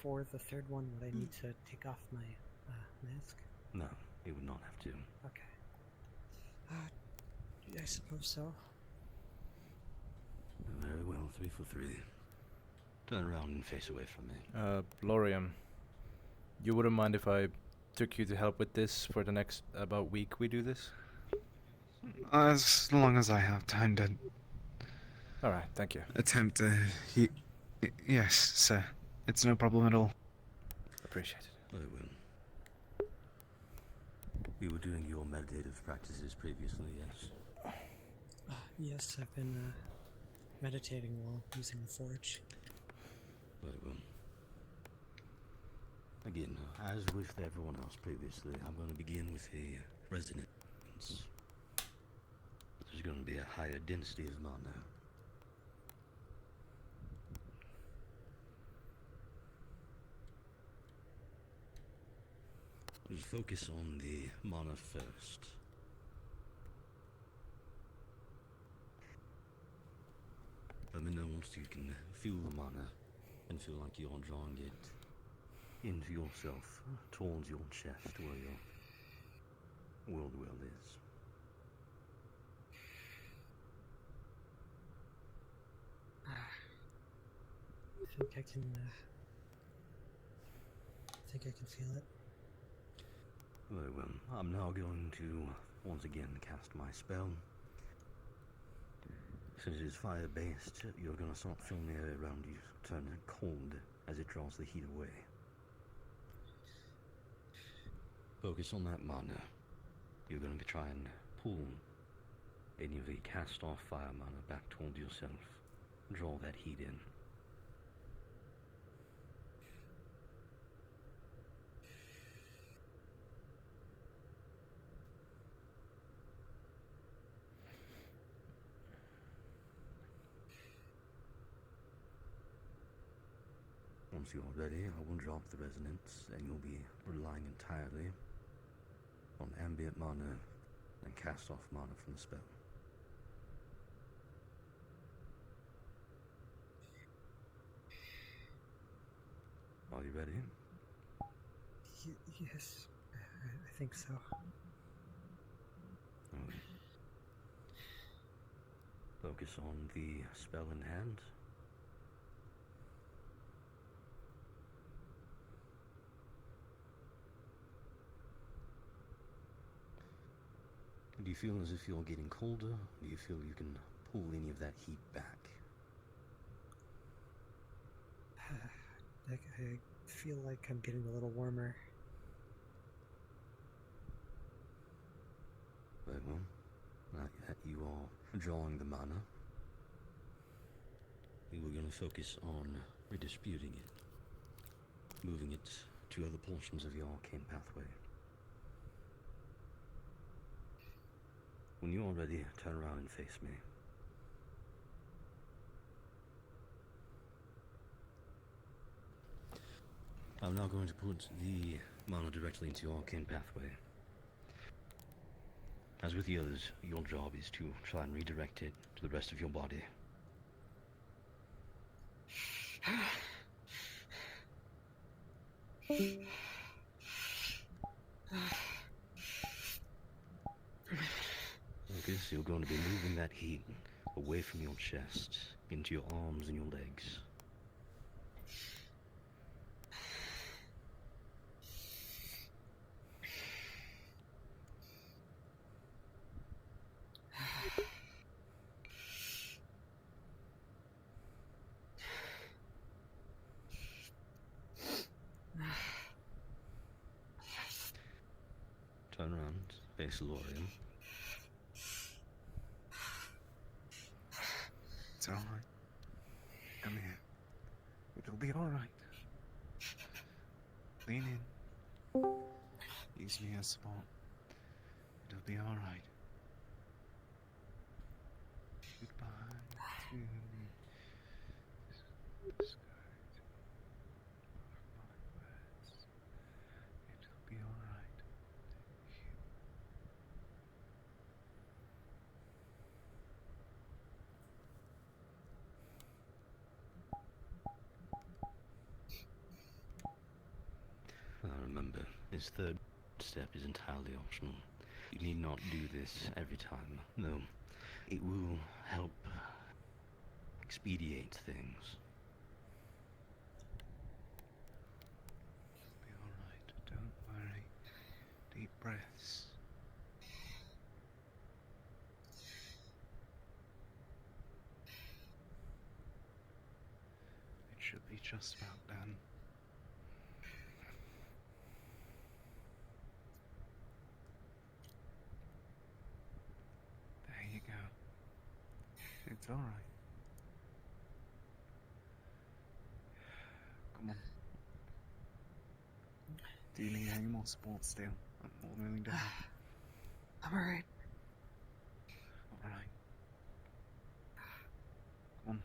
For the third one, would I need to take off my mask? No, you would not have to. Okay. I suppose so. Very well, 3 for 3. Turn around and face away from me. Lorium, you wouldn't mind if I took you to help with this for the next about week we do this? As long as I have time to. All right, thank you. Attempt to. Yes, sir. It's no problem at all. Appreciate it. I will. You were doing your meditative practices previously, yes? Yes, I've been meditating while using the forge. Very well. Again, as with everyone else previously, I'm going to begin with a resonance. There's going to be a higher density of mana. Just focus on the mana first. Let me know once you can feel the mana and feel like you're drawing it into yourself, towards your chest where your world will is. I think I can feel it. Very well. I'm now going to once again cast my spell. Since it is fire-based, you're going to start feeling the air around you turn cold as it draws the heat away. Focus on that mana. You're going to try and pull any of the cast-off fire mana back towards yourself. Draw that heat in. Once you're ready, I will drop the resonance, and you'll be relying entirely on ambient mana and cast-off mana from the spell. Are you ready? Yes, I think so. Okay. Focus on the spell in hand. Do you feel as if you're getting colder? Do you feel you can pull any of that heat back? I feel like I'm getting a little warmer. Very well. Now that you are drawing the mana, we were going to focus on redisputing it, moving it to other portions of your arcane pathway. When you are ready, turn around and face me. I'm now going to put the mana directly into your arcane pathway. As with the others, your job is to try and redirect it to the rest of your body. Focus, you're going to be moving that heat away from your chest, into your arms and your legs. Turn around, face Lorian. It's alright. Come here. It'll be alright. Lean in. Use me as support. It'll be alright. Goodbye to the sky. It'll be alright. Remember, this third step is entirely optional. You need not do this every time. No, it will help expedite things. It'll be alright. Don't worry. Deep breaths. It should be just about done. There you go. It's alright. Come on. Do you need any more support still? I'm more than willing to help. I'm alright. Alright. Come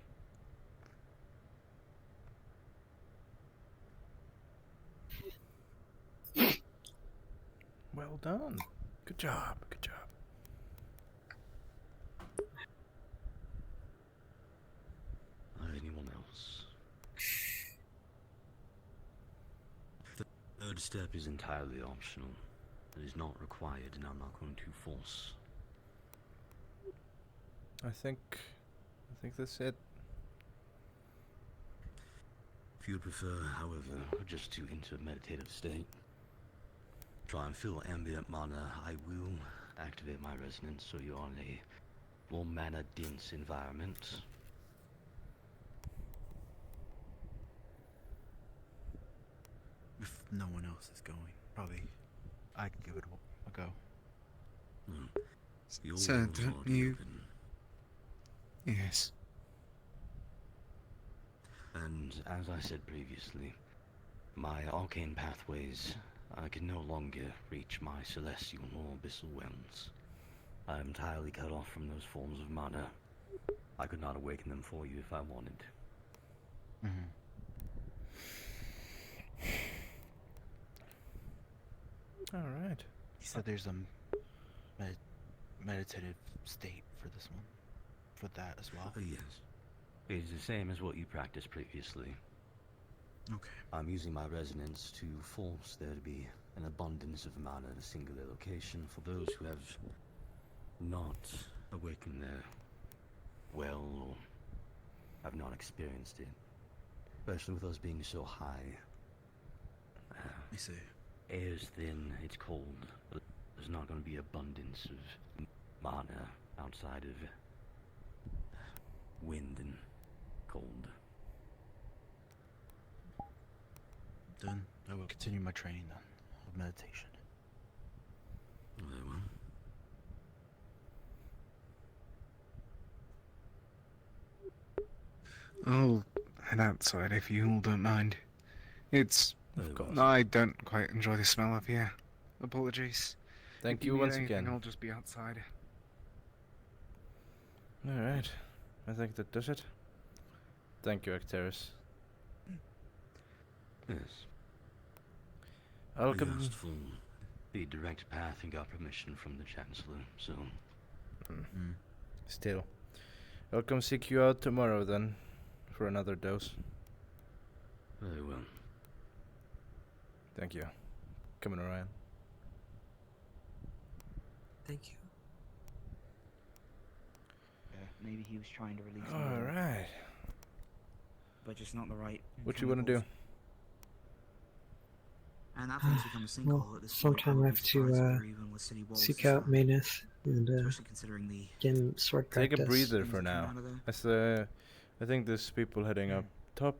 on. Well done. Good job. Good job. Anyone else? The third step is entirely optional. It is not required, and I'm not going to force. I think that's it. If you prefer, however, just to enter a meditative state, try and feel ambient mana, I will activate my resonance so you're in a more mana-dense environment. If no one else is going, probably I could give it a go. So, don't you... Yes. And as I said previously, my arcane pathways, I can no longer reach my celestial or abyssal realms. I am entirely cut off from those forms of mana. I could not awaken them for you if I wanted. Alright. He said there's a meditative state for this one. For that as well. Yes. It is the same as what you practiced previously. Okay. I'm using my resonance to force there to be an abundance of mana at a singular location for those who have not awakened their well or have not experienced it. Especially with us being so high. I see. Air's thin, it's cold. There's not going to be abundance of mana outside of wind and cold. Then I will continue my training then of meditation. Very well. I'll head outside if you all don't mind. I don't quite enjoy the smell up here. Apologies. Thank If you need once anything, again. I'll just be outside. Alright. I think that does it. Thank you, Akterus. Yes. I'll We come. asked for the direct path and got permission from the Chancellor, so... Still. I'll come seek you out tomorrow then, for another dose. Very well. Thank you. Come on, Orion. Thank you. Maybe he was trying to release me, Alright. but just not the right. What you wanna do? And that thing's become a sinkhole Well, at this point. sometime I have to seek out Mayneth and Especially considering the again sword Take practice. a breather for now. I think there's people heading up top.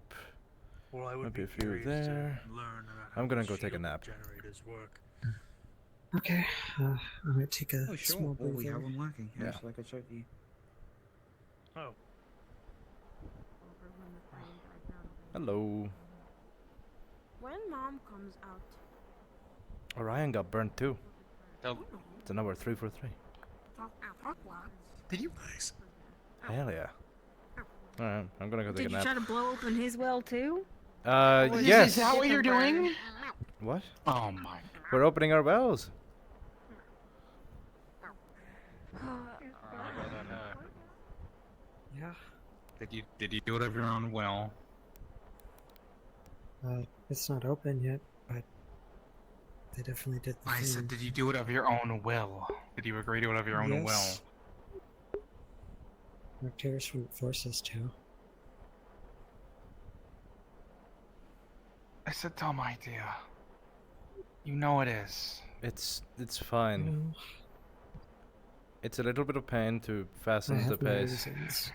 Well, I would Might be be a few curious to there. learn about how I'm gonna the go take a shield nap. generators work. Okay, I might take a Oh, sure. small Well, we breather. have one working. Yeah. Like I showed you. Oh. Hello. When Mom comes out, Orion got burnt too. Oh. So now we're 3 for 3. Did you? Nice. Hell yeah. Alright, I'm gonna go take Did a you nap. try to blow open his well too? Yes. Is that what you're doing? What? Oh my. We're opening our wells. Yeah. Did you do it of your own will? It's not open yet, but they definitely did the I thing. said, did you do it of your own will? Did you agree to it of your own Yes. Akterus wouldn't force us to. I said dumb idea. You know it is. It's fine. It's a little bit of pain to I fasten the have my pace. reasons.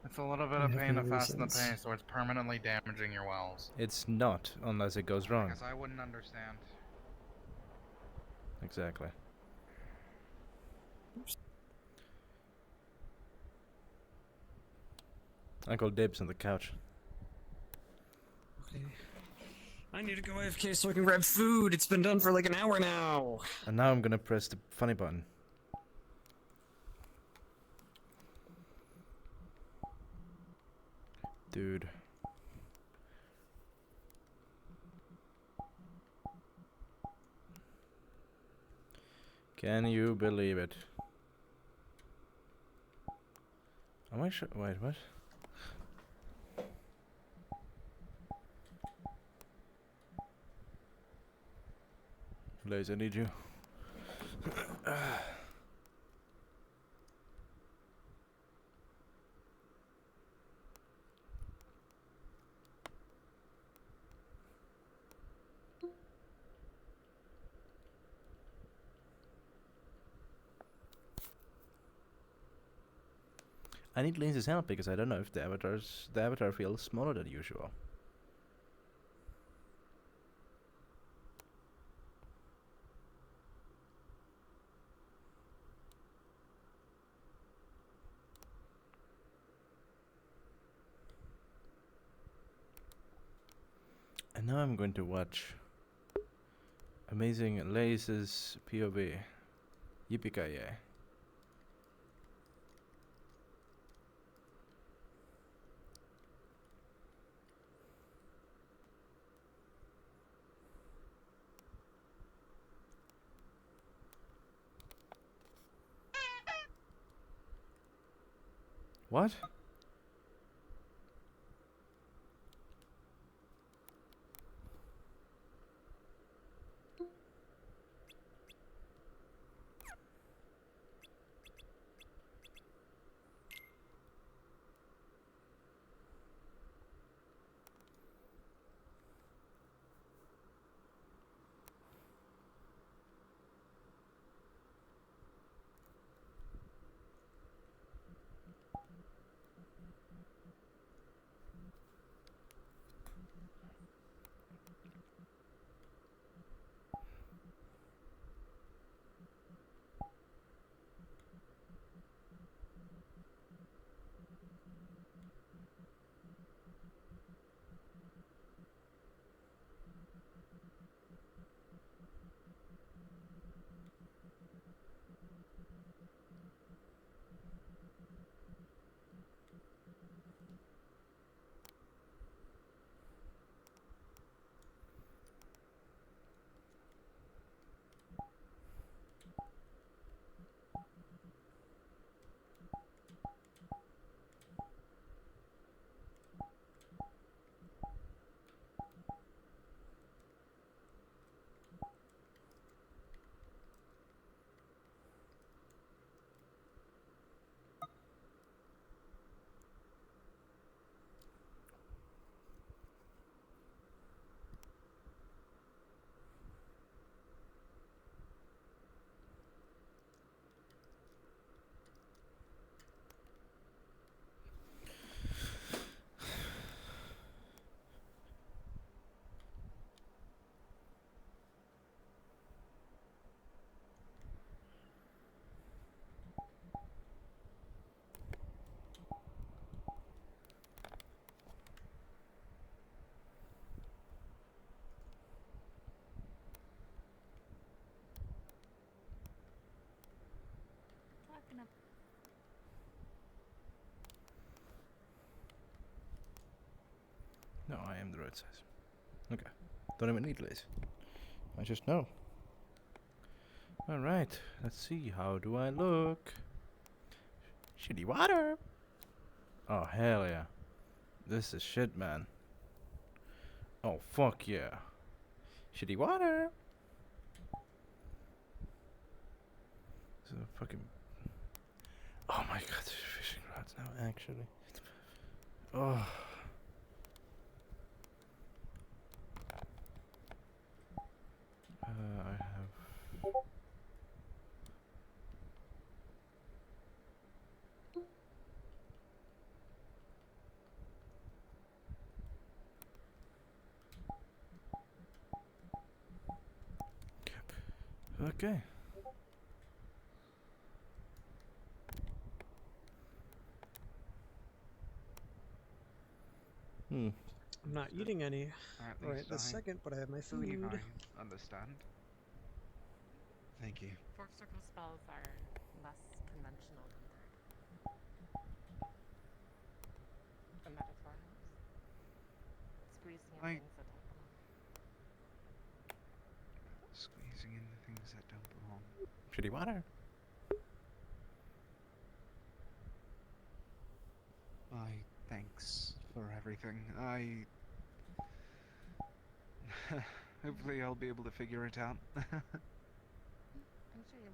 It's a little bit I of have pain my to fasten the reasons. pain, so it's permanently damaging your wells. It's not, unless it goes wrong. Because I wouldn't understand. Exactly. Uncle Dibs on the couch. Okay. I need to go AFK so I can grab food. It's been done for like an hour now. And now I'm gonna press the funny button. Dude. Can you believe it? Am I sure? Wait, what? Blaze, I need you. I need Lindsay's help because I don't know if the avatar feels smaller than usual. And now I'm going to watch Amazing Lace's POV. Yippee-ki-yay. What? No, I am the right size. Okay. Don't even need lace. I just know. Alright, let's see. How do I look? Shitty water! Oh, hell yeah. This is shit, man. Oh, fuck yeah. Shitty water! So fucking... Oh my god, there's fishing rods now, actually. Oh... I have... Okay. I'm not eating any At right least this I second, but I have my food. believe I understand. Thank you. Fork circle spells are less conventional compared to the metaphor helps. Squeezing in things that don't belong. Squeezing in the things that don't belong. Shitty water. Thanks for everything. Hopefully I'll be able to figure it out. I'm sure you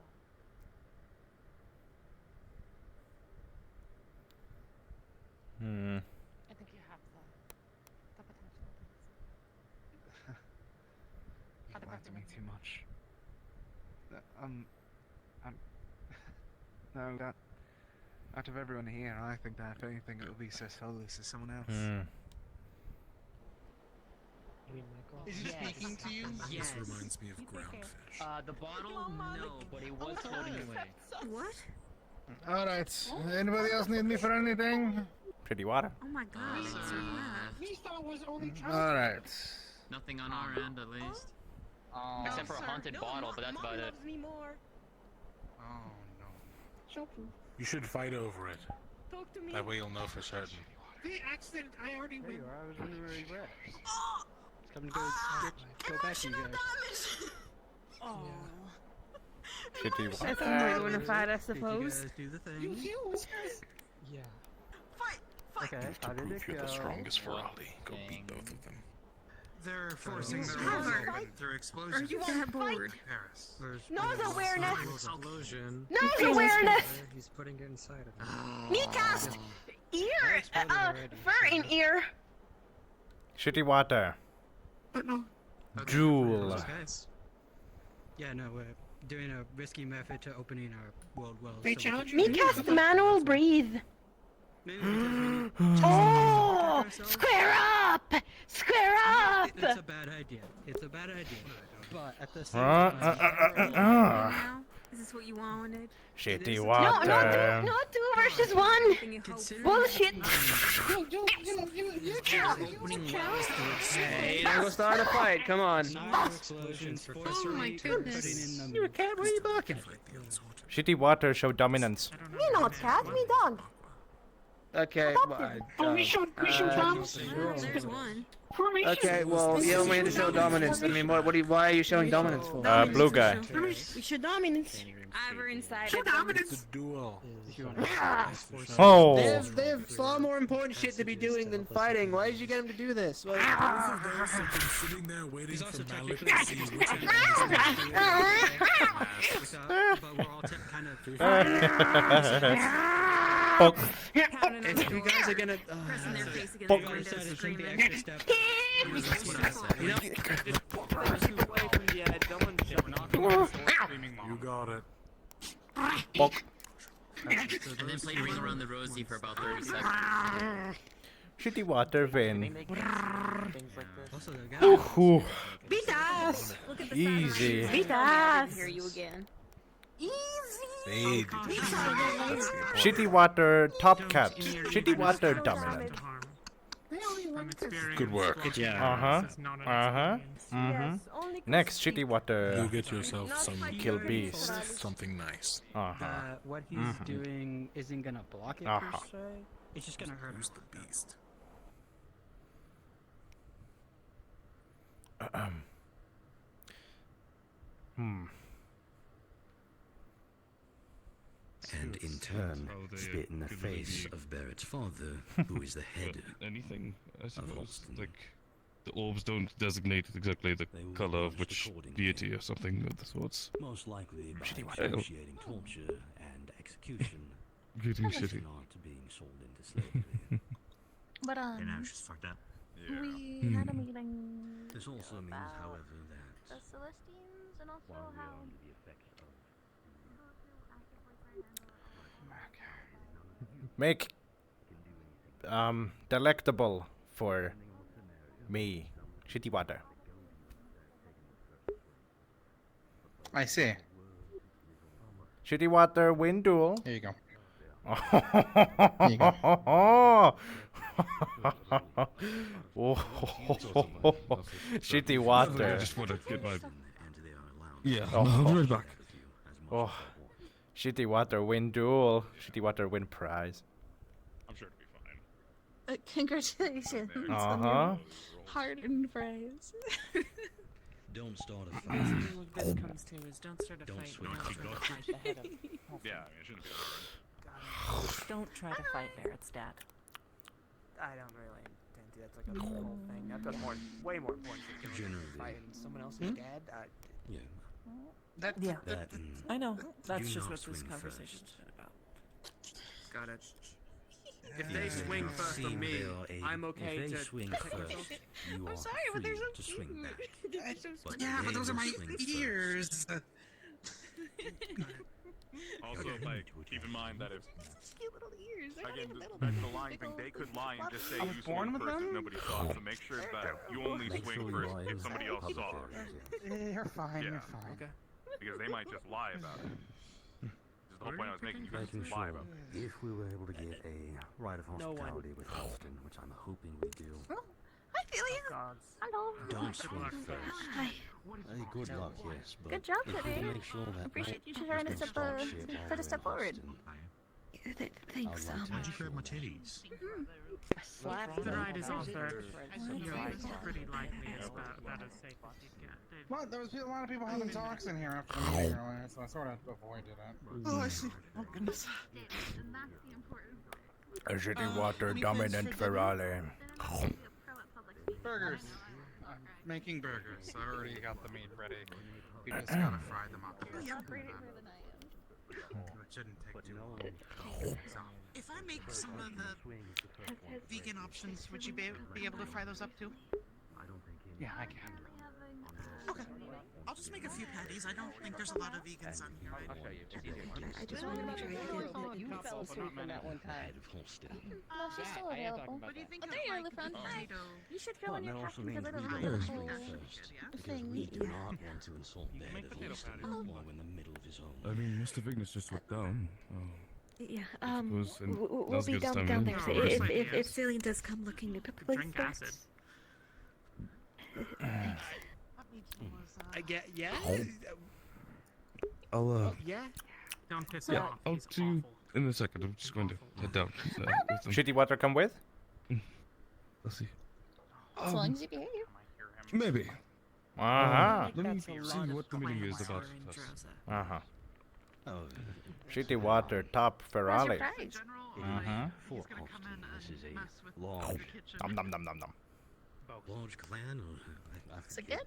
will. I think you have the potential. You lied to me too much. No, that... Out of everyone here, I think that if anything, it will be so soulless as someone else. Is he speaking to you? Yes. This reminds me of groundfish. The bottle, no, but it was floating away. What? Alright, anybody else need me for anything? Shitty water. Oh my god. Alright. Nothing on our end, at least. Except for a haunted bottle, but that's about it. Oh no. You should fight over it. Talk to me. That way you'll know for certain. The accident, I already went. I was wondering where you were. Oh! It's coming to go back to you guys. Oh. Shitty water. That's a weird one to fight, I suppose. Do the thing. You healed. Yeah. Fight! Okay, Prove to prove you're the strongest for Ali. Go beat both of them. They're forcing their Cover. way open through explosions. Are you that bored? Paris. Nose awareness! Explosion. Nose awareness! He's putting it inside of him. Me cast! Ear! Fur in ear! Shitty water. Jewel. Guys. Yeah, no, we're doing a risky method to opening our world well. They challenge me cast manual breathe. Oh! Square up! Square up! It's a bad idea. It's a bad idea. But at the same Now, is this what you wanted? Shitty No, water. not two versus one! Bullshit! Hey, don't go start a fight, come on. Oh my goodness. You're a cat, what are you barking? Shitty water show dominance. Me not cat, me dog. Okay, We should dominance. There's one. Okay, well, you don't need to show dominance. I mean, why are you showing dominance for? Blue guy. We should dominance. Ivor inside. Show dominance. It's a duel. Oh. They have far more important shit to be doing than fighting. Why did you get him to do this? Those have been sitting there waiting for Malik to see which one But we're all kind of... If you guys are gonna Pressing their face against the window, screaming. You know, just away from the edge. No one's You got it. And then play Ring Around the Rosie for about 30 seconds. Shitty water vein. Also, Ooh. Beat ass! Easy. Beat ass! Hear you again. Easy! Shitty water top cat. Shitty water dominant. Good work. Next, shitty water. You get yourself some kill beast. Something nice. What he's doing isn't gonna block it per se. It's just gonna hurt. Who's the beast? And in turn, spit in the face of Barrett's father, who is the head Anything, I of suppose. Holston. Like, the orbs don't designate exactly the color of which deity or something of the sorts. Most likely by Shitty. excruciating torture and execution. Getting Not shitty. being sold into slavery. But she's fucked up. we had a meeting. This also means, about however, the that Celestines and also while we how are under the effects of Make delectable for me. Shitty water. I see. Shitty water wind duel. Here you go. There you go. Shitty water. I just want to get my... Yeah, I'll be right back. Oh, shitty water win duel. Shitty water win prize. I'm sure it'll be fine. Congratulations on Uh-huh. your hard-earned prize. Don't start a Basically fight. what this comes to is don't start a Don't fight. swing Don't for try to God. fight the head of Yeah, I mean, it shouldn't be Don't try to fight Barrett's dad. I don't really intend to. That's like a whole thing. I've got way more important shit going on. Generally. Fighting someone else's dad. Yeah. Yeah, That I know. That's do just not what this swing conversation's first. been about. Got it. If Yeah, they swing you first seem on me, they are a- I'm okay if they to swing protect first, myself. you are sorry, but they're free so to swing cute. back. They're so But Yeah, but they those are will my swing first. ears. Also, like, keep in mind that if Cute little ears. They're not again, even little. back to the lying thing, they could lie and just say I was you born swing with first if them? nobody saw it. So make sure that you only Make swing sure you first are if in somebody else public saw areas, it. yeah. You're fine. Yeah. You're fine. Okay. Because they might just lie about it. The whole point I was making, you Making just lie sure about it. if we were able to get a right of No one. hospitality with Austin, which I'm hoping we do. I feel you. Hello. Don't swing first. Hi. Hey, good luck, yes, but Good job if we today. can make sure that Appreciate you no trying to one step starts uh, shit try to over step in forward. Austin, Thanks. I'd like to How'd you make grab my sure titties? The ride is all third. You're pretty likely it's about as safe as you'd get. What? There was a lot of people having talks in here after the meeting earlier, so I sort of avoided it. Oh, I see. Oh, goodness. A shitty water dominant Ferrari. Burgers. I'm making burgers. I already got the meat ready. We just gotta fry them up. It shouldn't take too long. If I make some of the vegan options, would you be able to fry those up too? Yeah, I can. Okay. I'll just make a few patties. I don't think there's a lot of vegans on here, right? I just want to make sure I You fell asleep on that one time. No, she's still available. What do you think Oh, of there you are, like Lufran. Hi. potato? You should throw in your that also captain's a means little we bit of swing whole first, because thing. we do not want to insult Bed of Austin while we're in the middle of his own. I mean, Mr. Vignes just went down. Yeah, suppose we'll now's be a good down time, there. yeah. So Oh, if, right. if Celine does come looking to place Drink bets. acid. Yeah? I'll Yeah? Don't piss him yeah, off. I'll He's do you in a second. I'm just going to head down. With them. Shitty water come with? Let's see. As long as you behave. Maybe. Uh-huh. Let me see what the meeting is about first. Uh-huh. Oh, Shitty water top Ferrari. uh-huh. For Austin, this is a large, Nom nom nom nom nom. large clan. Is it good?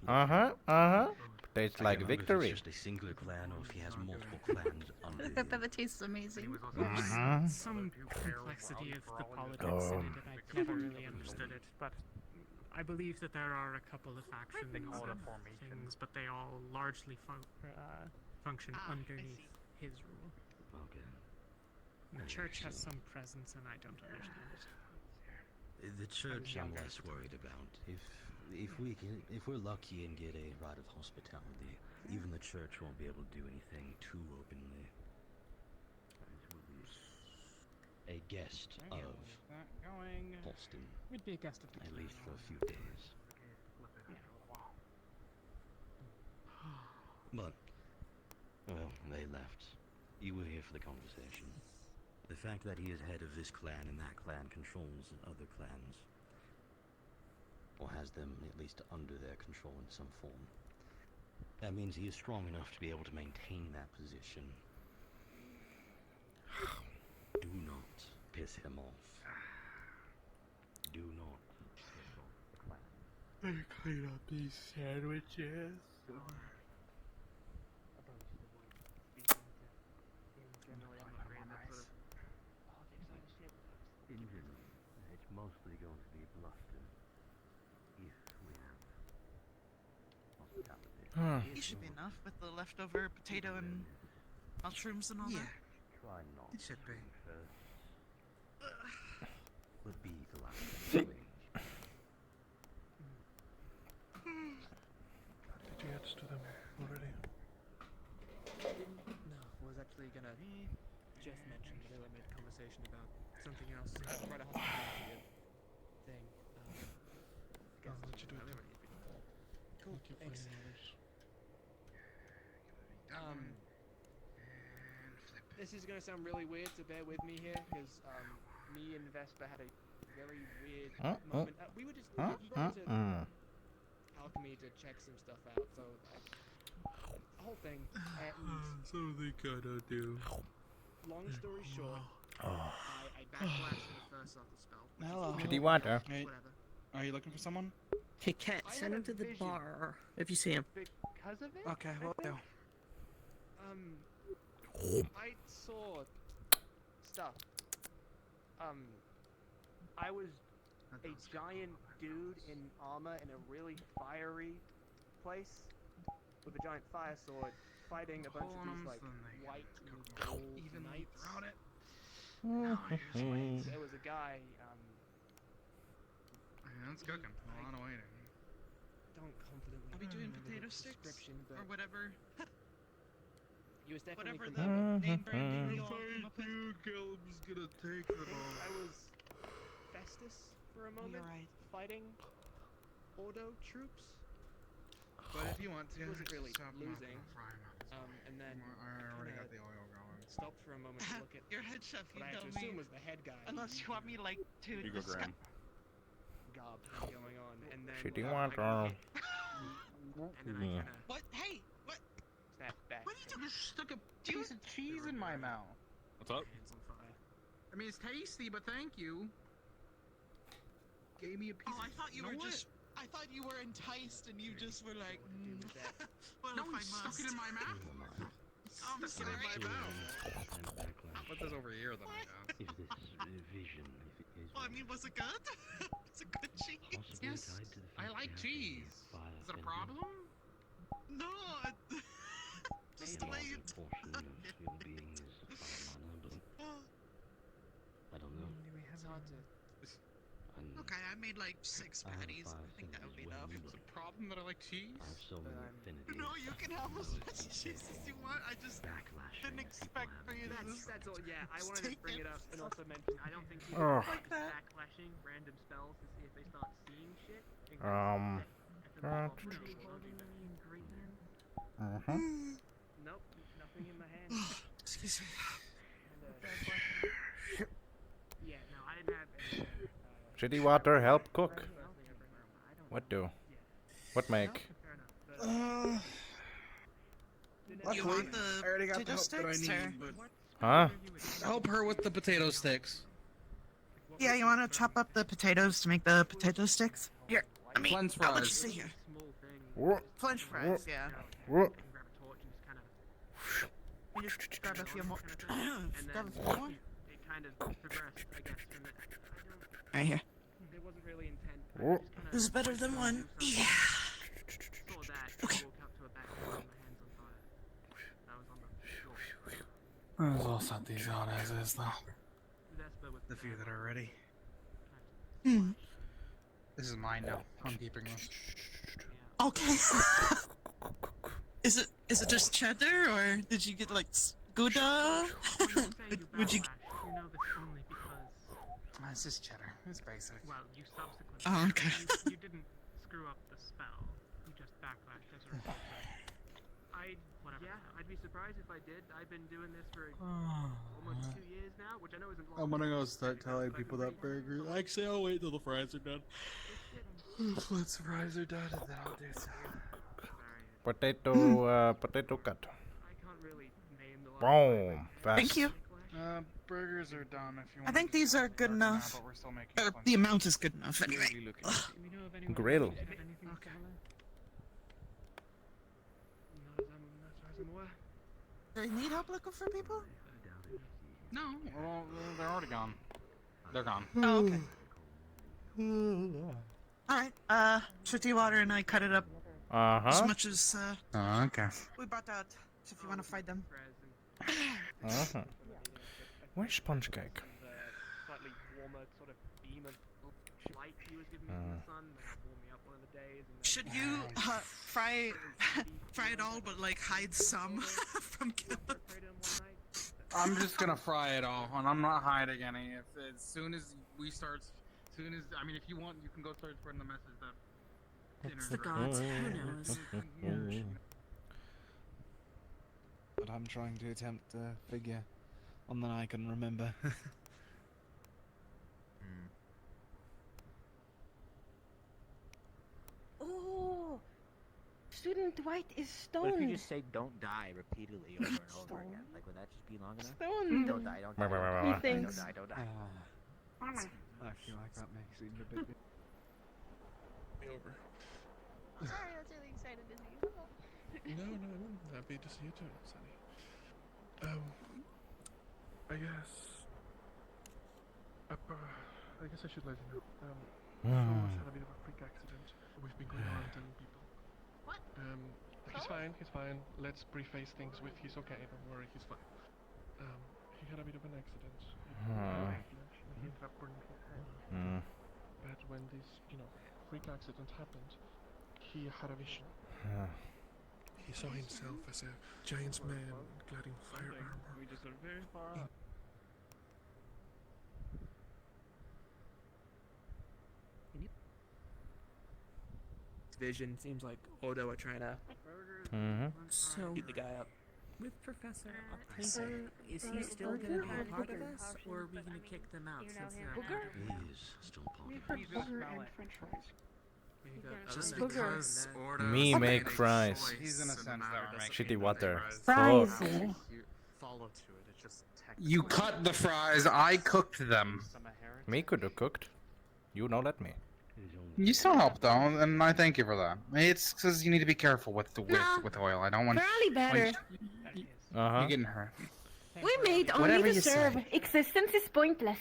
Uh-huh. Uh-huh. Tastes I like can't remember if victory. it's just a singular clan or if he has multiple clans under him. That tastes amazing. Uh-huh. Some complexity of the politics Oh. in it, and I never really understood it. But I believe that there are a couple of factions and things, but they all largely function underneath his rule. Okay. The church has some presence, and I don't understand it. The church I'm less worried about. If we're lucky and get a right of hospitality, even the church won't be able to do anything too openly. A guest of Austin. We'd be a guest of the At king. least for a few days. But, well, they left. You were here for the conversation. The fact that he is head of this clan and that clan controls other clans, or has them at least under their control in some form, that means he is strong enough to be able to maintain that position. Do not piss him off. Do not piss off the clan. Clean up these sandwiches. It's mostly going to be bluster if we have hospitality. It should be enough with the leftover potato and mushrooms and all that. Try not It should be. first. But be the last thing. Did you add to them already? No, I was actually gonna just mention that I made a conversation about something else. Right a hospitality thing. What you do? Cool. Thanks. This is gonna sound really weird, so bear with me here, because me and Vespa had a very weird moment. We were just you brought to alchemy to check some stuff out. So the whole thing. And Something gotta do. long story short, I backlashed at first off the spell. which is Hello. fine, Should he want her? whatever. Are you looking for someone? Hey, Cat, I send had him a to the vision bar if you see him. Because of it? Okay, will do. I saw stuff. I was a giant dude in armor in a really fiery place with a giant fire sword fighting a bunch of these like white and gold knights. There was a guy, That's cooking. A lot of waiting. don't confidently Are we doing remember potato the sticks description, or but whatever? he was definitely Whatever from the name branding we all came up with. Caleb's gonna take it all. I was Festus for a moment, right. fighting Ordo troops. But if you want to, He wasn't really chop 'em up losing. and fry 'em up. And then I already got kinda the oil going. stopped for a moment to look at Your head chef, you what I had tell to me. assume was the head guy. Unless you want me like to Here you go, Graham. Gob going on, and then Should he I want got her? hit, and then I Yeah. kind of What? Hey, what? snapped back. What are you doing? You just stuck a piece of cheese in my mouth. What's up? Hands on fire. I mean, it's tasty, but thank you. Gave me a piece. Oh, I thought you know were what? just. I thought you were enticed and you just were like, well, No, if he I stuck must. it in my mouth. Oh, I'm Stuck it in sorry. my mouth. Put this over here, then I guess. If this vision, if it is Well, I mean, was it good? It's a good cheese. possibly Yes, tied to the I fact like that cheese. fire Is it a can problem? No, just the way you larger portion of your being is fire manner, but I don't know. It's hard to. And Okay, I made like 6 I have patties. I fire think that would be senses enough. well, It's a problem that I like cheese. I have so many affinities. No, you can have as much cheese as you want. I just didn't expect for you to just. That's all. Yeah, I just wanted to take bring it it. up and also mention I don't think Ugh. people like backlashing random spells to see if they start seeing shit. Nope, nothing in my hand. Excuse me. Yeah, no, I didn't have any. Shitty water help cook. What do? What make? You want the I already got the potato help that I sticks, need, or? but Huh? help her with the potato sticks. Yeah, you want to chop up the potatoes to make the potato sticks? Here, I mean, French I'll let you fries. see here. What? French fries, yeah. What? You just grab a few more. Grab a few more. It kind of progressed, I guess. And Right here. it wasn't really intent. What? This is better than one. Yeah. Saw that. Okay. Walk up to a back door with my hands on fire. I was on the floor. Might as well set these out as is, though. Vesper with The few that are ready. Hmm. This is mine now. I'm keeping this. Okay. Is it just cheddar, or did you get like Gouda? Would you? You know this only because. It's just cheddar. It's basic. Well, you subsequently. Oh, okay. You didn't screw up the spell. You just backlashed as a result. I'd be surprised if I did. I've been doing this for almost 2 years now, which I know isn't long. I'm gonna go start telling people that burger. Actually, I'll wait till the fries are done. Once the fries are done, and then I'll do so. Potato cut. I can't really name the last Boom. Fast. Thank you. Burgers are done if you I want. think these are good enough. But we're still making The amount is good enough anyway. Grill. Do you need help looking for people? No, well, they're already gone. They're gone. Oh, okay. Alright, Shitty Water and I cut it up as much as, Okay. we brought out, so if you want to fight them. Where's sponge cake? Slightly warmer sort of beam of light he was giving me from the sun that warmed me up one of the days. And Should you, fry it all, but like hide some from Caleb? I'm just gonna fry it all, and I'm not hiding any. As soon as we start, I mean, if you want, you can go start spreading the message that dinner's the ready. gods, who knows? But I'm trying to attempt to figure on that I can remember. Oh, Dwight is But if you stoned. just say "don't die" repeatedly over and over again, like would that just be long enough? Stoned. Don't die, don't die, He don't die, don't die, thinks. don't die, don't die. I feel like that makes it a bit. Be over. Sorry, I was really excited to see you. No, I'm happy to see you too, Sunny. I guess I should let you know. Someone's had a bit of a freak accident. We've been going around telling people. What? He's fine. Let's preface things with he's okay, don't worry, he's fine. He had a bit of an accident. He ended up burning his head. But when this, freak accident happened, he had a vision. He saw himself as a giant man clad in fire armor. We just are very far up. Vision seems like Odo are trying to So beat the guy up. with Professor Octavius, is he still gonna be a part of us, or are we gonna kick them out since they're Booger? He is still part We've of heard us. booger and french fries. Just Booger. because Ordo Me made make a fries. choice He's in a sense and that matter we're doesn't Shitty mean that water. they Fries. Fuck. You follow to it. It's just You cut the fries. I cooked them. Me could have cooked. You don't let me. You still helped though, and I thank you for that. It's because you need to be careful with oil. I don't want. Probably better. Uh You getting hurt. We made only Whatever to you serve. say. Existence is pointless.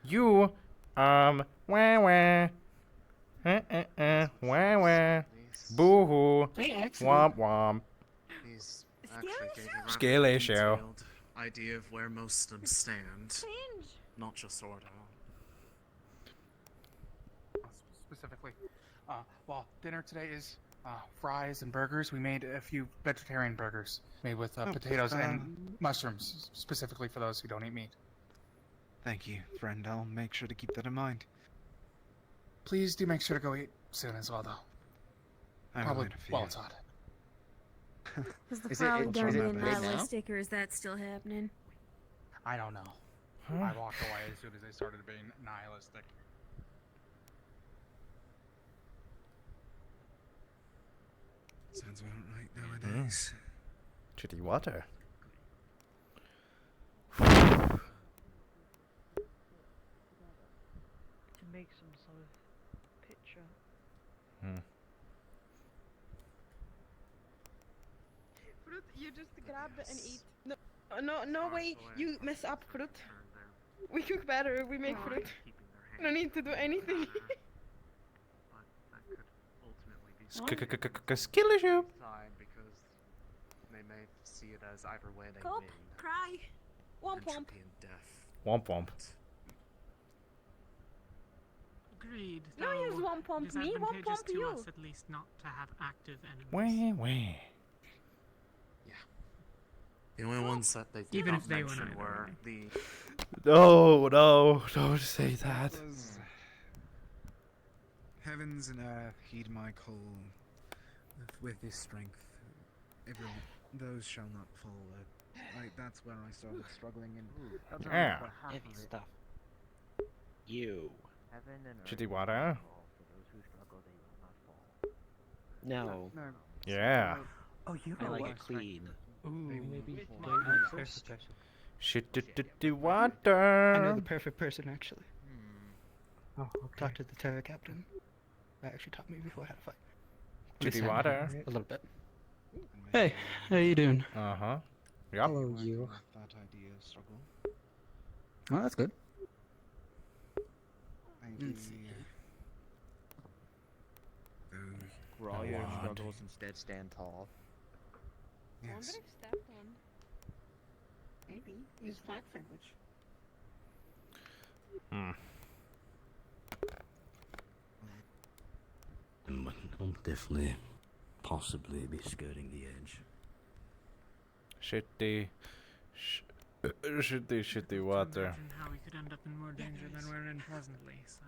You, wah, wah, boo hoo, womp womp. He's actually gave you rather Scaly show. detailed idea of where most of them stand. Not just Ordo. Specifically, well, dinner today is fries and burgers. We made a few vegetarian burgers made with potatoes and mushrooms, specifically for those who don't eat meat. Thank you, friend. I'll make sure to keep that in mind. Please do make sure to go eat soon as well, though. I Probably won't if while you- it's hot. Is the Is it- crowd it's done from being that base now? nihilistic, or is that still happening? I don't know. I walked away as soon as they started being nihilistic. Sounds about right nowadays. Shitty water. To make some sort of picture. Fruit, you just grab and eat. No way. You mess up fruit. We cook better. We make fruit. No need to do anything. Skill issue. Side because they may see it as either way they Cope, win. cry, womp womp. Entropy and death. Womp womp. Agreed. No though use womp it womp is me, womp advantageous womp to you. us at least not to have active enemies. Wah. The only ones that they did Even not if they were mention neither, were the No, don't say that. heavens and earth heed my call. With this strength, everyone, those shall not fall. That's where I started struggling, and that's where Yeah. about half Heavy of it. stuff. You. Heaven and Shitty earth water. will fall. For those who struggle, they will not fall. No. No. Yeah. Oh, you I know like what? it clean. Ooh, maybe Shitty water. I know the perfect person actually. Hmm. Oh, okay. Talk to the terror captain. That actually taught me before how to fight. Shitty water. A little bit. Hey, how you doing? Uh-huh. Yep. Hello, you. That idea struggle. Oh, that's good. Thank you. For all your God. struggles, instead stand tall. Yes. stepped on. Maybe. Use flag language. I'll definitely, possibly be skirting the edge. Shitty water. Imagine how we could end up in more danger than we're in presently. So.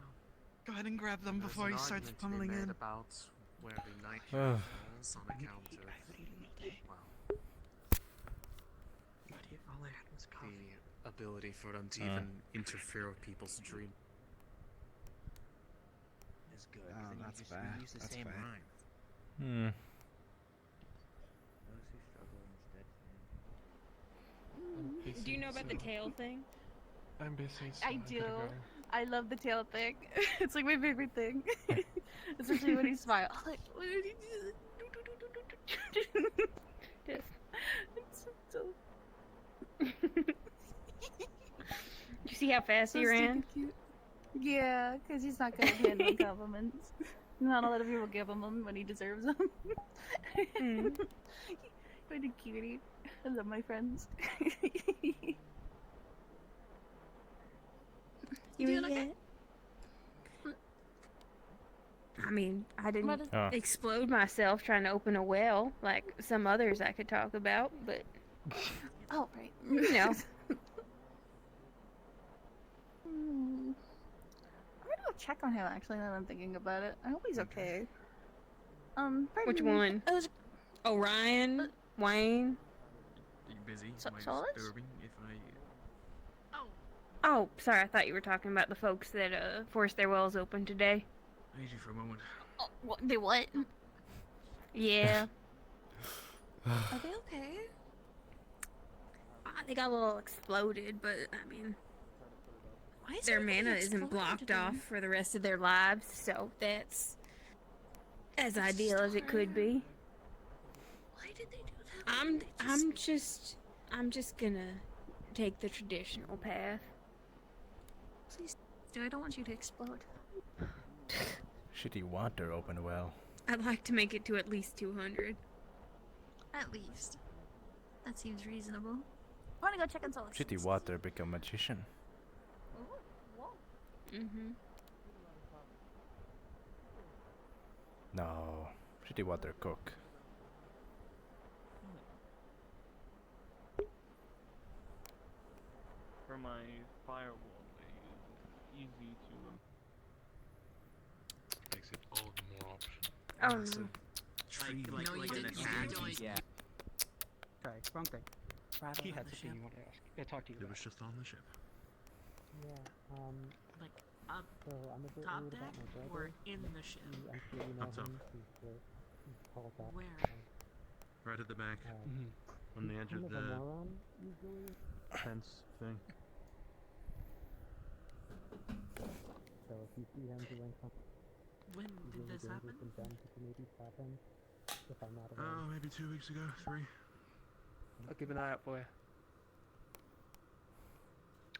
Go ahead and grab them There's before an he starts argument to be pummeling made in. about where the night Ugh. falls on account of All I had was coffee. the ability for them to even interfere with people's dream. As then that's you just fair. reuse the That's same fair. rhyme. Hmm. Those who struggle instead Do you know about the tail thing? I'm busy, so I gotta do. go. I love the tail thing. It's like my favorite thing. Especially when he smiles. Like, what did he do? Just, it's so. You see how fast he so ran? stinking cute. Yeah, because he's not good at handling compliments. Not a lot of people give him them when he deserves them. What a cutie. I love my friends. You doing eat okay? it? I mean, I What didn't is- Oh. explode myself trying to open a well like some others I could talk about, but Oh, right. you know. I'm gonna go check on him actually now that I'm thinking about it. I hope he's okay. Pardon Which me. one? Orion? Waine? Are you busy? So- Am I Solace? disturbing if I... Oh, sorry, I thought you were talking about the folks that forced their wells open today. I need you for a moment. Oh, what, they what? Yeah. Are they okay? They got a little exploded, but I mean, Why is their everybody mana isn't blocked exploded? off for the rest of their lives, so that's as ideal as it could be. Why did they do that? I'm just gonna take the traditional path. Please, do I don't want you to explode. Shitty water open well. I'd like to make it to at least 200. At least. That seems reasonable. I want to go check on Solace. Shitty water become magician. Ooh, whoa. Mm-hmm. No. Shitty water cook. For my firewall, I use easy to Makes it all the more option. Oh, No, you didn't. Yeah. Sorry, wrong thing. He had something you wanted to ask. I talked to you It about. was just on the ship. Yeah, Like up so I'm a bit top worried deck about my or brother. in the ship? I'm sure you know What's up? him. He's called up. Where? Right at the back. On the edge kind of of a the moron, usually. fence thing. So if you see him doing something When did really this happen? dangerous and dumb, could you maybe stop him? If I'm not Oh, around. maybe 2 weeks ago, 3. I'll keep an eye out for you.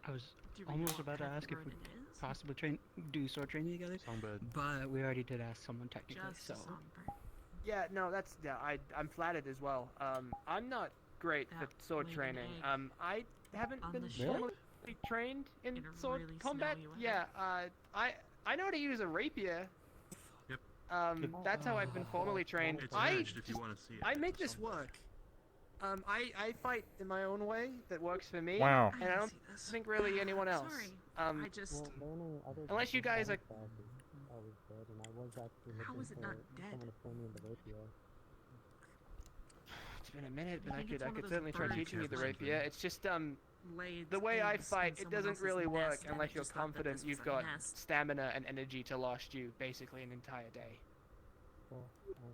I was Do you really almost want about to Pet ask if word we it is? possibly do sword training together, Songbird. but we already did ask someone technically, Just so. a songbird. Yeah, no, that's I'm flattered as well. I'm not great That at sword laid an training. egg I haven't on been the ship. formally trained in In a sword really combat. snowy weather. Yeah, I know how to use a rapier. Yep. That's how I've been formally trained. It's I attached if you want to see it. I make It's a this songbird. work. I fight in my own way that works for me. Wow. And I don't see this. think really anyone else. Sorry, I just. Well, learning other Unless you people's guys are- battle styles is always good, and I was actually How looking is it for not dead? someone to train me in the rapier. It's been a minute, but I I think it's could one of those certainly try birds teaching you the that rapier. It's just Laid the way I eggs fight, in it someone doesn't else's really work nest, and unless it you're just thought that confident this was you've a got nest. stamina and energy to last you basically an entire day. Well,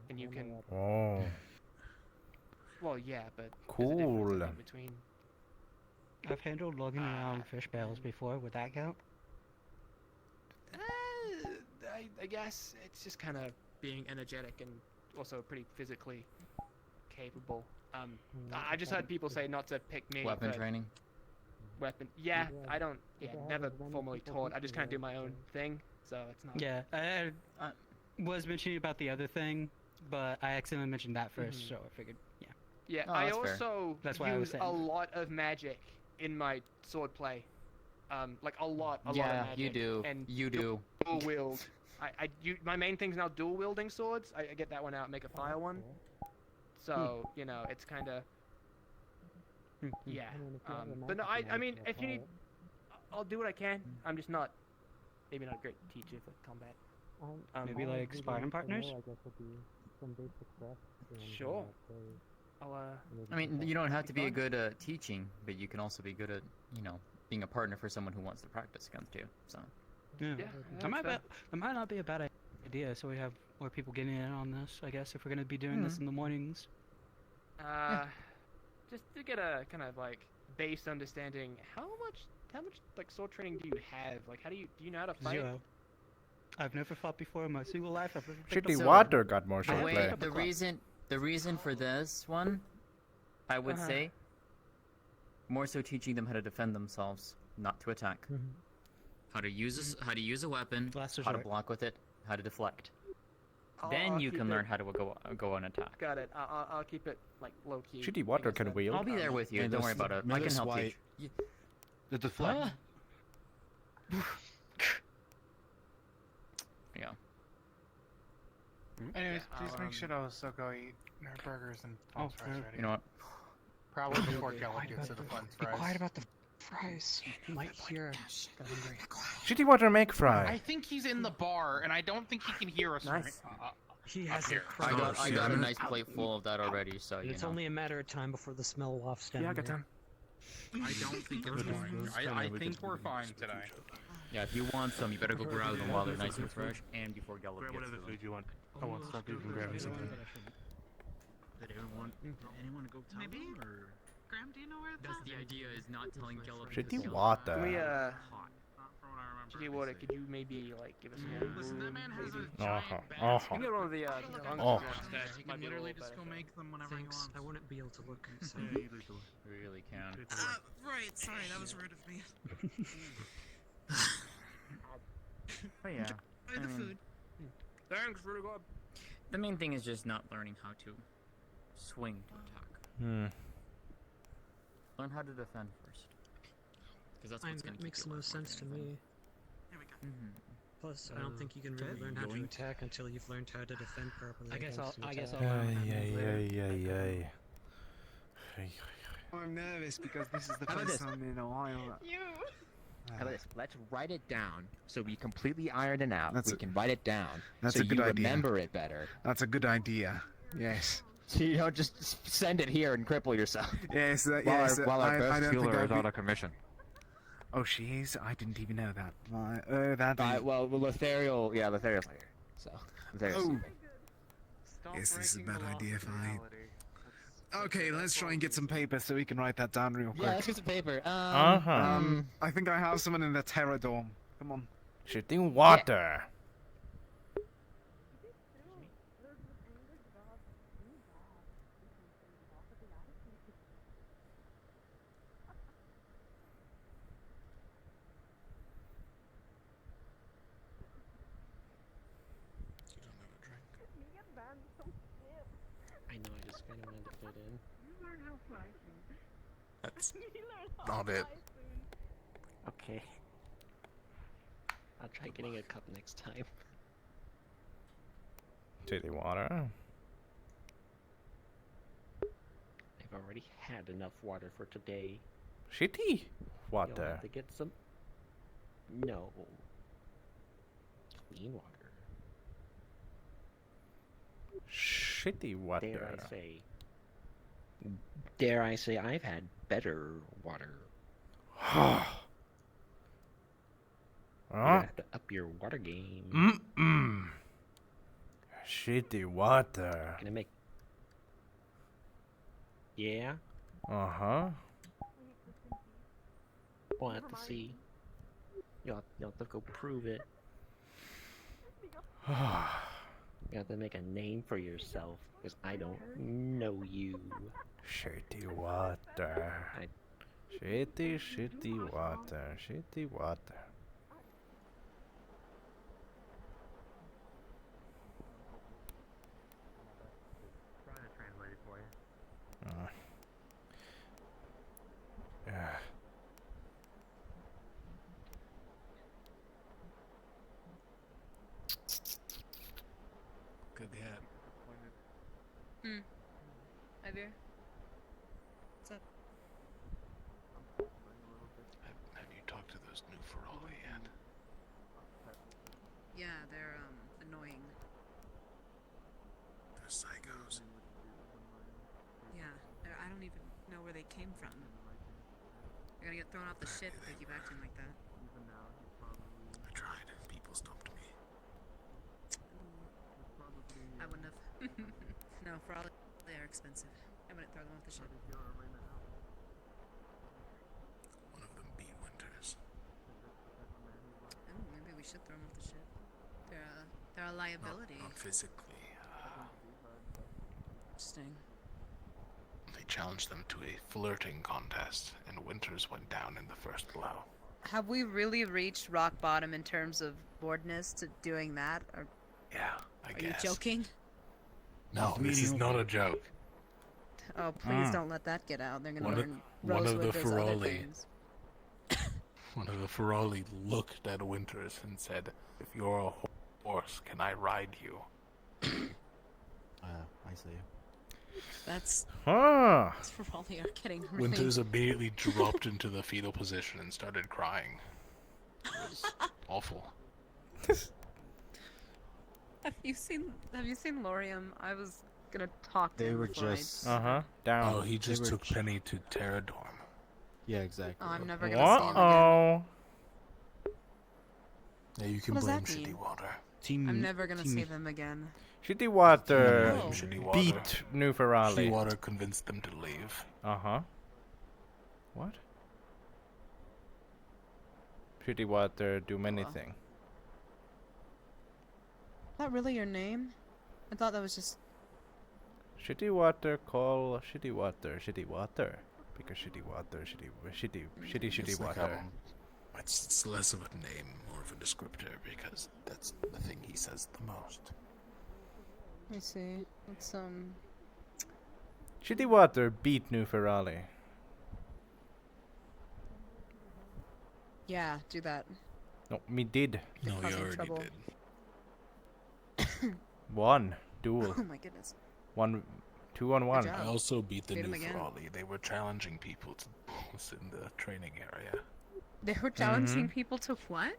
And you I can. know that. Oh. Well, yeah, but Cool. there's a difference in between. I've handled lugging around fish barrels before. Would that count? I guess it's just kind of being energetic and also pretty physically capable. I just heard people say not to pick me. Weapon for training. Weapon. Yeah, Yeah, I don't. if Yeah, I have never as many formally people taught. I just teaching kind of do me, my own then- thing, so it's not. Yeah, I was mentioning about the other thing, but I accidentally mentioned that 1st, so I figured, yeah. Yeah, Oh, I that's fair. also That's why I was use a saying. lot of magic in my sword play. Like a lot of Yeah, magic. you do. And You do. dual wield. My main thing's now dual wielding swords. I get that one out, make a fire one. So you know, it's kind of. Yeah. I mean, if you have the But no, magic I mean, knowledge to if you apply need, it, I'll do what I can. I'm just not, maybe not a great teacher for combat. Maybe all like we sparring need to partners? know, I guess, would be some basic steps and, Sure. play, I'll maybe I mean, some you don't have to be fun. good at teaching, but you can also be good at, being a partner for someone who wants to practice against you. So. Yeah. Yeah, That might, that's that might not be a bad idea. idea, so we have more people getting in on this, I guess, if we're gonna be doing this in the mornings. Just to get a kind of like base understanding, how much like sword training do you have? Like, do you know how to fight? 0. I've never fought before in my single life. I've never picked Shitty up- Water got more The short way, play. the reason for this one, I would Uh-huh. say, more so teaching them how to defend themselves, not to attack. How to use a weapon, how to resort. block with it, how to deflect. I'll Then you keep can it- learn how to go on attack. Got it. I'll keep it like low key. Shitty Water can wield. I'll be there with you. And Don't this- worry about it. I can notice help why teach. The deflect. Yeah. Anyways, please I'll, make sure those Soko eat their burgers and french fries ready. You know what? Probably before Gellup gets to the french Be fries. quiet about the fries. You might hear. Got hungry. Shitty Water make I fry. think he's in the bar, and I don't think he can hear us. Nice. He Up has here. a crowd. I got a nice plate full of that already, so And you it's know. only a matter of time before the smell wafts down. Yeah, I got there. time. I don't think We're fine. I think we're fine today. Yeah, if you want some, you better go grab them while they're nice and fresh, and before Gellup Grab gets whatever to them. food you want. I won't stop you from grabbing something. Did anyone go tell Maybe? them, or Graham, do you know where it's That's at? the idea, is not telling Gellup. Shitty Can we Water. hot? Not from what I remember. Shitty Water, could you maybe like give us a little Listen, that room, man has maybe? a giant bag. You can get one of the lungs Oh. ones That there. he Might can be a literally little just go better. make them whenever he Thanks. wants. I wouldn't be able to look inside. Yeah, either door. We really can. Right, sorry, that was rude of me. But yeah, Enjoy the food. Thanks, really good. the main thing is just not learning how to swing to attack. Learn how to defend first, because that's what's That gonna keep makes you no alive more sense to than anything. me. There we go. Plus, I don't think you can really learn how to attack until you've learned how to defend properly. I guess against an I'll attack. Ay. I'm nervous because this is the How about first this? time in a while. How about this? Let's write it down so we completely iron it out. That's We a- can write it down that's so a good you idea. remember it better. That's a good idea. Yes. So you don't just send it here and cripple yourself. Yes. While our I best don't think healer I'd is be- out of commission. Oh, she is. I didn't even know that. That. Well, Lothariel, yeah, Lothariel's here. So, Lothariel's Oh. here. Yes, this is a bad idea for me. Okay, let's try and get some paper so we can write that down real quick. Yeah, let's get some paper. I think I have someone in the Terror Dome. Come on. Shitty Water. I know, I just kind of wanted to fit in. That's not it. Okay. I'll try getting a cup next time. Shitty Water. I've already had enough water for today. Shitty You'll Water. have to get some. No. Clean water. Shitty Water. Dare I say I've had better water. Huh? You have to up your water game. Shitty Water. Gonna make. Yeah. Uh-huh. We'll have to see. You'll have to go prove it. You have to make a name for yourself, because I don't know you. Shitty Water. Shitty Water. Shitty Water. Trying to translate it for you. Yeah. Good hat. Hi there. What's up? Have you talked to those new Ferrari yet? Yeah, they're annoying. They're psychos. Yeah, I don't even know where they came from. They're gonna get thrown off the ship if they keep acting like that. I tried. People stopped me. I wouldn't have. No, for all they are expensive. I wouldn't throw them off the ship. One of them beat Winters. Oh, maybe we should throw them off the ship. They're a liability. Not physically. Interesting. They challenged them to a flirting contest, and Winters went down in the first blow. Have we really reached rock bottom in terms of boredness to doing that? Or Yeah, I are guess. you joking? No, this is not a joke. Oh, please don't let that get out. They're gonna learn one of Rosewood the does other Feroli, things. one of the Feroli looked at Winters and said, "If you're a horse, can I ride you?" I see. That's Ah. probably are getting really... Winters immediately dropped into the fetal position and started crying. It was awful. Have you seen Lorium? I was gonna talk to They him were before I- just Down. Oh, he just They were took Penny to Terradorm. Yeah, exactly. Oh, I'm never gonna see him again. Yeah, you can What does blame that mean? Shitty Water. I'm never gonna see them again. Shitty Water Oh. Shitty Water. beat New Ferrari. Shitty Water convinced them to leave. What? Shitty Water do many things. Is that really your name? I thought that was just... Shitty Water call Shitty Water Shitty Water. Because Shitty Water, shitty Like water. it's less of a name, more of a descriptor, because that's the thing he says the most. Let me see. Let's Shitty Water beat New Ferrari. Yeah, do that. No, me did. No, Causing you already trouble. did. One duel. Oh my goodness. 2 on 1. I also beat the Beat him new again. Ferrari. They were challenging people to pose in the training area. They were challenging people to what?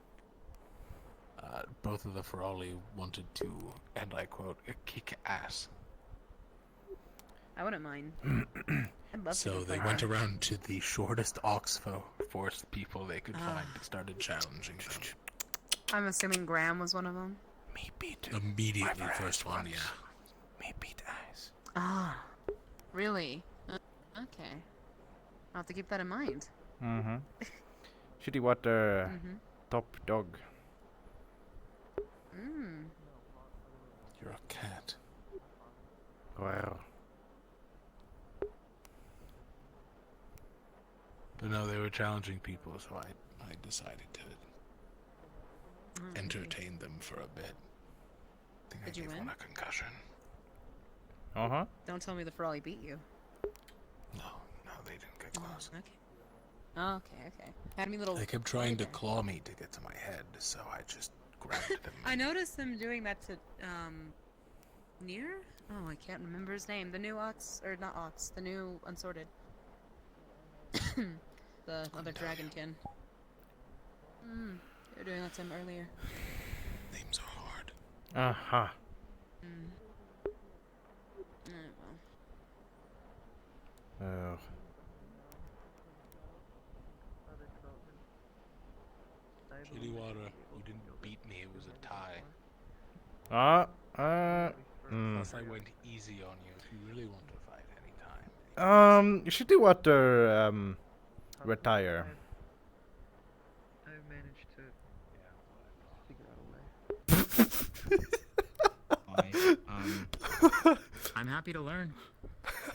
Both of the Ferrari wanted to, and I quote, kick ass. I wouldn't mind. I'd love to So go they fight went them. around to the shortest Oxford forest people they could find and started challenging them. I'm assuming Graham was one of them. Me beat. Immediately, first one, yeah. Me beat Ice. Ah, really? Okay. I'll have to keep that in mind. Shitty Water top dog. You're a cat. Wow. But no, they were challenging people, so I decided to entertain them for a bit. I think Did I you gave win? one a concussion. Don't tell me the Ferrari beat you. No, they didn't get close. Okay. Oh, okay. Had me little. They kept trying to claw me to get to my head, so I just grabbed them. I noticed them doing that to Near. Oh, I can't remember his name. The new Ox, or not Ox, the new Unsorted. The other Dragonkin. They were doing that to him earlier. Names are hard. Well. Oh. Shitty Water, you didn't beat me, it was a tie. Plus I went easy on you if you really want to fight anytime. Shitty Water retire. I managed to figure out a way. I'm happy to learn.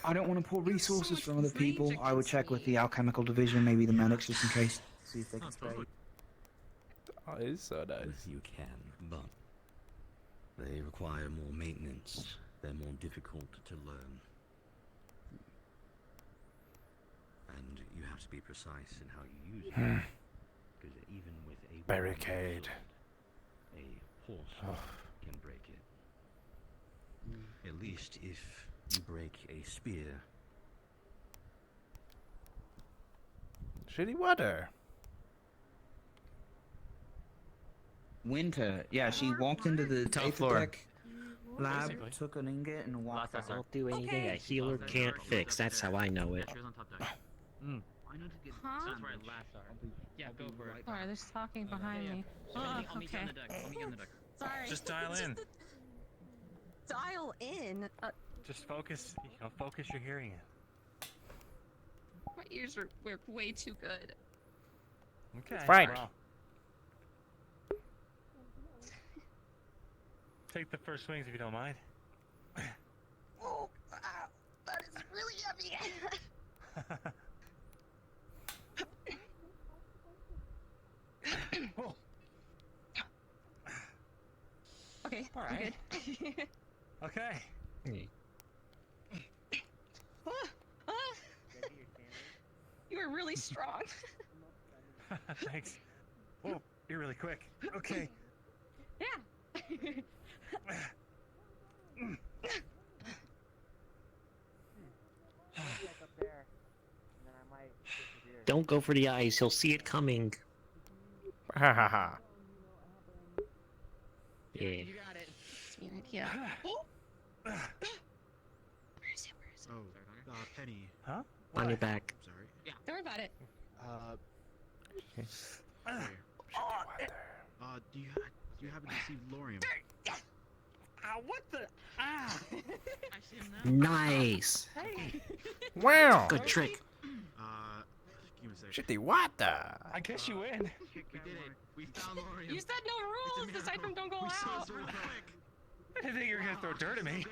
I don't want to pull resources from other people. I would check with the alchemical division, maybe the medics, just in case. See if they can spare you. Oh, it's so nice. You can, but they require more maintenance. They're more difficult to learn. And you have to be precise in how you use them. Because even with a Barricade. a horse can break it. At least if you break a spear. Shitty Water. Winter, yeah, she walked into the Top floor. Aethertech lab, took an ingot, and walked out. I'll do anything a healer can't fix. That's how I know it. I need to get. Huh? That's where I last are. Yeah, go for it. Sorry, there's talking behind me. Oh, I'll meet you okay. on the deck. I'll meet you on the deck. Sorry. Just dial in. dial in. Just focus, focus your hearing in. My ears are way too good. Okay. Frank. Well, take the first swings if you don't mind. Oh, that is really heavy. Oh. Okay, All I'm right. good. Okay. You are really strong. Thanks. Oh, you're really quick. Okay. Yeah. Don't go for the eyes. He'll see it coming. Ha ha ha. Yeah. You got it. Yeah. Oh, Penny. Huh? On your back. Sorry. Yeah. Don't worry about it. Do you happen to see Lorium? What the? Ah! I see him now. Nice. Hey. Wow. Good trick. Give me a second. Shitty water. I guess you win. We did it. We found Lorium. You said no rules aside from don't go We saw out. it real quick. I didn't think you were gonna throw dirt at me.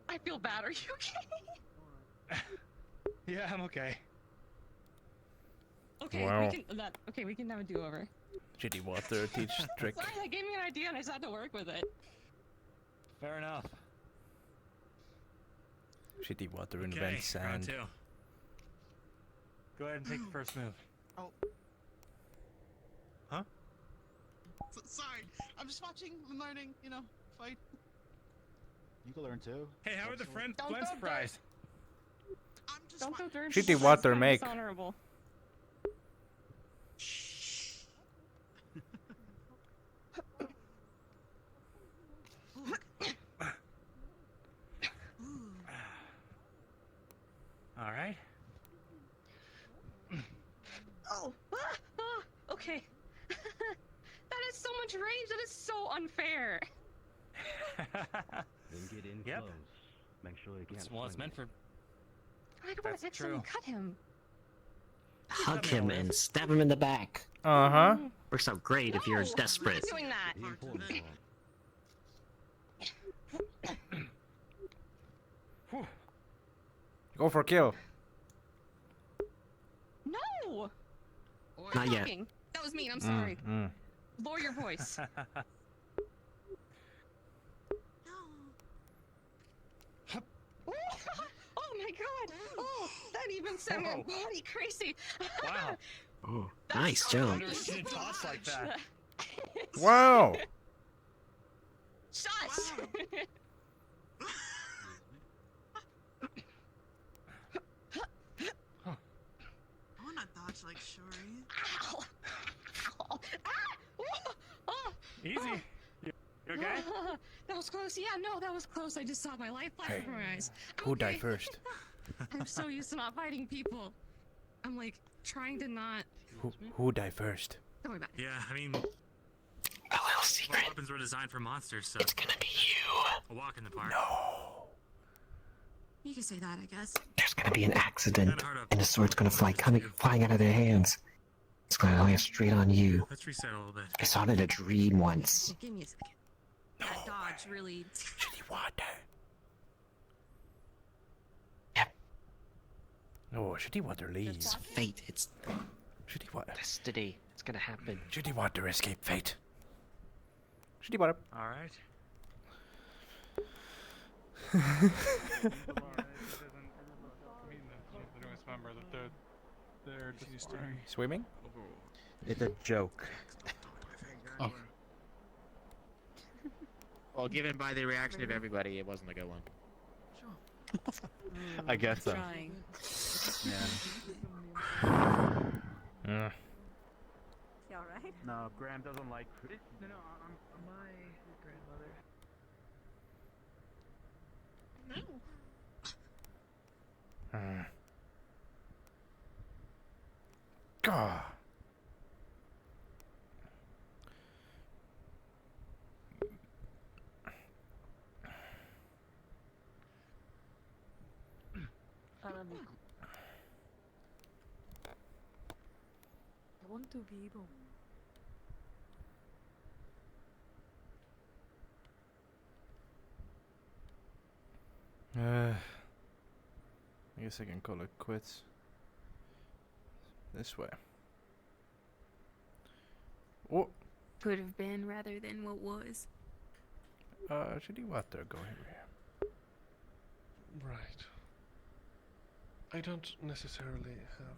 I feel bad. Are you okay? Yeah, I'm okay. Okay, Wow. we can have a do-over. Shitty water teach trick. Sorry, that gave me an idea and I just had to work with it. Fair enough. Shitty water Okay, invents round sand. 2. Go ahead and take the first move. Oh. Huh? Sorry, I'm just watching and learning, fight. You can learn too. Hey, how are the Gwen's throw dirt. fries? Don't throw dirt. Shitty That's water kinda make. dishonorable. All right. Oh, okay. That is so much range. That is so unfair. Then get in Yep. close. Make sure you can't. Well, it's swing meant for. I don't want to accidentally cut him. Hug him and stab him in the back. Uh-huh. Works out great if you're No, desperate. I'm not doing that. The important part. Go for a kill. No. Not yet. Talking. That was mean. I'm sorry. Mm. Lower your voice. Oh my god! Oh, that even sent my Whoa. body crazy. Wow. Oh, nice jump. I've never seen a toss like that. Wow. Shush! I wanna dodge like Shuri. Ow! Ow! Ah! Oh! Easy. You okay? That was close. Yeah, no, that was close. I just saw my life flash Hey, before my eyes. who died Okay. first? I'm so used to not fighting people. I'm like trying to not. Who died first? Don't worry about it. Yeah, I mean, A little secret. weapons were designed for monsters, so It's gonna be you. a walk in the park. No. You can say that, I guess. There's gonna be an accident, Kinda hard to- and the sword's gonna flying out of their hands. It's gonna land straight on you. Let's reset a little bit. I saw it in a dream once. Give me a second. That dodge really. Shitty water. Yep. Oh, shitty water leaves. It's fate. It's Shitty water. destiny. It's gonna happen. Shitty water escape fate. Shitty water. All right. They're just starting. Swimming? It's a joke. Oh. Well, given by the reaction of everybody, it wasn't a good one. I guess so. Trying. Yeah. You alright? No, Graham doesn't like. No, my grandmother. God. I want to be able. I guess I can call it quits. This way. Oh. Could have been rather than what was. Actually, what they're going here. Right. I don't necessarily have.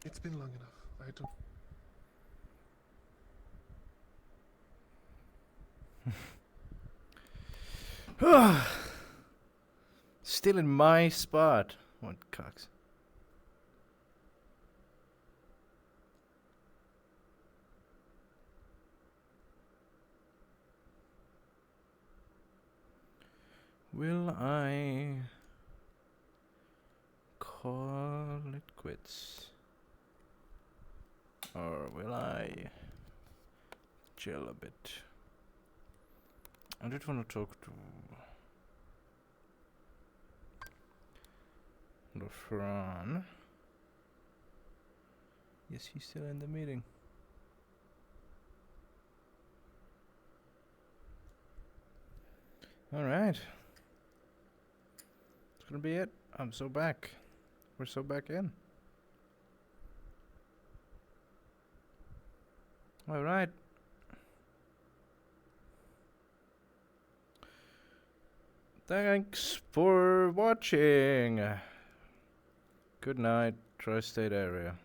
It's been long enough. I don't. Still in my spot. What cocks? Will I call it quits? Or will I chill a bit? I just want to talk to Oran. Yes, he's still in the meeting. Alright. It's gonna be it. I'm so back. We're so back in. Alright. Thanks for watching. Good night, tri-state area.